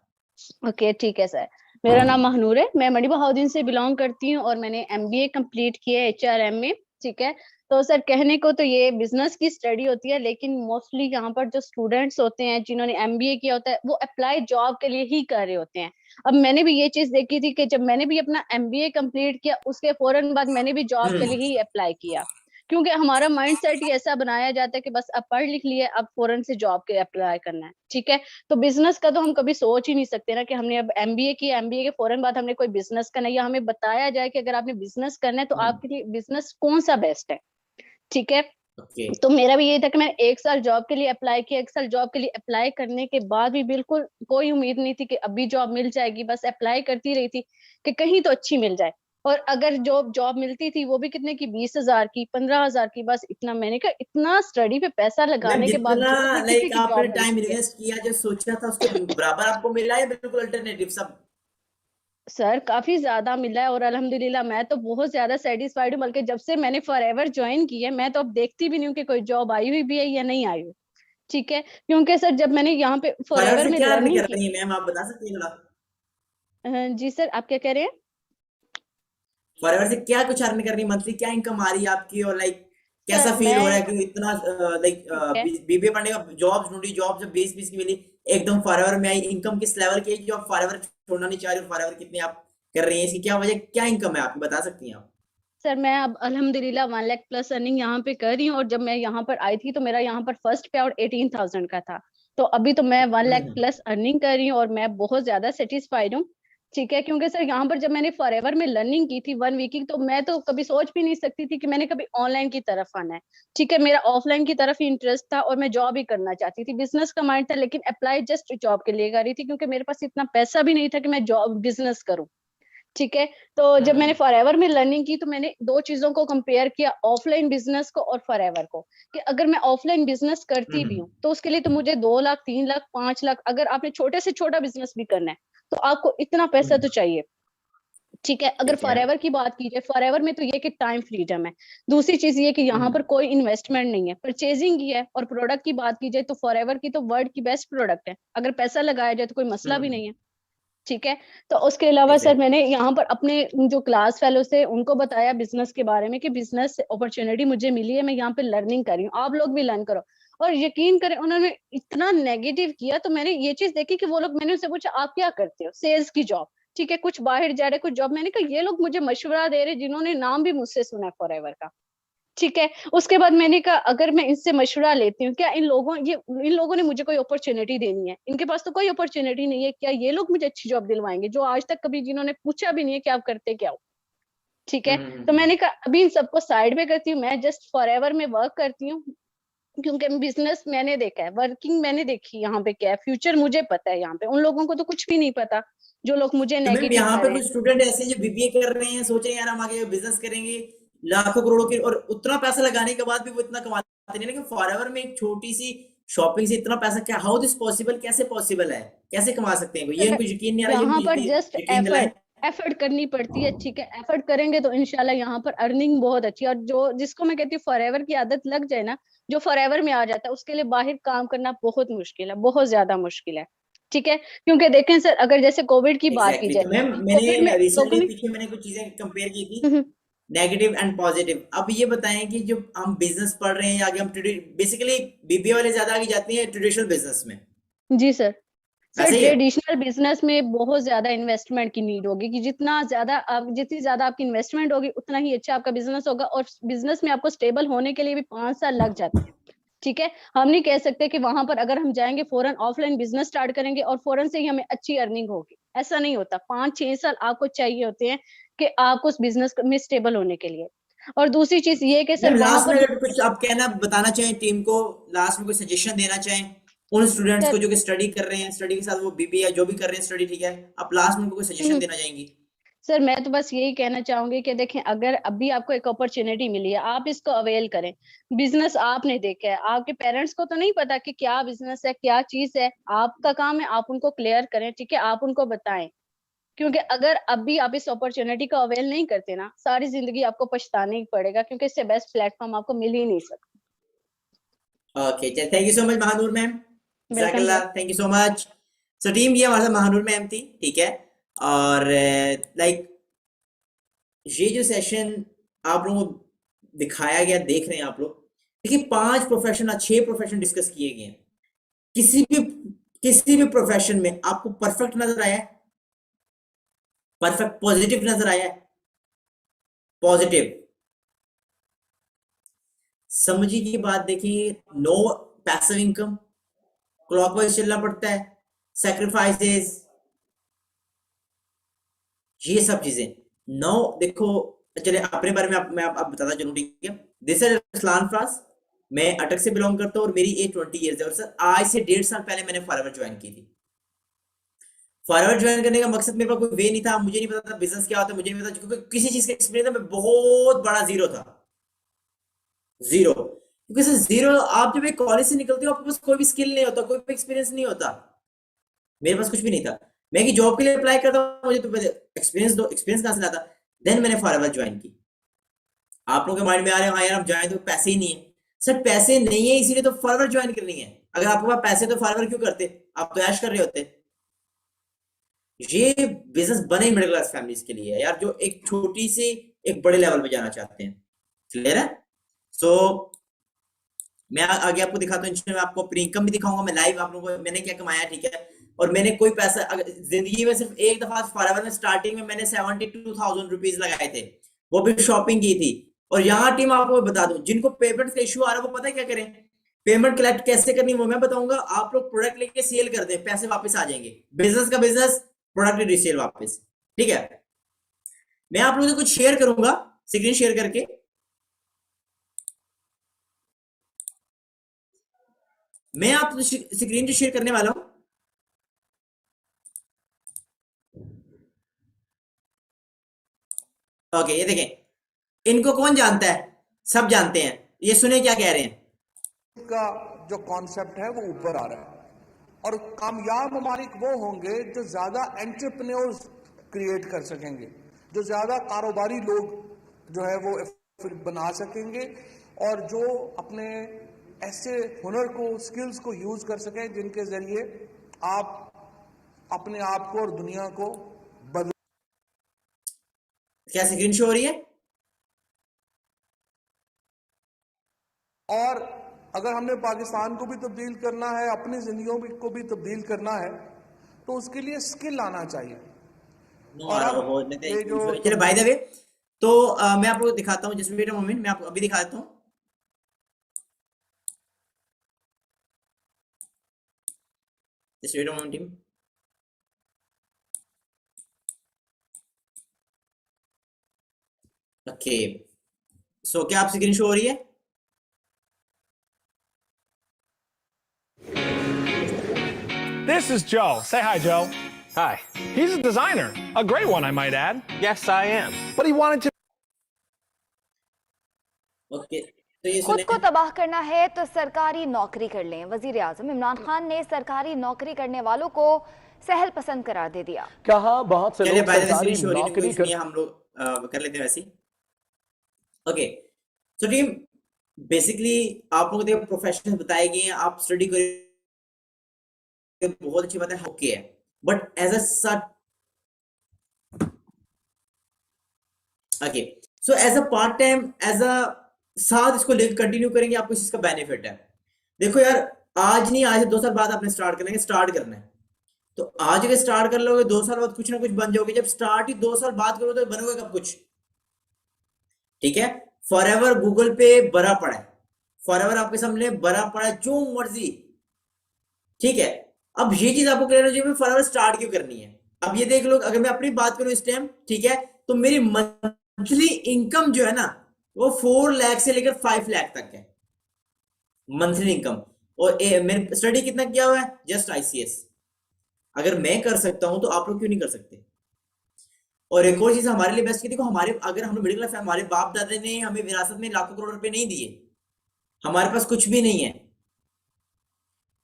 [SPEAKER 7] ओके ठीक है सर, मेरा नाम महानूर है, मैं मड़ी बहाउद्दीन से बिलोंग करती हूँ और मैंने MBA कंप्लीट किया है HRM में। ठीक है, तो सर कहने को तो ये बिजनेस की स्टडी होती है, लेकिन मोस्टली यहाँ पर जो स्टूडेंट्स होते हैं जिन्होंने MBA किया होता है वो अप्लाई जॉब के लिए ही कर रहे होते हैं। अब मैंने भी ये चीज देखी थी कि जब मैंने भी अपना MBA कंप्लीट किया उसके फौरन बाद मैंने भी जॉब के लिए ही अप्लाई किया, क्योंकि हमारा माइंड सेट ही ऐसा बनाया जाता है कि बस अब पढ़ लिख लिए, अब फौरन से जॉब के अप्लाई करना है। ठीक है, तो बिजनेस का तो हम कभी सोच ही नहीं सकते ना कि हमने अब MBA किया, MBA के फौरन बाद हमने कोई बिजनेस करना है, या हमें बताया जाए कि अगर आपने बिजनेस करना है तो आपके लिए बिजनेस कौन सा बेस्ट है। ठीक है,
[SPEAKER 1] ओके,
[SPEAKER 7] तो मेरा भी यही था कि मैंने 1 साल जॉब के लिए अप्लाई किया, 1 साल जॉब के लिए अप्लाई करने के बाद भी बिल्कुल कोई उम्मीद नहीं थी कि अभी जॉब मिल जाएगी, बस अप्लाई करती रही थी कि कहीं तो अच्छी मिल जाए। और अगर जॉब मिलती थी वो भी कितने की, 20,000 की, 15,000 की, बस इतना। मैंने कहा इतना स्टडी पे पैसा
[SPEAKER 1] मैम
[SPEAKER 7] लगाने के
[SPEAKER 1] जितना
[SPEAKER 7] बावजूद भी किसी
[SPEAKER 1] लाइक
[SPEAKER 7] की
[SPEAKER 1] आपने
[SPEAKER 7] जॉब
[SPEAKER 1] टाइम
[SPEAKER 7] मिलती है।
[SPEAKER 1] इन्वेस्ट किया, जो सोचा था उसके बराबर आपको मिला है, बिल्कुल अल्टरनेटिव सब?
[SPEAKER 7] सर काफी ज्यादा मिला है और अल्हम्दुलिल्लाह मैं तो बहुत ज्यादा सेटिस्फाइड हूँ, बल्कि जब से मैंने फॉरएवर ज्वाइन की है मैं तो अब देखती भी नहीं हूँ कि कोई जॉब आई हुई भी है या नहीं आई हुई। ठीक है, क्योंकि सर जब मैंने यहाँ पे
[SPEAKER 1] फॉरएवर
[SPEAKER 7] फॉरएवर
[SPEAKER 1] से
[SPEAKER 7] में
[SPEAKER 1] क्या अर्न
[SPEAKER 7] लर्निंग
[SPEAKER 1] कर
[SPEAKER 7] की।
[SPEAKER 1] रही है मैम, आप बता सकती हैं थोड़ा?
[SPEAKER 7] जी सर, आप क्या कह रहे हैं?
[SPEAKER 1] फॉरएवर से क्या कुछ अर्न कर रही है, मंथली क्या इनकम आ रही है आपकी, और लाइक कैसा
[SPEAKER 7] सर
[SPEAKER 1] फील हो रहा है
[SPEAKER 7] मैं,
[SPEAKER 1] कि इतना लाइक
[SPEAKER 7] ठीक है,
[SPEAKER 1] BBA पढ़ने का जॉब ढूंढी, जॉब जब 20 की मिली, एकदम फॉरएवर में आई, इनकम किस लेवल की है जो आप फॉरएवर छोड़ना नहीं चाह रहे हो? फॉरएवर कितनी आप कर रही हैं, इसकी क्या वजह, क्या इनकम है आपकी, बता सकती हैं आप?
[SPEAKER 7] सर मैं अब अल्हम्दुलिल्लाह 1 लाख प्लस अर्निंग यहाँ पे कर रही हूँ, और जब मैं यहाँ पर आई थी तो मेरा यहाँ पर फर्स्ट पे आउट 18,000 का था। तो अभी तो मैं 1 लाख
[SPEAKER 1] हम्म,
[SPEAKER 7] प्लस अर्निंग कर रही हूँ और मैं बहुत ज्यादा सेटिस्फाइड हूँ। ठीक है, क्योंकि सर यहाँ पर जब मैंने फॉरएवर में लर्निंग की थी 1 वीक की, तो मैं तो कभी सोच भी नहीं सकती थी कि मैंने कभी ऑनलाइन की तरफ आना है। ठीक है, मेरा ऑफलाइन की तरफ ही इंटरेस्ट था और मैं जॉब ही करना चाहती थी, बिजनेस का माइंड था, लेकिन अप्लाई जस्ट जॉब के लिए कर रही थी क्योंकि मेरे पास इतना पैसा भी नहीं था कि मैं जॉब बिजनेस करूँ। ठीक है, तो जब मैंने फॉरएवर में लर्निंग की तो मैंने दो चीजों को कंपेयर किया, ऑफलाइन बिजनेस को और फॉरएवर को, कि अगर मैं ऑफलाइन बिजनेस करती भी हूँ तो उसके लिए तो मुझे 2 लाख, 3 लाख, 5 लाख, अगर आपने छोटे से छोटा बिजनेस भी करना है तो आपको इतना पैसा तो चाहिए। ठीक है, अगर
[SPEAKER 1] ठीक है।
[SPEAKER 7] फॉरएवर की बात की जाए, फॉरएवर में तो ये कि टाइम फ्रीडम है। दूसरी चीज ये कि यहाँ पर कोई इन्वेस्टमेंट नहीं है, परचेजिंग की है। और प्रोडक्ट की बात की जाए तो फॉरएवर की तो वर्ल्ड की बेस्ट प्रोडक्ट है, अगर पैसा लगाया जाए तो कोई मसला भी नहीं है। ठीक है, तो उसके अलावा सर मैंने यहाँ पर अपने जो क्लास फेलो से उनको बताया बिजनेस के बारे में कि बिजनेस अपॉर्चुनिटी मुझे मिली है, मैं यहाँ पे लर्निंग कर रही हूँ, आप लोग भी लर्न करो। और यकीन करें उन्होंने इतना नेगेटिव किया, तो मैंने ये चीज देखी कि वो लोग, मैंने उनसे पूछा आप क्या करते हो, सेल्स की जॉब। ठीक है, कुछ बाहर जा रहे, कुछ जॉब। मैंने कहा ये लोग मुझे मशवरा दे रहे जिन्होंने नाम भी मुझसे सुना है फॉरएवर का। ठीक है, उसके बाद मैंने कहा अगर मैं इनसे मशवरा लेती हूँ, क्या इन लोगों ने मुझे कोई अपॉर्चुनिटी देनी है? इनके पास तो कोई अपॉर्चुनिटी नहीं है, क्या ये लोग मुझे अच्छी जॉब दिलवाएंगे जो आज तक कभी जिन्होंने पूछा भी नहीं है कि आप करते क्या हो? ठीक है, तो मैंने कहा अभी इन सबको साइड में करती हूँ, मैं जस्ट फॉरएवर में वर्क करती हूँ। क्योंकि बिजनेस मैंने देखा है, वर्किंग मैंने देखी, यहाँ पे क्या है, फ्यूचर मुझे पता है, यहाँ पे उन लोगों को तो कुछ भी नहीं पता जो लोग मुझे
[SPEAKER 1] तो मैम
[SPEAKER 7] नेगेटिव
[SPEAKER 1] यहाँ
[SPEAKER 7] कर
[SPEAKER 1] पे
[SPEAKER 7] रहे
[SPEAKER 1] कुछ
[SPEAKER 7] हैं।
[SPEAKER 1] स्टूडेंट ऐसे हैं जो बीबीए कर रहे हैं, सोच रहे हैं यार हम आगे बिजनेस करेंगे, लाखों करोड़ों की, और उतना पैसा लगाने के बाद भी वो इतना कमाते नहीं, लेकिन फॉरएवर में एक छोटी सी शॉपिंग से इतना पैसा, क्या, हाउ दिस पॉसिबल, कैसे पॉसिबल है, कैसे कमा सकते हैं, ये
[SPEAKER 7] सर
[SPEAKER 1] उनको यकीन नहीं आ रहा,
[SPEAKER 7] यहाँ पर
[SPEAKER 1] ये
[SPEAKER 7] जस्ट
[SPEAKER 1] यकीन दिलाएं।
[SPEAKER 7] एफर्ट एफर्ट करनी पड़ती है, ठीक है, एफर्ट करेंगे तो इंशाल्लाह यहाँ पर अर्निंग बहुत अच्छी है। और जो जिसको मैं कहती हूँ फॉरएवर की आदत लग जाए ना, जो फॉरएवर में आ जाता है उसके लिए बाहर काम करना बहुत मुश्किल है, बहुत ज्यादा मुश्किल है, ठीक है। क्योंकि देखें सर, अगर जैसे कोविड की बात की
[SPEAKER 1] एग्जैक्टली
[SPEAKER 7] जाए,
[SPEAKER 1] तो मैम
[SPEAKER 7] कोविड में
[SPEAKER 1] मैंने रिसेंटली
[SPEAKER 7] कोविड
[SPEAKER 1] पीछे मैंने कुछ चीजें कंपेयर की थी,
[SPEAKER 7] में
[SPEAKER 1] नेगेटिव एंड पॉजिटिव। अब ये बताएं कि जो हम बिजनेस पढ़ रहे हैं, आगे हम बेसिकली बीबीए वाले ज्यादा आगे जाते हैं ट्रेडिशनल बिजनेस में,
[SPEAKER 7] जी सर। सर
[SPEAKER 1] ऐसा ही है?
[SPEAKER 7] ट्रेडिशनल बिजनेस में बहुत ज्यादा इन्वेस्टमेंट की नीड होगी, कि जितनी ज्यादा आपकी इन्वेस्टमेंट होगी उतना ही अच्छा आपका बिजनेस होगा। और बिजनेस में आपको स्टेबल होने के लिए भी 5 साल लग जाते हैं, ठीक है। हम नहीं कह सकते कि वहां पर अगर हम जाएंगे फौरन ऑफलाइन बिजनेस स्टार्ट करेंगे और फौरन से ही हमें अच्छी अर्निंग होगी, ऐसा नहीं होता। 5-6 साल आपको चाहिए होते हैं कि आपको उस बिजनेस में स्टेबल होने के लिए। और दूसरी चीज ये कि सर
[SPEAKER 1] मैम
[SPEAKER 7] वहां
[SPEAKER 1] लास्ट में
[SPEAKER 7] पर
[SPEAKER 1] अगर कुछ आप कहना बताना चाहें टीम को, लास्ट में कोई सजेशन देना चाहें उन स्टूडेंट्स को
[SPEAKER 7] सर
[SPEAKER 1] जो कि स्टडी कर रहे हैं, स्टडी के साथ वो बीबीए या जो भी कर रहे हैं स्टडी, ठीक है, आप लास्ट में उनको कोई सजेशन देना चाहेंगी?
[SPEAKER 7] सर मैं तो बस यही कहना चाहूंगी कि देखें, अगर अभी आपको एक अपॉर्चुनिटी मिली है, आप इसको अवेल करें। बिजनेस आपने देखा है, आपके पेरेंट्स को तो नहीं पता कि क्या बिजनेस है, क्या चीज है। आपका काम है आप उनको क्लियर करें, ठीक है, आप उनको बताएं। क्योंकि अगर अभी आप इस अपॉर्चुनिटी को अवेल नहीं करते ना, सारी जिंदगी आपको पछताना ही पड़ेगा, क्योंकि इससे बेस्ट प्लेटफॉर्म आपको मिल ही नहीं सकता।
[SPEAKER 1] ओके, चल, thank you so much Mahnoor ma'am,
[SPEAKER 7] welcome
[SPEAKER 1] जज़ाकल्लाह,
[SPEAKER 7] sir.
[SPEAKER 1] Thank you so much. So team, ये हमारे साथ महानूर मैम थी, ठीक है। और लाइक ये जो सेशन आप लोगों को दिखाया गया, देख रहे हैं आप लोग, देखिए 5 प्रोफेशन, 6 प्रोफेशन डिस्कस किए गए हैं। किसी भी प्रोफेशन में आपको परफेक्ट नजर आया है? परफेक्ट पॉजिटिव नजर आया है? पॉजिटिव समझिए की बात देखिए, नो पैसिव इनकम, क्लॉकवाइज चलना पड़ता है, सैक्रिफाइसेस, ये सब चीजें। नो देखो, चले अपने बारे में मैं आप बताता चलूं, ठीक है। दिस इज रसलान फ्राज, मैं अटक से बिलोंग करता हूँ और मेरी एज 20 ईयर्स है। और सर आज से 1.5 साल पहले मैंने फॉरएवर ज्वाइन की थी। फॉरएवर ज्वाइन करने का मकसद, मेरे पास कोई वे नहीं था, मुझे नहीं पता था बिजनेस क्या होता है, मुझे नहीं पता, क्योंकि किसी चीज का एक्सपीरियंस था, मैं बहुत बड़ा जीरो था, जीरो। क्योंकि सर जीरो, आप जब एक कॉलेज से निकलते हो आपके पास कोई भी स्किल नहीं होता, कोई भी एक्सपीरियंस नहीं होता। मेरे पास कुछ भी नहीं था, मैं कि जॉब के लिए अप्लाई करता हूं, मुझे तो एक्सपीरियंस दो, एक्सपीरियंस कहां से लाता। देन मैंने फॉरएवर ज्वाइन की। आप लोगों के माइंड में आ रहे हो हाँ यार हम ज्वाइन, तो पैसे ही नहीं है। सर पैसे नहीं है इसीलिए तो फॉरएवर ज्वाइन करनी है। अगर आपके पास पैसे तो फॉरएवर क्यों करते, आप तो ऐश कर रहे होते। ये बिजनेस बने मिडिल क्लास फैमिलीज के लिए है यार, जो एक छोटी सी एक बड़े लेवल पे जाना चाहते हैं। क्लियर है? सो मैं आगे आपको दिखाता हूँ, इंशाल्लाह मैं आपको अपनी इनकम भी दिखाऊंगा, मैं लाइव आप लोगों को मैंने क्या कमाया, ठीक है। और मैंने कोई पैसा, अगर जिंदगी में सिर्फ एक दफा फॉरएवर में स्टार्टिंग में मैंने 72,000 रुपीज लगाए थे, वो भी शॉपिंग की थी। और यहाँ टीम आपको बता दूं, जिनको पेमेंट का इशू आ रहा है वो पता है क्या करें, पेमेंट कलेक्ट कैसे करनी वो मैं बताऊंगा। आप लोग प्रोडक्ट लेके सेल कर दें, पैसे वापस आ जाएंगे, बिजनेस का बिजनेस, प्रोडक्ट रीसेल वापस, ठीक है। मैं आप लोगों को कुछ शेयर करूंगा, स्क्रीन शेयर करके। मैं आप स्क्रीन शेयर करने वाला हूं। ओके, ये देखें, इनको कौन जानता है? सब जानते हैं, ये सुने क्या कह रहे हैं।
[SPEAKER 8] का जो कॉन्सेप्ट है वो ऊपर आ रहा है, और कामयाब ममालिक वो होंगे जो ज्यादा एंटरप्रेन्योर्स क्रिएट कर सकेंगे, जो ज्यादा कारोबारी लोग जो है वो फिर बना सकेंगे, और जो अपने ऐसे हुनर को, स्किल्स को यूज कर सकें जिनके जरिए आप अपने आप को और दुनिया को बदल।
[SPEAKER 1] क्या स्क्रीन शो हो रही है?
[SPEAKER 8] और अगर हमने पाकिस्तान को भी तब्दील करना है, अपनी जिंदगियों को भी तब्दील करना है, तो उसके लिए स्किल आना चाहिए। और अब ये जो
[SPEAKER 1] चलो बाय द वे, तो मैं आपको दिखाता हूँ, जस्ट वेट अ मोमेंट, मैं आपको अभी दिखा देता हूँ। Just wait a moment team. Okay, so क्या आप स्क्रीन शो हो रही है?
[SPEAKER 9] This is Joe. Say hi, Joe. Hi. He's a designer. A great one, I might add. Yes, I am. But he wanted to.
[SPEAKER 1] Okay, तो ये
[SPEAKER 10] खुद
[SPEAKER 1] सुने
[SPEAKER 10] को तबाह करना है तो सरकारी नौकरी कर लें। वजीर आजम इमरान खान ने सरकारी नौकरी करने वालों को सहल पसंद करार दे दिया।
[SPEAKER 2] कहा बहुत से
[SPEAKER 1] चलिए
[SPEAKER 2] लोग
[SPEAKER 1] बाय द वे
[SPEAKER 2] सरकारी
[SPEAKER 1] फिनिश हो रही है
[SPEAKER 2] नौकरी
[SPEAKER 1] इसलिए हम लोग कर लेते हैं वैसे ही। ओके, सो टीम बेसिकली आप लोगों को देखो प्रोफेशनल बताए गए हैं, आप स्टडी करें, बहुत अच्छी बात है, ओके है, but as a okay, so as a part time, as a साथ इसको लेकर कंटिन्यू करेंगे, आपको इस चीज का बेनिफिट है। देखो यार, आज नहीं, आज से 2 साल बाद आपने स्टार्ट करना है, तो आज अगर स्टार्ट कर लोगे 2 साल बाद कुछ ना कुछ बन जाओगे। जब स्टार्ट ही 2 साल बाद करोगे तो बनोगे कब कुछ? ठीक है, फॉरएवर गूगल पे भरा पड़ा है, फॉरएवर आपके सामने भरा पड़ा है, जो मर्जी। ठीक है, अब ये चीज आपको क्लियर हो जाए फॉरएवर स्टार्ट क्यों करनी है। अब ये देख लो, अगर मैं अपनी बात करूं इस टाइम, ठीक है, तो मेरी मंथली इनकम जो है ना वो 4 लाख से लेकर 5 लाख तक है मंथली इनकम। और मैंने स्टडी कितना किया हुआ है? Just ICS. अगर मैं कर सकता हूं तो आप लोग क्यों नहीं कर सकते? और एक और चीज हमारे लिए बेस्ट की, देखो हमारे, अगर हम मिडिल क्लास, हमारे बाप दादा ने हमें विरासत में लाखों करोड़ रुपए नहीं दिए, हमारे पास कुछ भी नहीं है,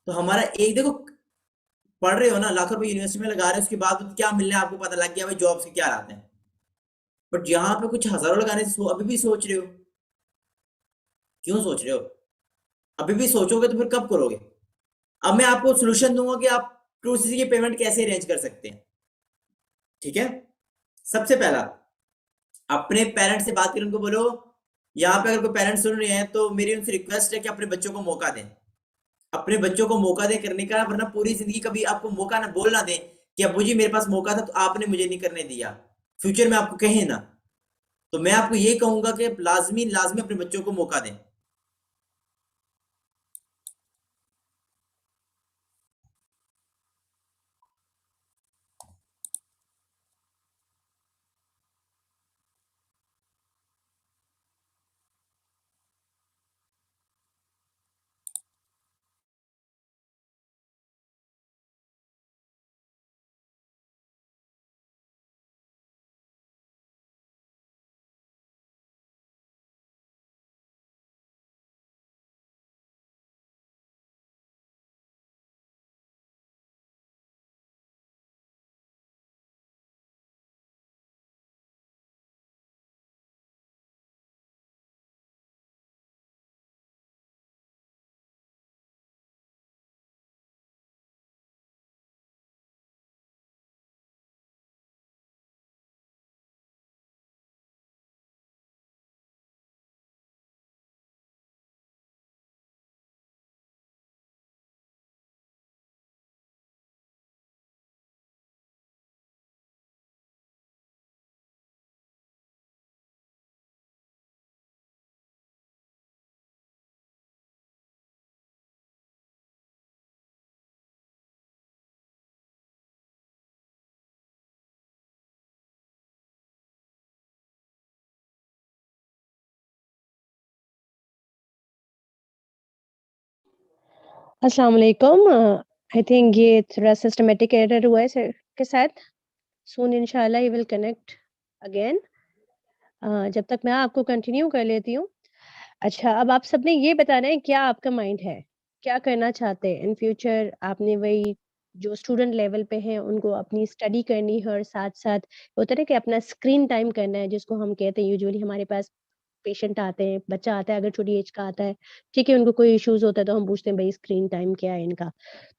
[SPEAKER 1] तो हमारा एक, देखो पढ़ रहे हो ना, लाखों रुपए यूनिवर्सिटी में लगा रहे हो, उसके बाद क्या मिलना है आपको पता लग गया भाई जॉब्स के क्या आते हैं, बट यहाँ पे कुछ हजारों लगाने से अभी भी सोच रहे हो, क्यों सोच रहे हो? अभी भी सोचोगे तो फिर कब करोगे? अब मैं आपको सोल्यूशन दूंगा कि आप TrueCC की पेमेंट कैसे अरेंज कर सकते हैं। ठीक है, सबसे पहला अपने पेरेंट्स से बात करें, उनको बोलो, यहाँ पे अगर कोई पेरेंट्स सुन रहे हैं तो मेरी उनसे रिक्वेस्ट है कि अपने बच्चों को मौका दें, अपने बच्चों को मौका दें करने का, वरना पूरी जिंदगी कभी आपको मौका ना बोलना दें कि अब्बू जी मेरे पास मौका था तो आपने मुझे नहीं करने दिया, फ्यूचर में आपको कहें ना। तो मैं आपको ये कहूंगा कि लाजमी अपने बच्चों को मौका दें।
[SPEAKER 3] अस्सलाम वालेकुम। आई थिंक ये थोड़ा सिस्टमैटिक एरर हुआ है सर के साथ। सून इंशाल्लाह ही विल कनेक्ट अगेन। जब तक मैं आपको कंटिन्यू कर लेती हूँ। अच्छा, अब आप सबने ये बताना है क्या आपका माइंड है? क्या करना चाहते हैं इन फ्यूचर? आपने वही जो स्टूडेंट लेवल पे हैं उनको अपनी स्टडी करनी है और साथ-साथ होता है ना कि अपना स्क्रीन टाइम करना है, जिसको हम कहते हैं यूजुअली हमारे पास पेशेंट आते हैं, बच्चा आता है अगर छोटी एज का आता है, ठीक है, उनको कोई इश्यूज़ होता है तो हम पूछते हैं भई स्क्रीन टाइम क्या है इनका?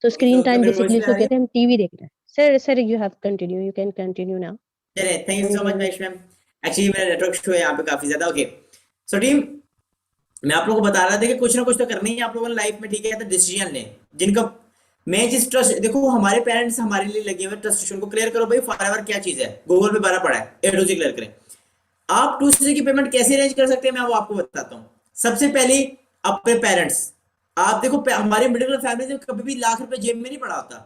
[SPEAKER 3] तो स्क्रीन
[SPEAKER 1] तो क्या
[SPEAKER 3] टाइम
[SPEAKER 1] मेरी वॉइस
[SPEAKER 3] बेसिकली
[SPEAKER 1] क्लियर आ
[SPEAKER 3] इसको
[SPEAKER 1] रही है?
[SPEAKER 3] कहते हैं हम टीवी देखना है। Sir you have continue, you can continue now.
[SPEAKER 1] चलिए, thank you so much Mahesh ma'am. Actually मेरा नेटवर्क इशू है यहाँ पे काफी ज्यादा। ओके, सो टीम, मैं आप लोगों को बता रहा था कि कुछ ना कुछ तो करना ही है आप लोगों ने लाइफ में। ठीक है, तो डिसीजन लें जिनका, मैं जिस ट्रस्ट, देखो हमारे पेरेंट्स हमारे लिए लगे हुए, ट्रस्ट इशू को क्लियर करो भाई, फॉरएवर क्या चीज है, गूगल पे भरा पड़ा है, A to Z क्लियर करें। आप TrueCC की पेमेंट कैसे अरेंज कर सकते हैं मैं वो आपको बताता हूँ। सबसे पहले अपने पेरेंट्स, आप देखो हमारे मिडिल क्लास फैमिली में कभी भी लाख रुपए जेब में नहीं पड़ा होता,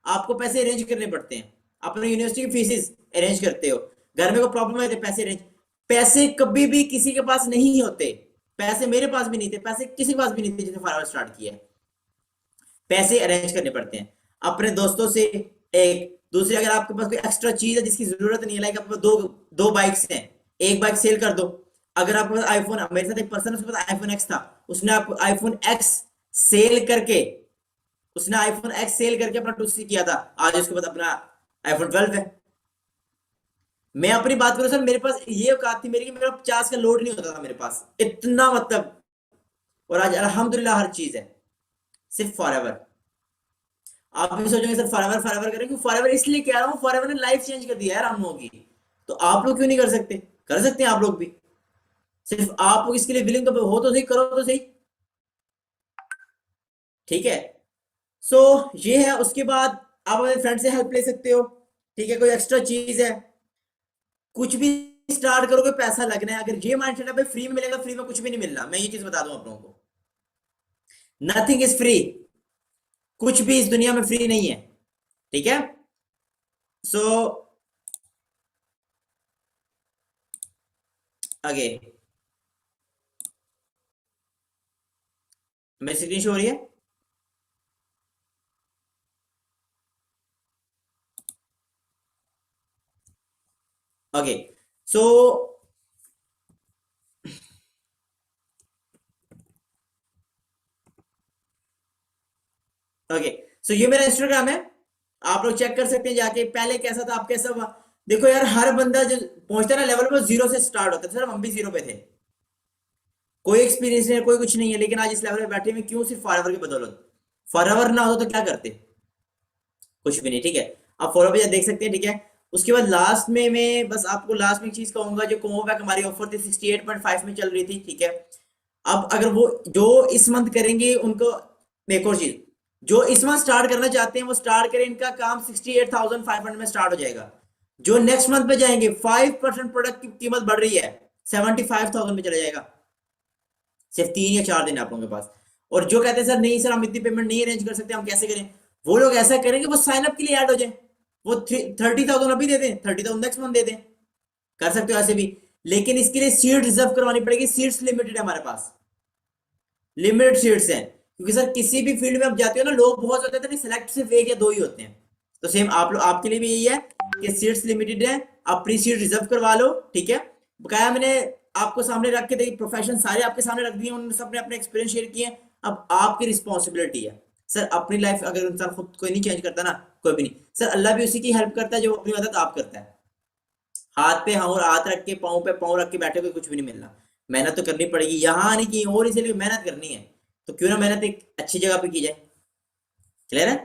[SPEAKER 1] आपको पैसे अरेंज करने पड़ते हैं, अपने यूनिवर्सिटी की फीसेस अरेंज करते हो, घर में कोई प्रॉब्लम है तो पैसे अरेंज, पैसे कभी भी किसी के पास नहीं होते, पैसे मेरे पास भी नहीं थे, पैसे किसी के पास भी नहीं थे जिसने फॉरएवर स्टार्ट किया है, पैसे अरेंज करने पड़ते हैं। अपने दोस्तों से एक, दूसरी अगर आपके पास कोई एक्स्ट्रा चीज है जिसकी जरूरत नहीं है, लाइक आपके पास दो बाइक्स हैं, एक बाइक सेल कर दो। अगर आपके पास आईफोन, मेरे साथ एक पर्सन उसके पास आईफोन एक्स था, उसने आपको आईफोन एक्स सेल करके अपना टूसी किया था, आज उसके पास अपना आईफोन 12 है। मैं अपनी बात करूं सर, मेरे पास ये औकात थी मेरी कि मेरा 50 का लोड नहीं होता था मेरे पास, इतना मतलब, और आज अल्हम्दुलिल्लाह हर चीज है सिर्फ फॉरएवर। आप भी सोचेंगे सर फॉरएवर करें, क्यों फॉरएवर इसलिए कह रहा हूं, फॉरएवर ने लाइफ चेंज कर दिया यार हम लोगों की, तो आप लोग क्यों नहीं कर सकते? कर सकते हैं आप लोग भी, सिर्फ आप लोग इसके लिए विलिंग तो हो तो सही, करो तो सही, ठीक है। सो ये है। उसके बाद आप अपने फ्रेंड से हेल्प ले सकते हो, ठीक है। कोई एक्स्ट्रा चीज है, कुछ भी स्टार्ट करोगे पैसा लगना है। अगर ये माइंडसेट है भाई फ्री में मिलेगा, फ्री में कुछ भी नहीं मिलना, मैं ये चीज बता दूं आप लोगों को, नथिंग इज फ्री, कुछ भी इस दुनिया में फ्री नहीं है, ठीक है। सो आगे मेरी स्क्रीन शो हो रही है? ओके सो ये मेरा इंस्टाग्राम है, आप लोग चेक कर सकते हैं जाके, पहले कैसा था अब कैसा हुआ। देखो यार, हर बंदा जो पहुंचता है ना लेवल पर, जीरो से स्टार्ट होता है। सर हम भी जीरो पे थे, कोई एक्सपीरियंस नहीं है, कोई कुछ नहीं है, लेकिन आज इस लेवल पे बैठे हुए क्यों? सिर्फ फॉरएवर की बदौलत। फॉरएवर ना हो तो क्या करते? कुछ भी नहीं, ठीक है। आप फॉलो पे देख सकते हैं, ठीक है। उसके बाद लास्ट में मैं बस आपको लास्ट में एक चीज कहूंगा, जो कोमो पैक हमारी ऑफर थी 68.5 में चल रही थी, ठीक है। अब अगर वो जो इस मंथ करेंगे उनको, एक और चीज, जो इस मंथ स्टार्ट करना चाहते हैं वो स्टार्ट करें, इनका काम 68,500 में स्टार्ट हो जाएगा। जो नेक्स्ट मंथ पे जाएंगे 5% प्रोडक्ट की कीमत बढ़ रही है, 75,000 में चला जाएगा, सिर्फ 3 या 4 दिन आप लोगों के पास। और जो कहते हैं सर नहीं सर हम इतनी पेमेंट नहीं अरेंज कर सकते, हम कैसे करें? वो लोग ऐसा करेंगे, वो साइन अप के लिए ऐड हो जाए, वो 30,000 अभी दे दें, 30,000 नेक्स्ट मंथ दे दें, कर सकते हो ऐसे भी। लेकिन इसके लिए सीट रिजर्व करवानी पड़ेगी, सीट्स लिमिटेड है हमारे पास, लिमिटेड सीट्स हैं, क्योंकि सर किसी भी फील्ड में आप जाते हो ना, लोग बहुत होते हैं, सिलेक्ट सिर्फ 1 या 2 ही होते हैं। तो सेम आप लोग, आपके लिए भी यही है कि सीट्स लिमिटेड है, आप प्री सीट रिजर्व करवा लो, ठीक है। बकाया मैंने आपको सामने रख के देखिए, प्रोफेशन सारे आपके सामने रख दिए, उन्होंने सबने अपने एक्सपीरियंस शेयर किए। अब आपकी रिस्पॉन्सिबिलिटी है सर, अपनी लाइफ अगर इंसान खुद कोई नहीं चेंज करता ना, कोई भी नहीं सर, अल्लाह भी उसी की हेल्प करता है जो अपनी मदद आप करता है। हाथ पे हाथ रख के, पाँव पे पाँव रख के बैठे हुए कुछ भी नहीं मिलना, मेहनत तो करनी पड़ेगी। यहाँ आने की और इसीलिए मेहनत करनी है, तो क्यों ना मेहनत एक अच्छी जगह पे की जाए। क्लियर है?